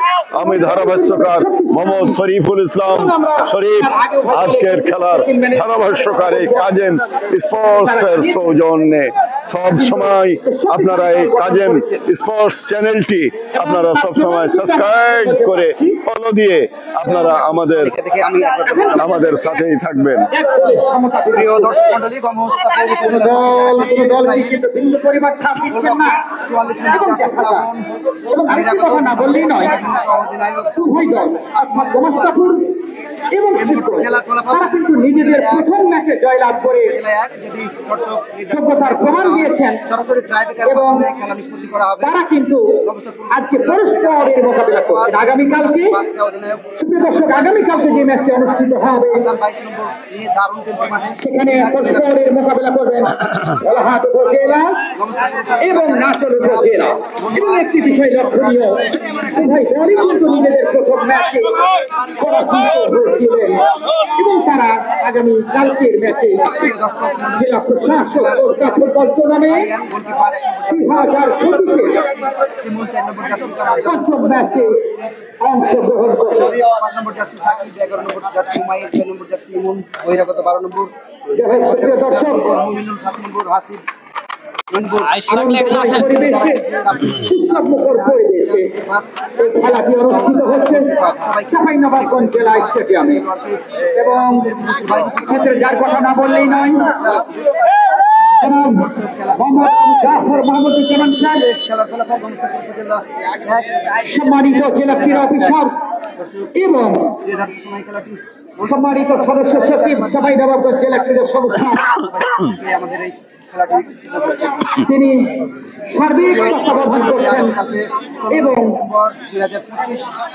Speaker 1: আমি ধারাভাষ্যকার মোহাম্মদ শরীফুল ইসলাম শরীফ, আজকের খেলার ধারাভাষ্যকার এই কাজেম স্পোর্টসের সৌজন্যে। সব সময় আপনারা এই কাজেম স্পোর্টস চ্যানেলটি আপনারা সব সময় সাবস্ক্রাইব করে ফলো দিয়ে আপনারা আমাদের সাথেই থাকবেন।
Speaker 2: প্রিয় দর্শক মণ্ডলী,
Speaker 3: নিজেদের প্রথম ম্যাচে জয়লাভ করে যোগ্যতার প্রমাণ দিয়েছেন এবং তারা কিন্তু আজকে পরস্পরের মোকাবিলা করছেন। আগামীকালকে যে ম্যাচটি অনুষ্ঠিত হবে সেখানে পরস্পরের মোকাবিলা করবেন ভোলাহাট উপজেলা এবং নাটোর উপজেলা। এবং একটি বিষয় লক্ষণীয়, উভয় দলই কিন্তু নিজেদের প্রথম ম্যাচে এবং তারা আগামী কালকের ম্যাচে জেলা প্রশাসক ফুটবল টুর্নামেন্ট 2025 পঞ্চম ম্যাচে অংশগ্রহণ করবে। দর্শক খেলাটি অনুষ্ঠিত হচ্ছে চাঁপাইনবাবগঞ্জ জেলা স্টেডিয়ামে এবং ক্ষেত্রে যার কথা না বললেই নয়, সম্মানিত জেলা ক্রীড়া অফিসার এবং সম্মানিত সদস্য সচিব চাঁপাইনবাবগঞ্জ জেলা ক্রীড়া সংস্থা তিনি সার্বিক তত্ত্বাবধান করছেন এবং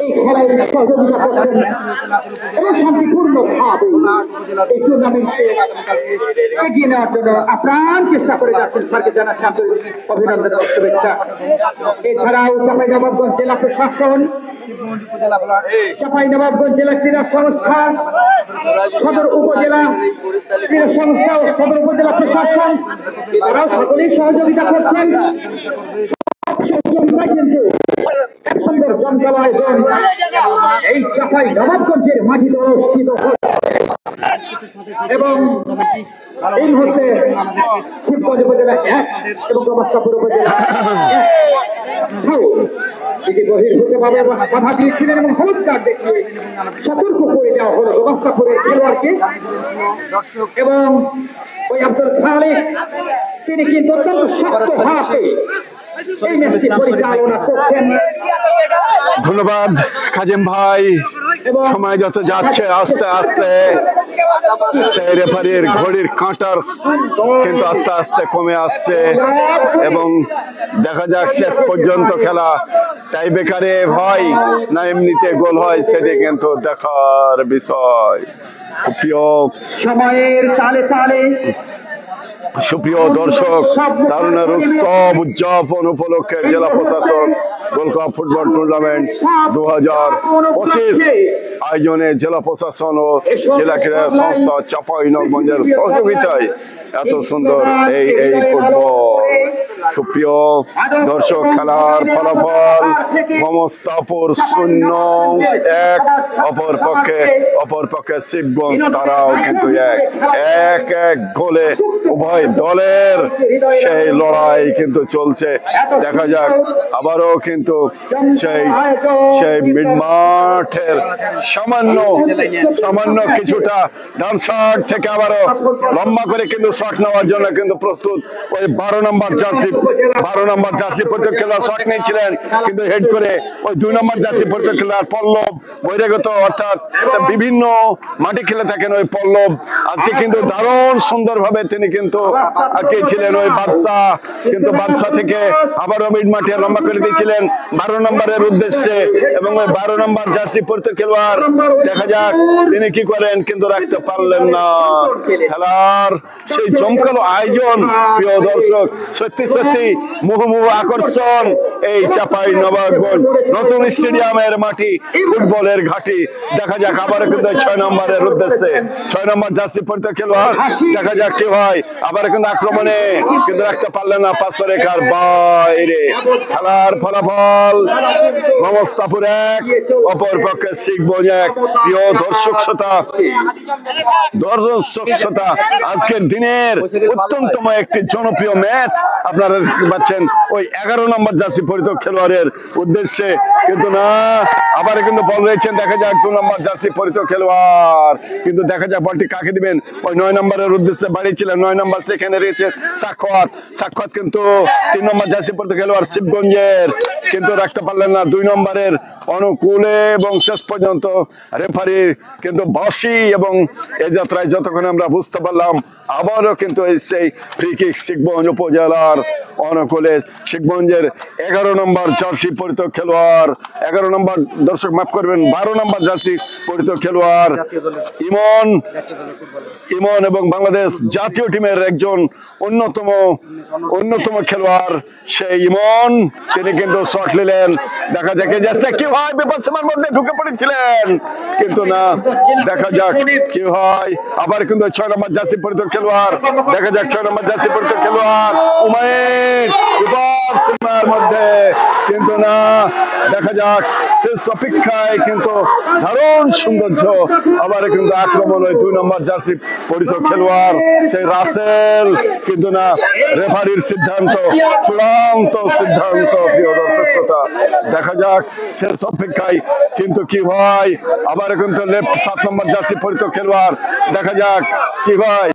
Speaker 3: এই খেলায় সহযোগিতা করছেন এবং শান্তিপূর্ণভাবে এই টুর্নামেন্টকে এগিয়ে নেওয়ার জন্য আপ্রাণ চেষ্টা করে যাচ্ছেন। স্যারকে জানাচ্ছি আন্তরিক অভিনন্দন ও শুভেচ্ছা। এছাড়াও চাঁপাইনবাবগঞ্জ জেলা প্রশাসন, চাঁপাইনবাবগঞ্জ জেলা ক্রীড়া সংস্থা, সদর উপজেলা ক্রীড়া সংস্থা ও সদর উপজেলা প্রশাসন তারাও সকলেই সহযোগিতা করছেন। কিন্তু এক সুন্দর জমকালো আয়োজন এই চাঁপাইনবাবগঞ্জের মাটিতে অনুষ্ঠিত হচ্ছে এবং এই মুহূর্তে শিবগঞ্জ উপজেলা 1 এবং গবাস্তাপুর উপজেলা 1 বহির্ভূতভাবে বাধা দিয়েছিলেন এবং হলুদ কার্ড দেখিয়ে সতর্ক করে দেওয়া হলো গবাস্তাপুরের খেলোয়াড়কে এবং ওই আব্দুল খালেক তিনি কিন্তু অত্যন্ত শক্ত হাতে এই ম্যাচটি পরিচালনা করছেন।
Speaker 1: ধন্যবাদ কাজেম ভাই। সময় যত যাচ্ছে আস্তে আস্তে সেই রেফারির ঘড়ির কাঁটার কিন্তু আস্তে আস্তে কমে আসছে এবং দেখা যাক শেষ পর্যন্ত খেলা টাই ব্রেকারে হয় না এমনিতে গোল হয়, সেটি কিন্তু দেখার বিষয়।
Speaker 3: সময়ের তালে তালে
Speaker 1: সুপ্রিয় দর্শক, দারুণের উৎসব উদযাপন উপলক্ষে জেলা প্রশাসক গোল্ড কাপ ফুটবল টুর্নামেন্ট 2025 আয়োজনে জেলা প্রশাসন ও জেলা ক্রীড়া সংস্থা চাঁপাইনবাবগঞ্জের সহযোগিতায় এত সুন্দর এই ফুটবল। সুপ্রিয় দর্শক, খেলার ফলাফল মমস্তাপুর 0-1, অপরপক্ষে শিবগঞ্জ তারাও কিন্তু 1-1 গোলে উভয় দলের সেই লড়াই কিন্তু চলছে। দেখা যাক আবারও কিন্তু সেই মিড মাঠের সামান্য কিছুটা ডান সাইড থেকে আবারও লম্বা করে কিন্তু শট নেওয়ার জন্য কিন্তু প্রস্তুত ওই 12 নম্বর জার্সি পরিত খেলোয়াড় শট নিয়েছিলেন, কিন্তু হেড করে ওই 2 নম্বর জার্সি পরিত খেলোয়াড় পল্লব বহিরাগত, অর্থাৎ বিভিন্ন মাঠে খেলে থাকেন ওই পল্লব। আজকে কিন্তু দারুণ সুন্দরভাবে তিনি কিন্তু আঁকিয়েছিলেন ওই বাদশা, কিন্তু বাদশা থেকে আবারও মিড মাঠে লম্বা করে দিয়েছিলেন 12 নম্বরের উদ্দেশ্যে এবং ওই 12 নম্বর জার্সি পরিত খেলোয়াড় দেখা যাক তিনি কি করেন, কিন্তু রাখতে পারলেন না। খেলার সেই জমকালো আয়োজন প্রিয় দর্শক, সত্যি মুহুর্মুহু আকর্ষণ এই চাঁপাইনবাবগঞ্জ নতুন স্টেডিয়ামের মাটি, ফুটবলের ঘাটি। দেখা যাক আবার কিন্তু 6 নম্বরের উদ্দেশ্যে 6 নম্বর জার্সি পরিত খেলোয়াড় দেখা যাক কি হয়। আবার কিন্তু আক্রমণে কিন্তু রাখতে পারলেন না, 5 রেখার বাইরে। খেলার ফলাফল মমস্তাপুর 1, অপরপক্ষে শিবগঞ্জ 1। প্রিয় দর্শক শ্রোতা, আজকের দিনের অত্যন্তম একটি জনপ্রিয় ম্যাচ আপনারা দেখতে পাচ্ছেন ওই 11 নম্বর জার্সি পরিত খেলোয়াড়ের উদ্দেশ্যে, কিন্তু না আবার কিন্তু বল রয়েছেন। দেখা যাক 2 নম্বর জার্সি পরিত খেলোয়াড়, কিন্তু দেখা যাক বলটি কাকে দিবেন। ওই 9 নম্বরের উদ্দেশ্যে বাড়িয়েছিলেন 9 নম্বর, সেখানে রয়েছে সাক্ষাৎ কিন্তু 3 নম্বর জার্সি পরিত খেলোয়াড় শিবগঞ্জের, কিন্তু রাখতে পারলেন না 2 নম্বরের অনুকূলে এবং শেষ পর্যন্ত রেফারির কিন্তু বাঁশি। এবং এই যাত্রায় যতক্ষণ আমরা বুঝতে পারলাম আবারও কিন্তু সেই ফ্রি কিক শিবগঞ্জ উপজেলার অনুকূলে। শিবগঞ্জের 11 নম্বর জার্সি পরিত খেলোয়াড়, 11 নম্বর দর্শক মাফ করবেন 12 নম্বর জার্সি পরিত খেলোয়াড় ইমন এবং বাংলাদেশ জাতীয় টিমের একজন অন্যতম খেলোয়াড় সেই ইমন, তিনি কিন্তু শট নিলেন। দেখা যাক কি হয়, বিপদ সীমার মধ্যে ঢুকে পড়েছিলেন, কিন্তু না দেখা যাক কি হয়। আবার কিন্তু 6 নম্বর জার্সি পরিত খেলোয়াড়, দেখা যাক 6 নম্বর জার্সি পরিত খেলোয়াড় উমাইর বিপদ সীমার মধ্যে, কিন্তু না দেখা যাক শেষ অপেক্ষায় কিন্তু দারুণ সৌন্দর্য। আবার কিন্তু আক্রমণ ওই 2 নম্বর জার্সি পরিত খেলোয়াড় সেই রাসেল, কিন্তু না রেফারির চূড়ান্ত সিদ্ধান্ত। প্রিয় দর্শক শ্রোতা, দেখা যাক শেষ অপেক্ষায় কিন্তু কি হয়। আবার কিন্তু লেফট 7 নম্বর জার্সি পরিত খেলোয়াড়, দেখা যাক কি হয়।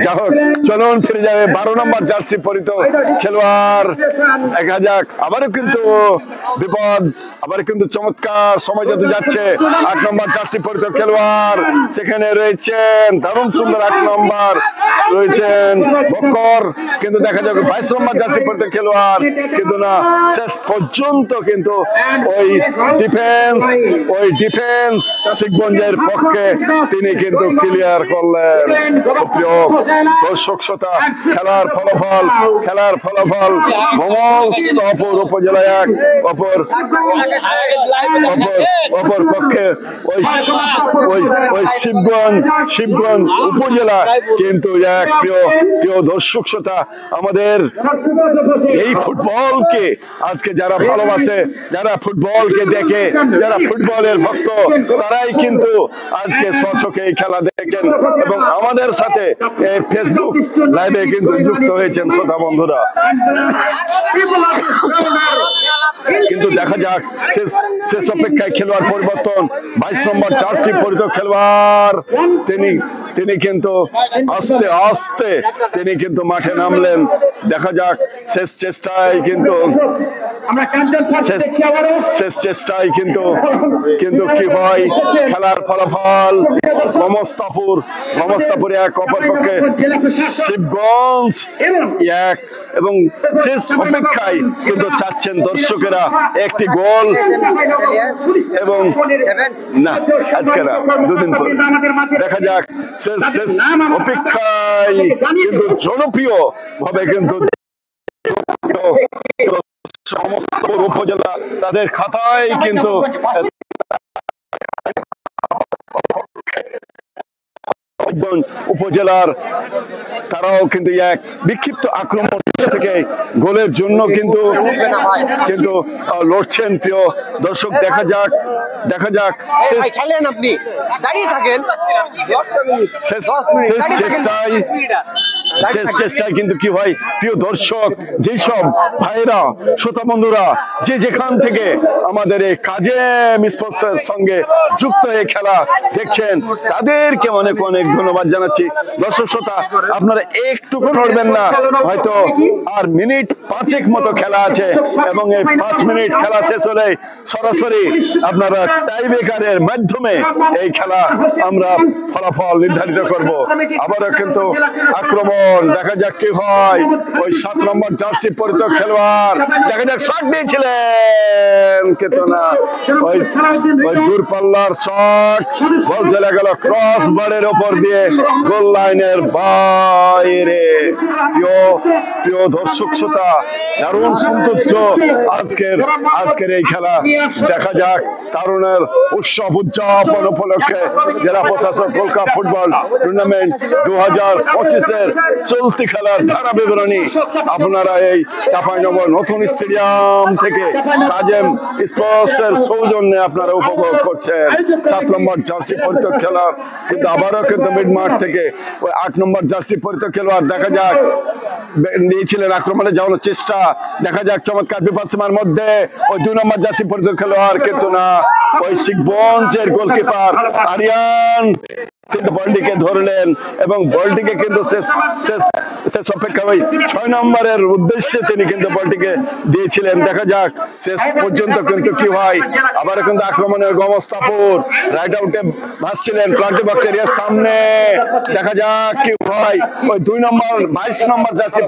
Speaker 1: যাই হোক চলুন ফিরে যাবে 12 নম্বর জার্সি পরিত খেলোয়াড়। দেখা যাক আবারও কিন্তু বিপদ, আবার কিন্তু চমৎকার সময় যত যাচ্ছে 8 নম্বর জার্সি পরিত খেলোয়াড় সেখানে রয়েছেন দারুণ সুন্দর 8 নম্বর রয়েছেন বক্কর, কিন্তু দেখা যাবে 22 নম্বর জার্সি পরিত খেলোয়াড় কিন্তু না, শেষ পর্যন্ত কিন্তু ওই ডিফেন্স শিখগঞ্জের পক্ষে তিনি কিন্তু ক্লিয়ার করলেন। প্রিয় দর্শক শ্রোতা, খেলার ফলাফল মোহাম্মদপুর উপজেলা 1, অপর পক্ষে ওই শিবগঞ্জ উপজেলা কিন্তু 1। প্রিয় দর্শক শ্রোতা, আমাদের এই ফুটবলকে আজকে যারা ভালোবাসে, যারা ফুটবলকে দেখে, যারা ফুটবলের ভক্ত, তারাই কিন্তু আজকে স্বচক্ষে এই খেলা দেখেন এবং আমাদের সাথে এই ফেসবুক লাইভে কিন্তু যুক্ত হয়েছেন শ্রোতা বন্ধুরা। কিন্তু দেখা যাক শেষ অপেক্ষায় খেলোয়াড় পরিবর্তন। 22 নম্বর জার্সি পরিত খেলোয়াড় তিনি কিন্তু আস্তে তিনি কিন্তু মাঠে নামলেন। দেখা যাক শেষ চেষ্টায় কিন্তু কি হয় খেলার ফলাফল। মোহাম্মদপুর 1, অপরপক্ষে শিবগঞ্জ 1 এবং শেষ অপেক্ষায় কিন্তু চাচ্ছেন দর্শকেরা একটি গোল এবং না আজকে না, দুদিন পর দেখা যাক। শেষ অপেক্ষায় কিন্তু জনপ্রিয় ভাবে কিন্তু সমস্ত উপজেলা তাদের খাতায় কিন্তু উপজেলার তারাও কিন্তু 1 বিক্ষিপ্ত আক্রমণ থেকে গোলের জন্য কিন্তু লড়ছেন। প্রিয় দর্শক, দেখা যাক
Speaker 2: আপনি দাঁড়িয়ে থাকেন
Speaker 1: শেষ চেষ্টায় কিন্তু কি হয়। প্রিয় দর্শক, যেসব ভাইরা শ্রোতা বন্ধুরা যে যেখান থেকে আমাদের এই কাজেম স্পোর্টসের সঙ্গে যুক্ত হয়ে খেলা দেখছেন, তাদেরকে অনেক ধন্যবাদ জানাচ্ছি। দর্শক শ্রোতা, আপনারা একটুকু নড়বেন না, হয়তো আর মিনিট 5 মতো খেলা আছে এবং এই 5 মিনিট খেলা শেষ হলে সরাসরি আপনারা টাইব্রেকারের মাধ্যমে এই খেলা আমরা ফলাফল নির্ধারিত করব। আবারও কিন্তু আক্রমণ, দেখা যাক কি হয়। ওই 7 নম্বর জার্সি পরিত খেলোয়াড় দেখা যাক শট দিয়েছিলেন, কিন্তু না, ওই দূরপাল্লার শট, বল চলে গেল ক্রস বারের উপর দিয়ে গোল লাইনের বাইরে। প্রিয় দর্শক শ্রোতা, দারুণ সৌন্দর্য আজকের এই খেলা। দেখা যাক তারুণের উৎসব উদযাপন উপলক্ষে জেলা প্রশাসক গোল্ড কাপ ফুটবল টুর্নামেন্ট 2025-এর চলতি খেলার ধারা বিবরণী আপনারা এই চাঁপাইনগর নতুন স্টেডিয়াম থেকে কাজেম স্পোর্টসের সৌজন্যে আপনারা উপভোগ করছেন। 7 নম্বর জার্সি পরিত খেলোয়াড় কিন্তু আবারও কিন্তু মিড মাঠ থেকে ওই 8 নম্বর জার্সি পরিত খেলোয়াড় দেখা যাক নিয়েছিলেন আক্রমণে যাওয়ার চেষ্টা। দেখা যাক চমৎকার বিপদসীমার মধ্যে ওই 2 নম্বর জার্সি পরিত খেলোয়াড়, কিন্তু না, ওই শিখগঞ্জের গোলকিপার আরিয়ান কিন্তু বলটিকে ধরলেন এবং বলটিকে কিন্তু শেষ অপেক্ষা ওই 6 নম্বরের উদ্দেশ্যে তিনি কিন্তু বলটিকে দিয়েছিলেন। দেখা যাক শেষ পর্যন্ত কিন্তু কি হয়। আবার কিন্তু আক্রমণে মোহাম্মদপুর রাইট আউটে ভাসছিলেন প্লান্টি বক্সের সামনে, দেখা যাক কি হয়। ওই 22 নম্বর জার্সি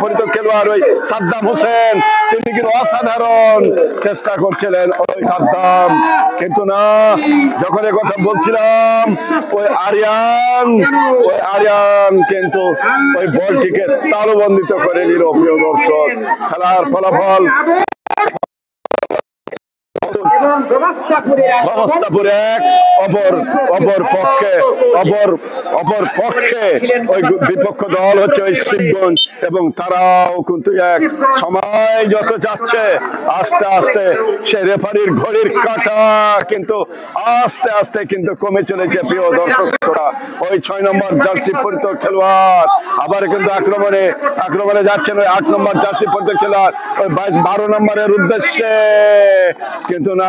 Speaker 1: পরিত খেলোয়াড় ওই সাদ্দাম হোসেন, তিনি কিন্তু অসাধারণ চেষ্টা করছিলেন ওই সাদ্দাম, কিন্তু না, যখন কথা বলছিলাম ওই আরিয়ান কিন্তু ওই বলটিকে তালুবন্দিত করে নিল। প্রিয় দর্শক, খেলার ফলাফল মোহাম্মদপুর 1, অপর পক্ষে ওই বিপক্ষ দল হচ্ছে ওই শিবগঞ্জ এবং তারাও কিন্তু 1। সময় যত যাচ্ছে আস্তে আস্তে সে রেফারির ঘড়ির কাঁটা কিন্তু আস্তে কিন্তু কমে চলেছে। প্রিয় দর্শক, ওই 6 নম্বর জার্সি পরিত খেলোয়াড় আবার কিন্তু আক্রমণে যাচ্ছেন ওই 8 নম্বর জার্সি পরিত খেলোয়াড় ওই 12 নম্বরের উদ্দেশ্যে, কিন্তু না,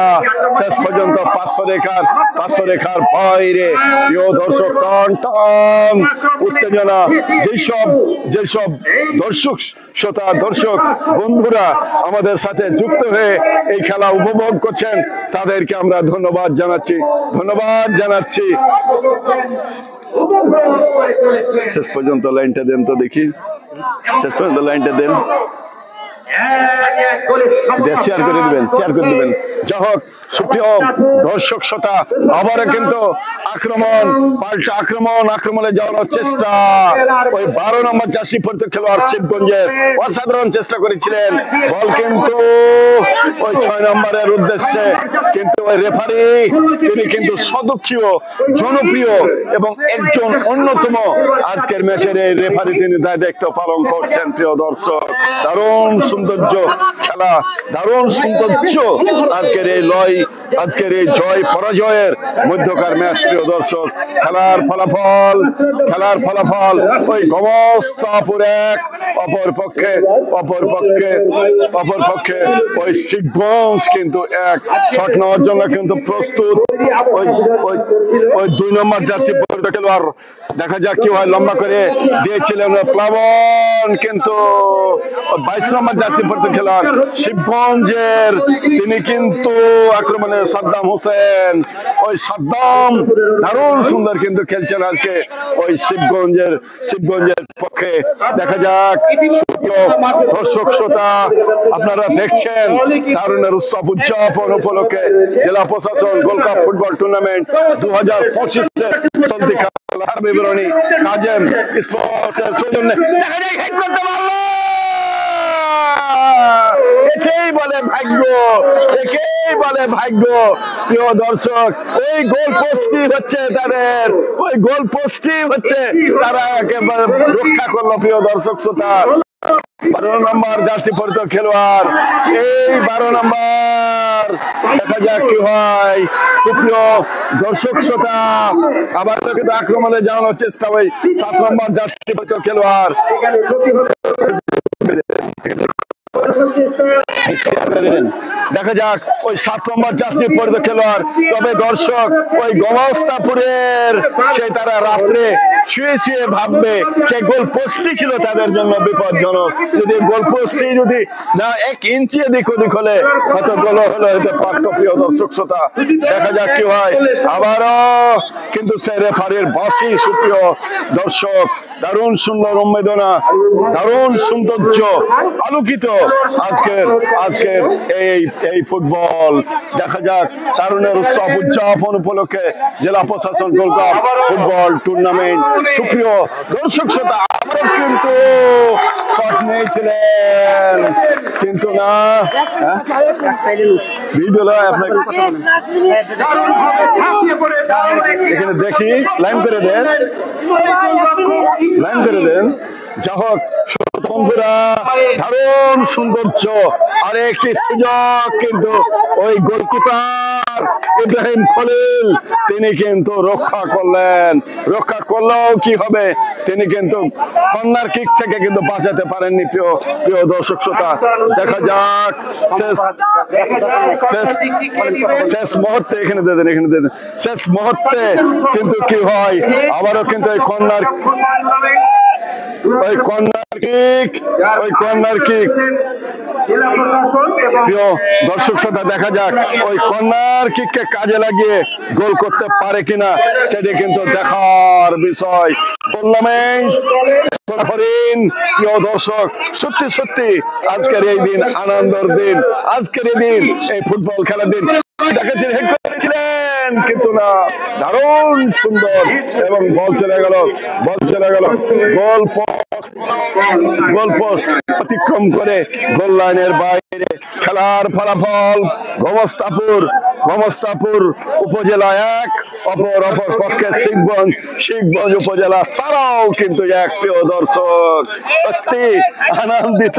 Speaker 1: শেষ পর্যন্ত 500 রেখার বাইরে। প্রিয় দর্শক, টান টান উত্তেজনা। যেসব দর্শক বন্ধুরা আমাদের সাথে যুক্ত হয়ে এই খেলা উপভোগ করছেন তাদেরকে আমরা ধন্যবাদ জানাচ্ছি। শেষ পর্যন্ত লাইনটা দেন তো দেখি, শেষ পর্যন্ত লাইনটা দেন, শেয়ার করে দিবেন। যাই হোক, সুপ্রিয় দর্শক শ্রোতা, আবারও কিন্তু আক্রমণে যাওয়ার চেষ্টা। ওই 12 নম্বর জার্সি পরিহিত খেলোয়াড় শিবগঞ্জের অসাধারণ চেষ্টা করেছিলেন, বল কিন্তু ওই 6 নম্বরের উদ্দেশ্যে, কিন্তু ওই রেফারি তিনি কিন্তু সদক্ষীয়, জনপ্রিয় এবং একজন অন্যতম আজকের ম্যাচের এই রেফারি, তিনি দায়িত্ব পালন করছেন। প্রিয় দর্শক, দারুণ সৌন্দর্য খেলা, দারুণ সৌন্দর্য আজকের এই জয় পরাজয়ের মধ্যকার ম্যাচ। প্রিয় দর্শক, খেলার ফলাফল ওই গমস্তাপুর 1, অপরপক্ষে ওই শিবগঞ্জ কিন্তু 1। শট নেওয়ার জন্য কিন্তু প্রস্তুত ওই 2 নম্বর জার্সি পরিহিত খেলোয়াড়। দেখা যাক কি হয়, লম্বা করে দিয়েছিলেন প্লাবন, কিন্তু 22 নম্বর জার্সি পরিহিত খেলোয়াড় শিবগঞ্জের, তিনি কিন্তু আক্রমণে সাদ্দাম হোসেন। ওই সাদ্দাম দারুণ সুন্দর কিন্তু খেলছেন আজকে ওই শিবগঞ্জের পক্ষে। দেখা যাক, দর্শক শ্রোতা আপনারা দেখছেন তারুণের উৎসব উদযাপন উপলক্ষে জেলা প্রশাসন গোল্ড কাপ ফুটবল টুর্নামেন্ট 2025-এর চলতি খেলার বিবরণী কাজেম স্পোর্টসের সৌজন্যে। দেখা যায় হেড করতে পারলো, একেই বলে ভাগ্য। প্রিয় দর্শক, ওই গোল পোস্টই হচ্ছে তারা একেবারে রক্ষা করলো। প্রিয় দর্শক শ্রোতা, 12 নম্বর জার্সি পরিহিত খেলোয়াড়, এই 12 নম্বর, দেখা যাক কি হয়। সুপ্রিয় দর্শক শ্রোতা, আবার কিন্তু আক্রমণে যাওয়ানোর চেষ্টা ওই 7 নম্বর জার্সি পরিহিত খেলোয়াড়। দেখা যাক ওই 7 নম্বর জার্সি পরিহিত খেলোয়াড়। তবে দর্শক, ওই গমস্তাপুরের সেই তারা রাত্রে শুয়ে ভাববে সেই গোল পোস্টই ছিল তাদের জন্য বিপজ্জনক। যদি গোল পোস্টে যদি না 1 ইঞ্চি এদিক ওদিক হলে হয়তো গোল হতে পারত। প্রিয় দর্শক শ্রোতা, দেখা যাক কি হয়। আবারও কিন্তু সে রেফারির বাঁশি। সুপ্রিয় দর্শক, দারুণ সুন্দর উন্মেদনা, দারুণ সৌন্দর্য আলোকিত আজকের এই ফুটবল। দেখা যাক, তারুণের উৎসব উদযাপন উপলক্ষে জেলা প্রশাসন গোল্ড কাপ ফুটবল টুর্নামেন্ট। সুপ্রিয় দর্শক শ্রোতা, আবারও কিন্তু শট নিয়েছিলেন, কিন্তু না ভিডিও এখানে দেখি, লাইন করে দেন। যা হোক বন্ধুরা, দারুণ সৌন্দর্য। আরেকটি সুযোগ কিন্তু ওই গোলকিপার ইব্রাহিম খলিল, তিনি কিন্তু রক্ষা করলেও কি হবে, তিনি কিন্তু কর্নার কিক থেকে কিন্তু বাঁচাতে পারেননি। প্রিয় দর্শক শ্রোতা, দেখা যাক শেষ মুহূর্তে, এখানে দেন শেষ মুহূর্তে কিন্তু কি হয়। আবারও কিন্তু ওই কর্নার কিক প্রিয় দর্শক শ্রোতা, দেখা যাক ওই কর্নার কিককে কাজে লাগিয়ে গোল করতে পারে কিনা, সেটি কিন্তু দেখার বিষয়। প্রিয় দর্শক, সত্যি আজকের এই দিন আনন্দের দিন, আজকের এই দিন এই ফুটবল খেলার দিন। করেছিলেন কিন্তু না, দারুণ সুন্দর, এবং বল চলে গেল গোল পোস্ট অতিক্রম করে গোল লাইনের বাইরে। খেলার ফলাফল গমস্তাপুর উপজেলা 1, অপর পক্ষে শিবগঞ্জ উপজেলা তারাও কিন্তু 1। প্রিয় দর্শক, সত্যি আনন্দিত।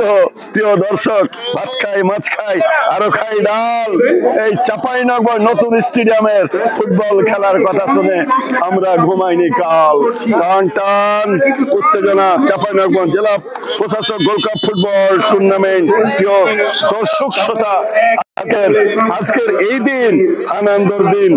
Speaker 1: প্রিয় দর্শক, ভাত খাই মাছ খাই আরো খাই ডাল। এই চাঁপাইনগর নতুন স্টেডিয়ামের ফুটবল খেলার কথা শুনে আমরা ঘুমাইনি কাল। টান উত্তেজনা চাঁপাইনগর জেলা প্রশাসক গোল্ড কাপ ফুটবল টুর্নামেন্ট। প্রিয় দর্শক শ্রোতা, আজকের এই দিন আনন্দের দিন।